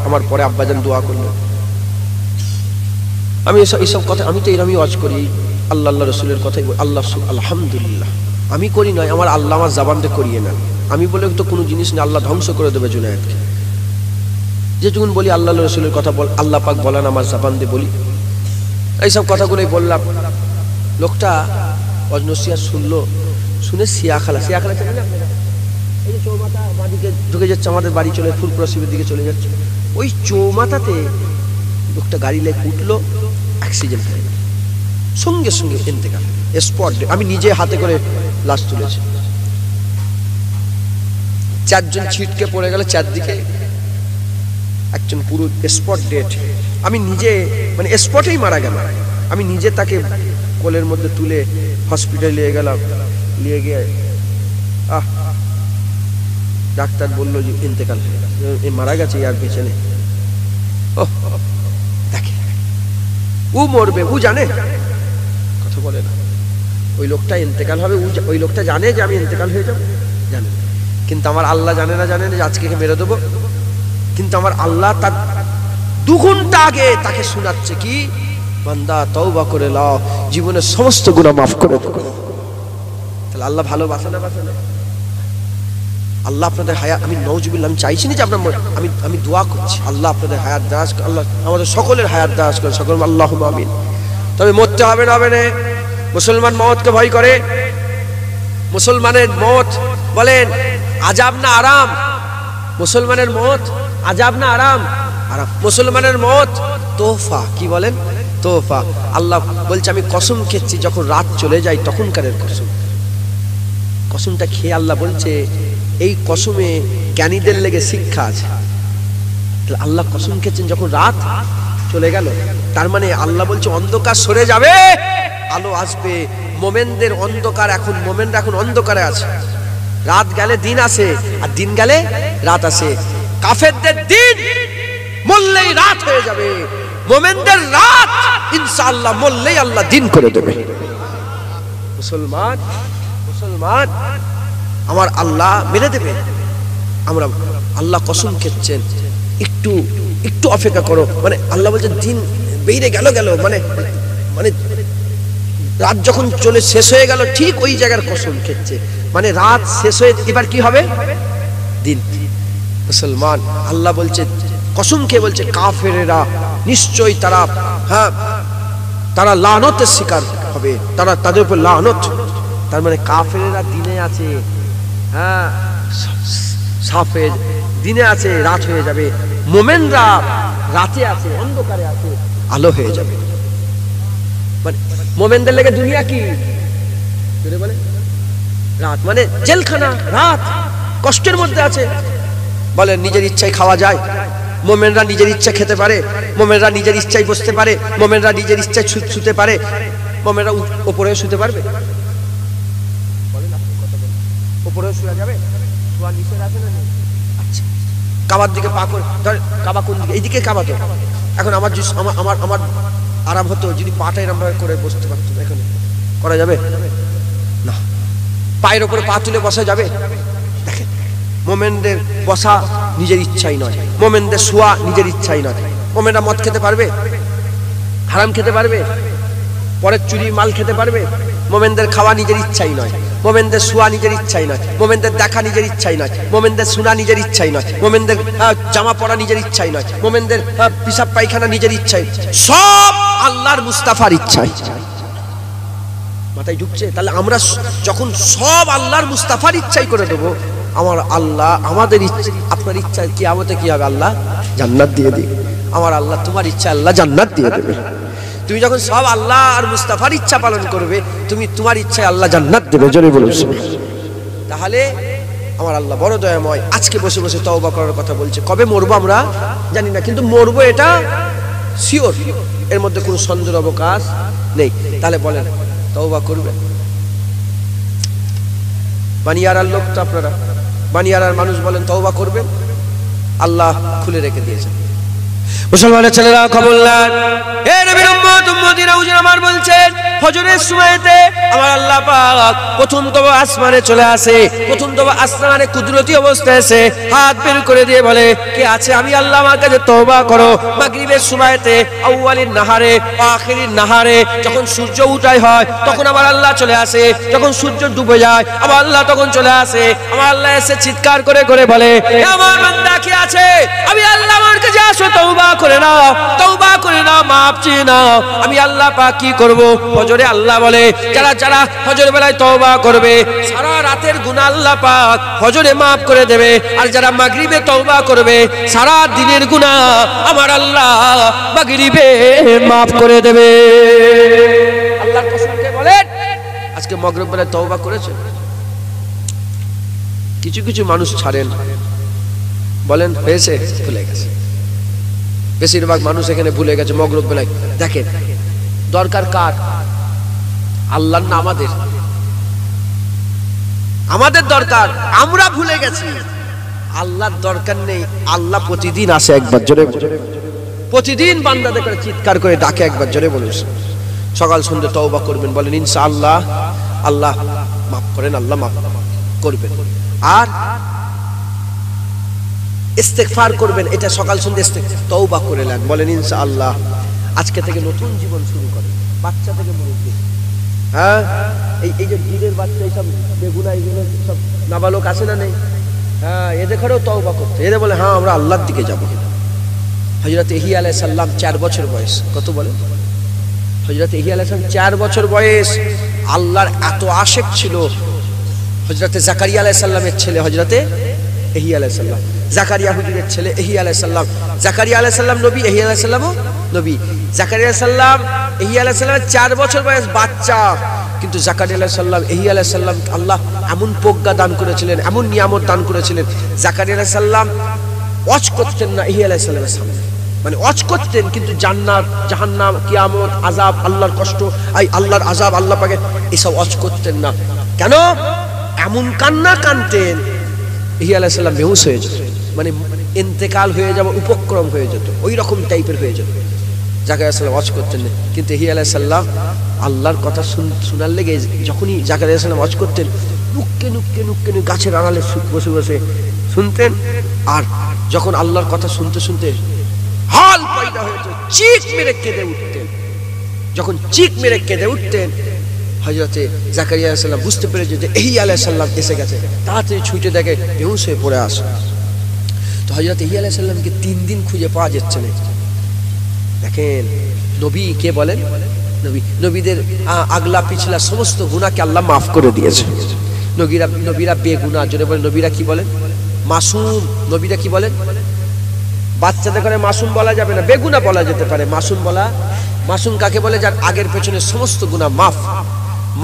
Speaker 1: আমার পরে আব্বাজান দোয়া করলো। আমি এইসব কথা, আমি তো এরকমই ওয়াজ করি, আল্লাহ রসুলের কথাই বলি। আলহামদুলিল্লাহ আমি করি নয়, আমার আল্লাহ আমার জবান দিয়ে করিয়ে না। আমি বলে তো কোনো জিনিস না, আল্লাহ ধ্বংস করে দেবে জুনায়েদকে। যেটুকুন বলি আল্লাহ রসুলের কথা বল, আল্লাহ পাক বলেন, আমার জবান দিয়ে বলি। এইসব কথাগুলোই বললাম। লোকটা ওয়াজ নসিহত শুনলো, শুনে সিয়াখালা জানেন আপনারা? এই যে চৌমাথা বাড়িতে ঢুকে যাচ্ছে, আমাদের বাড়ি চলে ফুলপ্রসিবের দিকে চলে যাচ্ছে, ওই চৌমাথাতে লোকটা গাড়ি লেগে উঠলো, অ্যাক্সিডেন্ট হয়ে গেল, সঙ্গে সঙ্গে ইন্তেকাল, স্পট। আমি নিজে হাতে করে লাশ তুলেছি। 4 জন ছিটকে পড়ে গেল চারদিকে, একজন পুরো স্পট ডেট। আমি নিজে, মানে স্পটেই মারা গেল। আমি নিজে তাকে কোলের মধ্যে তুলে হসপিটালে নিয়ে গেলাম, নিয়ে গিয়ে ডাক্তার বললো যে ইন্তেকাল হয়ে গেছে, মারা গেছে, আর বেঁচে নেই। দেখে ও মরবে, ও জানে, কথা বলে না। ওই লোকটা ইন্তেকাল হবে, ওই লোকটা জানে যে আমি ইন্তেকাল হয়ে যাবো, জানে। কিন্তু আমার আল্লাহ জানে না যে আজকে মেরে দেবো। কিন্তু আমার আল্লাহ তার 2 ঘন্টা আগে তাকে শোনাচ্ছে কি, বান্দা তওবা করে নাও, জীবনের সমস্ত গুনাহ মাফ করে দেব। তাহলে আল্লাহ ভালোবাসে না, বাসে না? আল্লাহ আপনাদের হায়াত, আমি নাউজুবিল্লাহ, আমি চাইছি না যে আপনার, আমি দোয়া করছি আল্লাহ আপনাদের হায়াত দারাজ, আল্লাহ আমাদের সকলের হায়াত দারাজ করে, সকল আল্লাহুম্মা আমিন। তবে মরতে হবে না, হবে না। মুসলমান মওতকে ভয় করে। মুসলমানের মওত বলেন আযাব না আরাম? মুসলমানের মওত আযাব না আরাম? আরাম। মুসলমানের মওত তোহফা। কি বলেন? তোহফা। আল্লাহ বলছে আমি কসম খেয়েছি, যখন রাত চলে যায় তখনকারের কসম। কসমটা খেয়ে আল্লাহ বলছে এই কসমে জ্ঞানীদের লেগে শিক্ষা আছে। আল্লাহ কসম খেয়েছেন যখন রাত চলে গেল, তার মানে আল্লাহ বলছে অন্ধকার সরে যাবে, আলো আসবে। মোমেনদের অন্ধকার, এখন মোমেনরা এখন অন্ধকারে আছে। রাত গেলে দিন আসে, আর দিন গেলে রাত আসে। কাফেরদের দিন মরলেই রাত হয়ে যাবে, মোমেনদের রাত ইনশাআল্লাহ মরলেই আল্লাহ দিন করে দেবে। মুসলমান আমার আল্লাহ মেরে দেবে। আমরা আল্লাহ কসম খেচ্ছেন, একটু অপেক্ষা করো। মানে আল্লাহ বলছেন দিন বেরিয়ে গেল, মানে রাত যখন চলে শেষ হয়ে গেল, ঠিক ওই জায়গার কসম খেচ্ছে। মানে রাত শেষ হয়ে এবার কি হবে? দিন। মুসলমান আল্লাহ বলছে, কসম খেয়ে বলছে, কাফেরেরা নিশ্চয়ই তারা লানতের শিকার হবে, তাদের উপর লানত। তার মানে কাফেরেরা দিনে আছে, সাফে দিনে আছে, রাত হয়ে যাবে। মোমেনরা রাতে আছে, অন্ধকারে আছে, আলো হয়ে যাবে। মানে মোমেনদের লেগে দুনিয়া কি বলে? রাত। মানে জেলখানা, রাত, কষ্টের মধ্যে আছে। বলে নিজের ইচ্ছায় খাওয়া যায়? মোমেনরা নিজের ইচ্ছা খেতে পারে, মোমেনরা নিজের ইচ্ছায় বসতে পারে, মোমেনরা নিজের ইচ্ছায় শুতে পারে, মোমেনরা উপরেও শুতে পারবে? উপরেও শোয়া যাবে? শোয়া নিচে আছে না? আচ্ছা, কাবার দিকে পা করে ধর, কাবা কোন দিকে? এইদিকে কাবা তো। এখন আমার আমার আমার আরাম হতো যদি পাটা এরম ভাবে করে বসতে পারতাম। এখানে করা যাবে না। পায়ের ওপরে পা তুলে বসা যাবে? দেখেন, মোমেনদের বসা নিজের ইচ্ছাই নয়, মোমেনদের শোয়া নিজের ইচ্ছাই নয়। মোমেনরা মদ খেতে পারবে? হারাম খেতে পারবে? পরের চুরি মাল খেতে পারবে? মোমেনদের খাওয়া নিজের ইচ্ছাই নয়, মোমেনদের শোয়া নিজের ইচ্ছাই নয়, মোমেনদের দেখা নিজের ইচ্ছাই নয়, মোমেনদের শোনা নিজের ইচ্ছাই নয়, মোমেনদের জামা পরা নিজের ইচ্ছাই নয়, মোমেনদের পিসাব পায়খানা নিজের ইচ্ছাই, সব আল্লাহর মুস্তাফার ইচ্ছাই। মাথায় ঢুকছে? তাহলে আমরা যখন সব আল্লাহর মুস্তাফার ইচ্ছাই করে দেবো, আমার আল্লাহ আমাদের ইচ্ছা, আপনার ইচ্ছা কি আমাদের কি হবে? আল্লাহ জান্নাত দিয়ে দিবে। আমার আল্লাহ, তোমার ইচ্ছা আল্লাহ জান্নাত দিয়ে দেবে। তুমি যখন সব আল্লাহ আর মুস্তাফার ইচ্ছা পালন করবে, তুমি তোমার ইচ্ছায় আল্লাহ জান্নাত দেবে। জোরে বলুন। তাহলে আমার আল্লাহ বড় দয়াময়। আজকে বসে বসে তওবা করার কথা বলছে। কবে মরবো আমরা জানি না, কিন্তু মরবো এটা শিওর, এর মধ্যে কোনো সন্দেহের অবকাশ নেই। তাহলে বলেন তওবা করবেন? বানিয়ারার লোক তো আপনারা, বানিয়ারার মানুষ, বলেন তওবা করবেন? আল্লাহ খুলে রেখে দিয়েছেন। মুসলমানের ছেলেরা খবরদার, হে নবীর উম্মত উম্মতিরা, হুজুর আমার বলছেন ফজরের সময়তে আমার আল্লাহ পাক প্রথম তো আসমানে চলে আসে, প্রথম তো আসমানে কুদরতি অবস্থায় এসে হাত বের করে দিয়ে বলে, কে আছে? আমি আল্লাহ, আমার কাছে তওবা করো। মাগরিবের সময়তে আউয়ালিন নাহারে আখিরিন নাহারে যখন সূর্য উদয় হয় তখন আমার আল্লাহ চলে আসে, যখন সূর্য ডুবে যায় আমার আল্লাহ তখন চলে আসে। আমার আল্লাহ এসে চিৎকার করে করে বলে, হে আমার বান্দা কে আছে? আমি আল্লাহ, আমার কাছে আসো, তওবা করে নাও, তওবা করে নাও, মাপ চেয়ে নাও। আমি আল্লাহ পাক কি করব? ফজরে আল্লাহ বলে, যারা যারা ফজর বেলায় তওবা করবে সারা রাতের গুনাহ আল্লাহ পাক ফজরে মাফ করে দেবে। আর যারা মাগরিবে তওবা করবে সারা দিনের গুনাহ আমার আল্লাহ মাগরিবে মাফ করে দেবে। আল্লাহর কসম করে বলেন, আজকে মাগরিব বেলায় তওবা করেছে? কিছু কিছু মানুষ ছাড়েন, বলেন হয়েছে? ভুলে গেছে। বেশিরভাগ মানুষ এখানে ভুলে গেছে মাগরিব বেলায়। দেখেন, দরকার কার? আল্লাহর না আমাদের? আমাদের দরকার, আমরা ভুলে গেছি। আল্লাহর দরকার নেই, আল্লাহ প্রতিদিন আসে একবার। জোরে প্রতিদিন বান্দাদের করে চিৎকার করে ডাকে একবার। জোরে বলুন। সকাল সন্ধ্যে তওবা করবেন, বলেন ইনশাআল্লাহ আল্লাহ মাফ করেন, আল্লাহ মাফ করবেন। আর ইস্তেগফার করবেন, এটা সকাল সন্ধ্যে তওবা করে নেন, বলেন ইনশাআল্লাহ আজকে থেকে নতুন জীবন শুরু করেন। বাচ্চা থেকে মুরব্বি, হ্যাঁ, এই যে দুধের বাচ্চা, এইসব বেগুনা, এইগুলো সব নাবালক আছে না নেই? হ্যাঁ, এদের ঘরেও তওবা করতে, এদের বলে হ্যাঁ আমরা আল্লাহর দিকে যাবো। হযরত ইহ্যা আলাইহিস সালাম 4 বছর বয়স। কত বলেন? হযরত ইহ্যা আলাইহিস সালাম 4 বছর বয়স। আল্লাহর এত আশেক ছিল। হযরত জাকারিয়া আলাইহিস সালামের ছেলে হযরত ইহ্যা আলাইহিস সালাম, জাকারিয়া হুজুরের ছেলে ইহ্যা আলাইহিস সালাম। জাকারিয়া আলাইহিস সালাম নবী, ইহ্যা আলাইহিস সালামও নবী। জাকারিয়া আলাইহিস সালাম, ইহ্যা আলাইহিস সালামের 4 বছর বয়স বাচ্চা, কিন্তু জাকারিয়া আলাইহিস সালাম, ইহ্যা আলাইহিস সালাম আল্লাহ এমন প্রজ্ঞা দান করেছিলেন, এমন নিয়ামত দান করেছিলেন। জাকারিয়া আলাইহিস সালাম ওয়াজ করতেন না ইহ্যা আলাইহিস সালামের সামনে, মানে ওয়াজ করতেন কিন্তু জান্নাত, জাহান্নাম, কিয়ামত, আযাব, আল্লাহর কষ্ট, আল্লাহর আযাব, আল্লাহ পাকের এসব ওয়াজ করতেন না। কেন? এমন কান্না কানতেন ইহ্যা আলাইহিস সালাম বেহুশ হয়ে যেত, মানে ইন্তেকাল হয়ে যাওয়া উপক্রম হয়ে যেত, ওই রকম টাইপের হয়ে যেত। জাকারিয়া আলাইহিস সালাম ওয়াজ করতেন না, কিন্তু ইহ্যা আলাইহিস সালাম আল্লাহর কথা শোনার লেগে যখনই জাকারিয়া আলাইহিস সালাম ওয়াজ করতেন, নুক্কে নুক্কে নুক্কে গাছের আড়ালে বসে বসে শুনতেন। আর যখন আল্লাহর কথা শুনতে শুনতে হাল পয়দা হয়েছে, চিৎ মেরে কেঁদে উঠতেন। যখন চিৎ মেরে কেঁদে উঠতেন, হযরতে জাকারিয়া আলাইহিস সালাম বুঝতে পেরেছে যে ইহ্যা আলাইহিস সালাম এসে গেছে। তাড়াতাড়ি ছুটে দেখে বেহুশ হয়ে পড়ে আসে। তো হযরত ইহ্যা আলাইহিস সালামকে 3 দিন খুঁজে পাওয়া যাচ্ছে না। দেখেন, নবী কে বলেন? নবীদের আগলা পিছলা সমস্ত গুনাহকে আল্লাহ মাফ করে দিয়েছে। নবীরা বেগুনাহ। জোরে বলেন, নবীরা কি বলেন? মাসুম। নবীরা কি বলেন? বাচ্চাদের করে মাসুম বলা যাবে না, বেগুনাহ বলা যেতে পারে। মাসুম কাকে বলে? যার আগের পেছনে সমস্ত গুনাহ মাফ।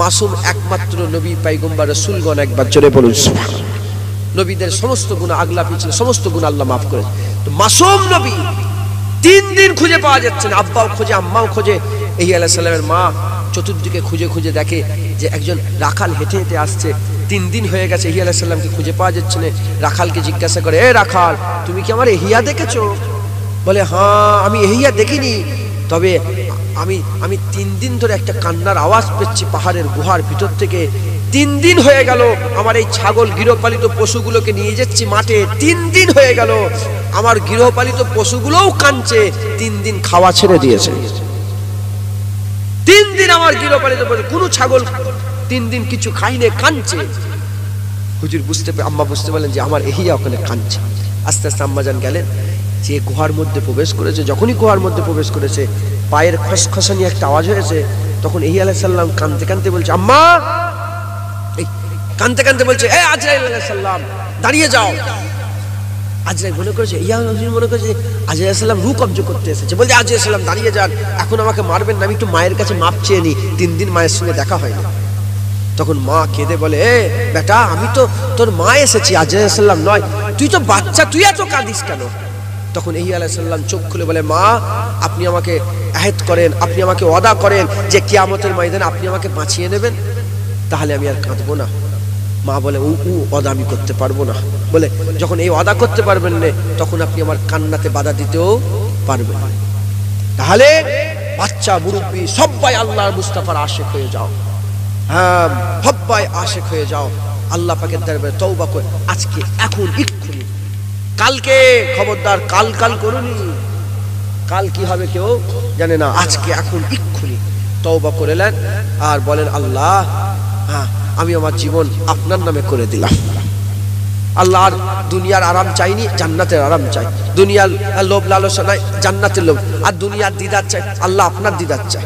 Speaker 1: মাসুম একমাত্র নবী, পয়গম্বর, রাসূলগণ। একবার জোরে বলুন সুবহানাল্লাহ। নবীদের সমস্ত গুনাহ আগলা পিছলে সমস্ত গুনাহ আল্লাহ মাফ করেছে। তো মাসুম নবী 3 দিন খুঁজে পাওয়া যাচ্ছে না, আব্বাও খোঁজে আম্মাও খোঁজে। ইহ্যা আলাইহিস সালামের মা চতুর্দিকে খুঁজে খুঁজে দেখে যে একজন রাখাল হেঁটে হেঁটে আসছে। 3 দিন হয়ে গেছে, ইহ্যা আলাইহিস সালামকে খুঁজে পাওয়া যাচ্ছে না। রাখালকে জিজ্ঞাসা করে, এ রাখাল, তুমি কি আমার ইহ্যা দেখেছো? বলে, হ্যাঁ আমি ইহ্যা দেখিনি, তবে আমি 3 দিন ধরে একটা কান্নার আওয়াজ পেয়েছি পাহাড়ের গুহার ভিতর থেকে। 3 দিন হয়ে গেল আমার এই ছাগল গৃহপালিত পশুগুলোকে নিয়ে যাচ্ছি মাঠে, 3 দিন হয়ে গেল আমার গৃহপালিত পশুগুলোও কাঁদছে, 3 দিন খাওয়া ছেড়ে দিয়েছে। 3 দিন আমার গৃহপালিত পশু কোনো ছাগল 3 দিন কিছু খাইনে কাঁদছে। হুজুর আম্মা বুঝতে পারলেন যে আমার ইহ্যা ওখানে কাঁদছে। আস্তে আস্তে আম্মাজান গেলেন, যে গুহার মধ্যে প্রবেশ করেছে। যখনই গুহার মধ্যে প্রবেশ করেছে পায়ের খসখসানি একটা আওয়াজ হয়েছে। তখন ইহ্যা আলাইহিস সালাম কাঁদতে কাঁদতে বলছে, আম্মা, কাঁদতে কাঁদতে বলছে, এ আজরাইল আলাইহিস সালাম দাঁড়িয়ে যাও। আজরাইল মনে করেছে, ইয়া হুজুর মনে করেছে আজরাইল আলাইহিস সালাম রূহ কবজ করতে এসেছে। বলছে, আজরাইল আলাইহিস সালাম দাঁড়িয়ে যান, এখন আমাকে মারবেন না, আমি একটু মায়ের কাছে মাপ চেয়ে নি, 3 দিন মায়ের সঙ্গে দেখা হয়নি। তখন মা কেঁদে বলে, এ বেটা, আমি তো তোর মা এসেছি, আজরাইল আলাইহিস সালাম নয়, তুই তো বাচ্চা, তুই এত কাঁদিস কেন? তখন ইহ্যা আলাইহিস সালাম চোখ খুলে বলে, মা, আপনি আমাকে আহদ করেন, আপনি আমাকে ওয়াদা করেন যে কিয়ামতের ময়দানে আপনি আমাকে বাঁচিয়ে নেবেন, তাহলে আমি আর কাঁদবো না। মা বলে, ও ওয়াদা আমি করতে পারবো না। বলে, যখন এই ওয়াদা করতে পারবেন না, তখন আপনি আমার কান্নাতে বাধা দিতেও পারবেন না। তাহলে বাচ্চা মুরব্বী সবাই আল্লাহর মুস্তাফার আশিক হয়ে যাও। হ্যাঁ, সবাই আশিক হয়ে যাও, আল্লাহ পাকের দরবারে তওবা করে আজকে, এখন, এক্ষুনি। কালকে খবরদার, কাল করুনি, কাল কি হবে কেউ জানে না। আজকে, এখন, এক্ষুনি তওবা করে নেন আর বলেন, আল্লাহ, হ্যাঁ, আমি আমার জীবন আপনার নামে করে দিলাম। আল্লাহ আর দুনিয়ার আরাম চাইনি, জান্নাতের আরাম চাই। দুনিয়ার লোভ লালসা নাই, জান্নাতের লোভ। আর দুনিয়ার দিদার চাই, আল্লাহ আপনার দিদার চাই।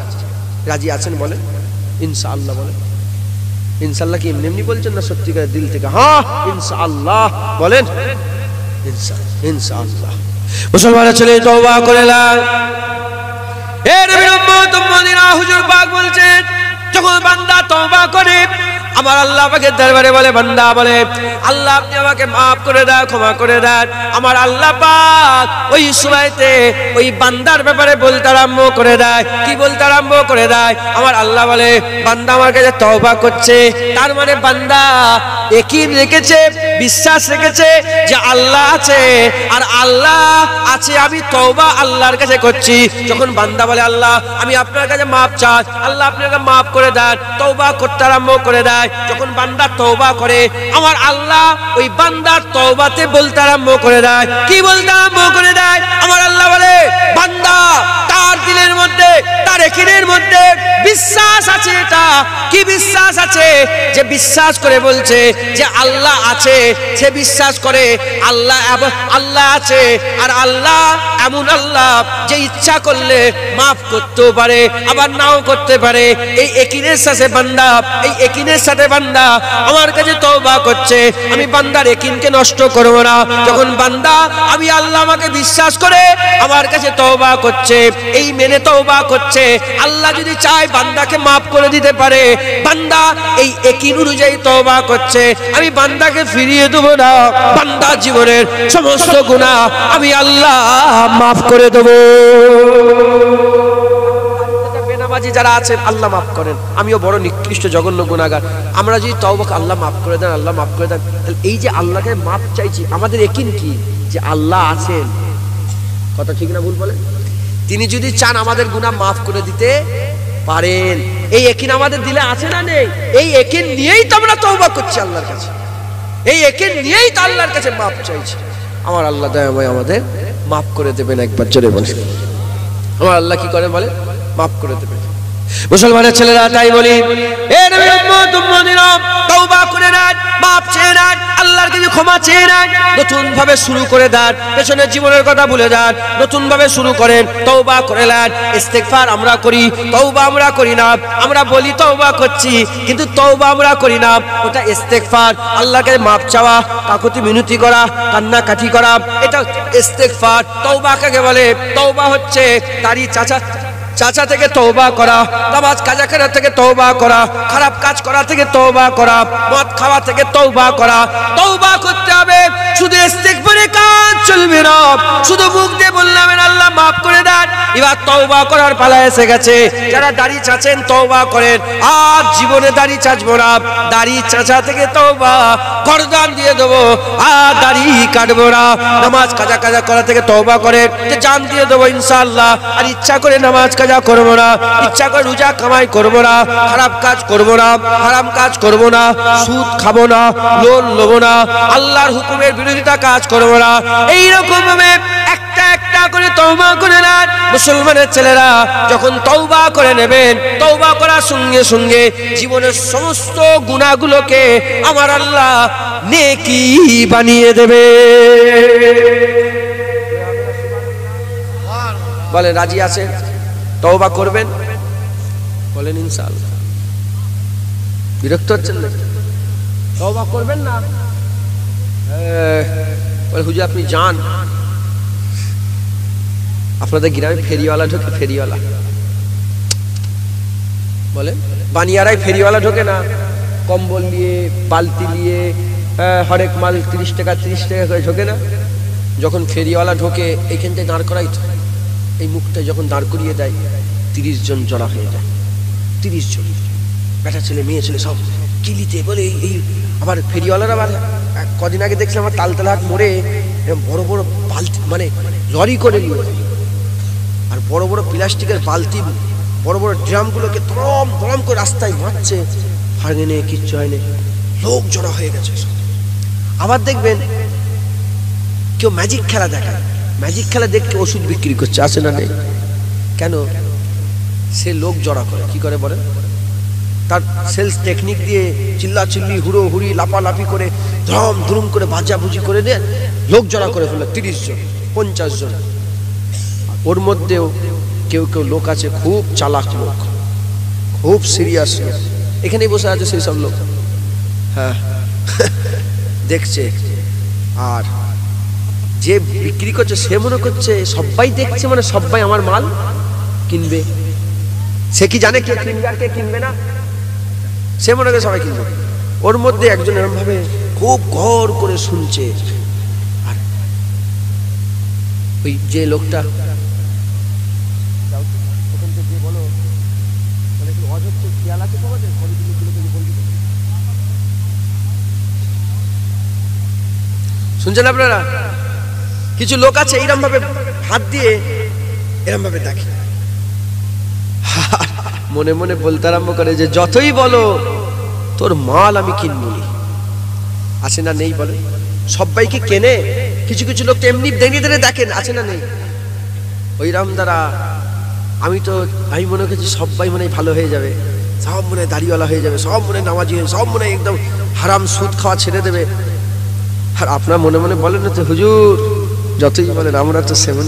Speaker 1: রাজি আছেন বলেন? ইনশাআল্লাহ বলেন। ইনশাআল্লাহ কি এমনি এমনি বলছেন না সত্যিকার দিল থেকে? হ্যাঁ ইনশাআল্লাহ বলেন, ইনশাআল্লাহ। মুসলমানের ছেলে তওবা করে নাও। এ নবীর উম্মত উম্মতিরা, হুজুর পাক বলছেন, যখন বান্দা তওবা করে আমার আল্লাহ পাকের দরবারে বলে, বান্দা বলে, আল্লাহ আপনি আমাকে মাফ করে দাও, ক্ষমা করে দেন। আমার আল্লাহ পাক ওই সময়তে ওই বান্দার ব্যাপারে বলতে আরম্ভ করে দেয়। কি বলতে আরম্ভ করে দেয়? আমার আল্লাহ বলে, বান্দা আমার কাছে তওবা করছে, তার মানে বান্দা ইয়াকিন রেখেছে, বিশ্বাস রেখেছে যে আল্লাহ আছে, আর আল্লাহ আছে, আমি তওবা আল্লাহর কাছে করছি। যখন বান্দা বলে, আল্লাহ আমি আপনার কাছে মাফ চাই, আল্লাহ আপনাকে মাফ করে দেন, তওবা করতে আরম্ভ করে দেয়। যখন বান্দা তওবা করে, আমার আল্লাহ ওই বান্দার তওবাতে বলতে আরম্ভ করে দেয়। কি বলতে আরম্ভ করে দেয়? আমার আল্লাহ বলে, বান্দা তার দিলের মধ্যে, তার ইয়াকিনের মধ্যে বিশ্বাস আছে। এটা কি বিশ্বাস আছে? যে বিশ্বাস করে বলছে যে আল্লাহ আছে, সে বিশ্বাস করে আল্লাহ আছে, আর আল্লাহ এমন আল্লাহ যে ইচ্ছা করলে মাফ করতেও পারে, আবার নাও করতে পারে। এই ইয়াকিনের সাথে বান্দা, এই ইয়াকিনের সাথে বান্দা আমার কাছে তওবা করছে, আমি বান্দার ইয়াকিনকে নষ্ট করব না। যখন বান্দা আমি আল্লাহ আমাকে বিশ্বাস করে আমার কাছে তওবা করছে, এই মেনে তওবা করছে, আল্লাহ যদি চায় বান্দাকে মাফ করে দিতে পারে। বান্দা এই ইয়াকিন অনুযায়ী তওবা করছে, আমি বান্দাকে ফিরিয়ে দেব না। বান্দা জীবনের সমস্ত গুনাহ আমি আল্লাহ মাফ করে দেব। বেনামাজি যারা আছেন আল্লাহ মাফ করেন, আমিও বড় নিকৃষ্ট জঘন্য গুনাহগার। আমরা যদি তওবা আল্লাহ মাফ করে দেন, আল্লাহ মাফ করে দেন, এই যে আল্লাহকে মাফ চাইছি, আমাদের ইয়াকিন কি যে আল্লাহ আছেন। কথা ঠিক না ভুল বলেন? তিনি যদি চান আমাদের গুনাহ মাফ করে দিতে পারেন। এই ইয়াকিন আমাদের দিলে আছে না নেই? এই ইয়াকিন নিয়েই তো আমরা তওবা করছি আল্লাহর কাছে, এই ইয়াকিন নিয়েই তো আল্লাহর কাছে মাফ চাইছি। আমার আল্লাহ দয়াময় আমাদের মাফ করে দেবেন। একবার জোরে বলেন, আমার আল্লাহ কি করে বলে? মাফ করে দেবেন। মুসলমানের ছেলেরা তাই বলি, এ নবীর উম্মত উম্মতিরা, তওবা করে নেন, মাফ চেয়ে নেন, আল্লাহর কাছে ক্ষমা চেয়ে নেন, নতুন ভাবে শুরু করে দেন, পেছনের জীবনের কথা ভুলে যান, নতুন ভাবে শুরু করেন, তওবা করে নেন। ইস্তেগফার আমরা করি, তওবা আমরা করি না। আমরা বলি তওবা করছি, কিন্তু তওবা আমরা করি না। ওটা ইস্তেগফার, আল্লাহর কাছে মাফ চাওয়া, কাকুতি মিনতি করা, কান্নাকাটি করা, এটা ইস্তেগফার। তওবা কাকে বলে? তওবা হচ্ছে তারই চাচা থেকে তওবা করা, নামাজ কাজা করা থেকে তওবা করা, খারাপ কাজ করা থেকে তওবা করা, মদ খাওয়া থেকে তওবা করা। তওবা করতে হবে, শুধু ইস্তিগফারে কাজ চলবে না, শুধু মুখ দিয়ে বললাম আল্লাহ মাফ করে দেন। এবার তওবা করার পালা এসে গেছে। যারা দাড়ি চাচেন তওবা করেন, আর জীবনে দাড়ি চাচবো না, দাড়ি চাচা থেকে তওবা, গর্দান দিয়ে দেবো, আর দাড়ি কাটবো না। নামাজ কাজা কাজা করা থেকে তওবা করেন যে জান দিয়ে দেবো ইনশাআল্লাহ, আর ইচ্ছা করে নামাজ কাজা করবো না, ইচ্ছা করে রোজা কামাই করবো না, খারাপ কাজ করবো না, হারাম কাজ করবো না, সুদ খাবো না, লোন লবো না, আল্লাহর হুকুমের বিরোধিতা কাজ করবো না। এইরকম ভাবে একটা একটা করে তওবা করে নেন। মুসলমানের ছেলেরা যখন তওবা করে নেবেন, তওবা করার সঙ্গে সঙ্গে জীবনের সমস্ত গুনাহগুলোকে আমার আল্লাহ নেকি বানিয়ে দেবে। বলেন রাজি আছেন? তওবা করবেন? বলেন ইনশাআল্লাহ। বিরক্ত হচ্ছেন না? তওবা করবেন না? বলে হুজুর আপনি যান, আপনাদের গ্রামে ফেরিওয়ালা ঢোকে, ফেরিওয়ালা বলে বানিয়ারাই ফেরিওয়ালা ঢোকে না, কম্বল নিয়ে বালতি নিয়ে হরেক মাল 30 টাকা 30 টাকা করে ঢোকে না? যখন ফেরিওয়ালা ঢোকে এইখানটায় দাঁড় করাই, এই মুখটায় যখন দাঁড় করিয়ে দেয় 30 জন জড়া হয়ে যায়। 30 জন বেটা ছেলে মেয়ে ছেলে সব কিলিতে বলে। এই আবার ফেরিওয়ালারা আবার কদিন আগে দেখছিলাম আমার তালতলাহাট মোড়ে বড় বড় বালতি, মানে লরি করে নিয়ে, আর বড় বড় প্লাস্টিকের বালতি, বড় বড় ড্রামগুলোকে দরম দরম করে রাস্তায় মারছে, ভাঙে নেই, কিচ্ছু হয়নি, লোক জড়া হয়ে গেছে। আবার দেখবেন কেউ ম্যাজিক খেলা দেখায়, ম্যাজিক খেলা দেখতে ওষুধ বিক্রি করছে, আছে না নেই? কেন? সে লোক জড়া করে, কি করে বলেন? তার সেলস টেকনিক দিয়ে চিল্লা চিল্লি হুড়ো হুড়ি লাপালাপি করে ধরম ধুরুম করে ভাজাভুজি করে দেন, লোক জড়া করে ফেলল 30 জন 50 জন। ওর মধ্যেও কেউ কেউ লোক আছে খুব চালাক লোক, খুব সিরিয়াস লোক, এখানেই বসে আছে সেই সব লোক, হ্যাঁ দেখছে। আর যে বিক্রি করছে সে মনে করছে সবাই দেখছে, মানে সবাই আমার মাল কিনবে। সে কি জানে কে কিনবে আর কে কিনবে না? সে মনে করে সবাই কিনবে। ওর মধ্যে একজন এরকম ভাবে খুব গড় করে শুনছে, আর ওই যে লোকটা শুনছেন আপনারা? কিছু লোক আছে এইরকম ভাবে হাত দিয়ে এরকম ভাবে দেখে, মনে মনে বলতে আরম্ভ করে যে যতই বলো তোর মাল আমি কিনবো। আছে না নেই বলে? সবাইকে কেনে, কিছু কিছু লোক এমনি দেনিয়ে দেনে দেখেন, আছে না নেই? ওই রাম দ্বারা আমি মনে করছি সবাই মনে ভালো হয়ে যাবে, সব মনে দাড়িওয়ালা হয়ে যাবে, সব মনে নামাজি হয়ে, সব মনে একদম হারাম সুদ খাওয়া ছেড়ে দেবে। আর আপনার মনে মনে বলেন না তো হুজুর যতই বলেন আমরা তো সেমন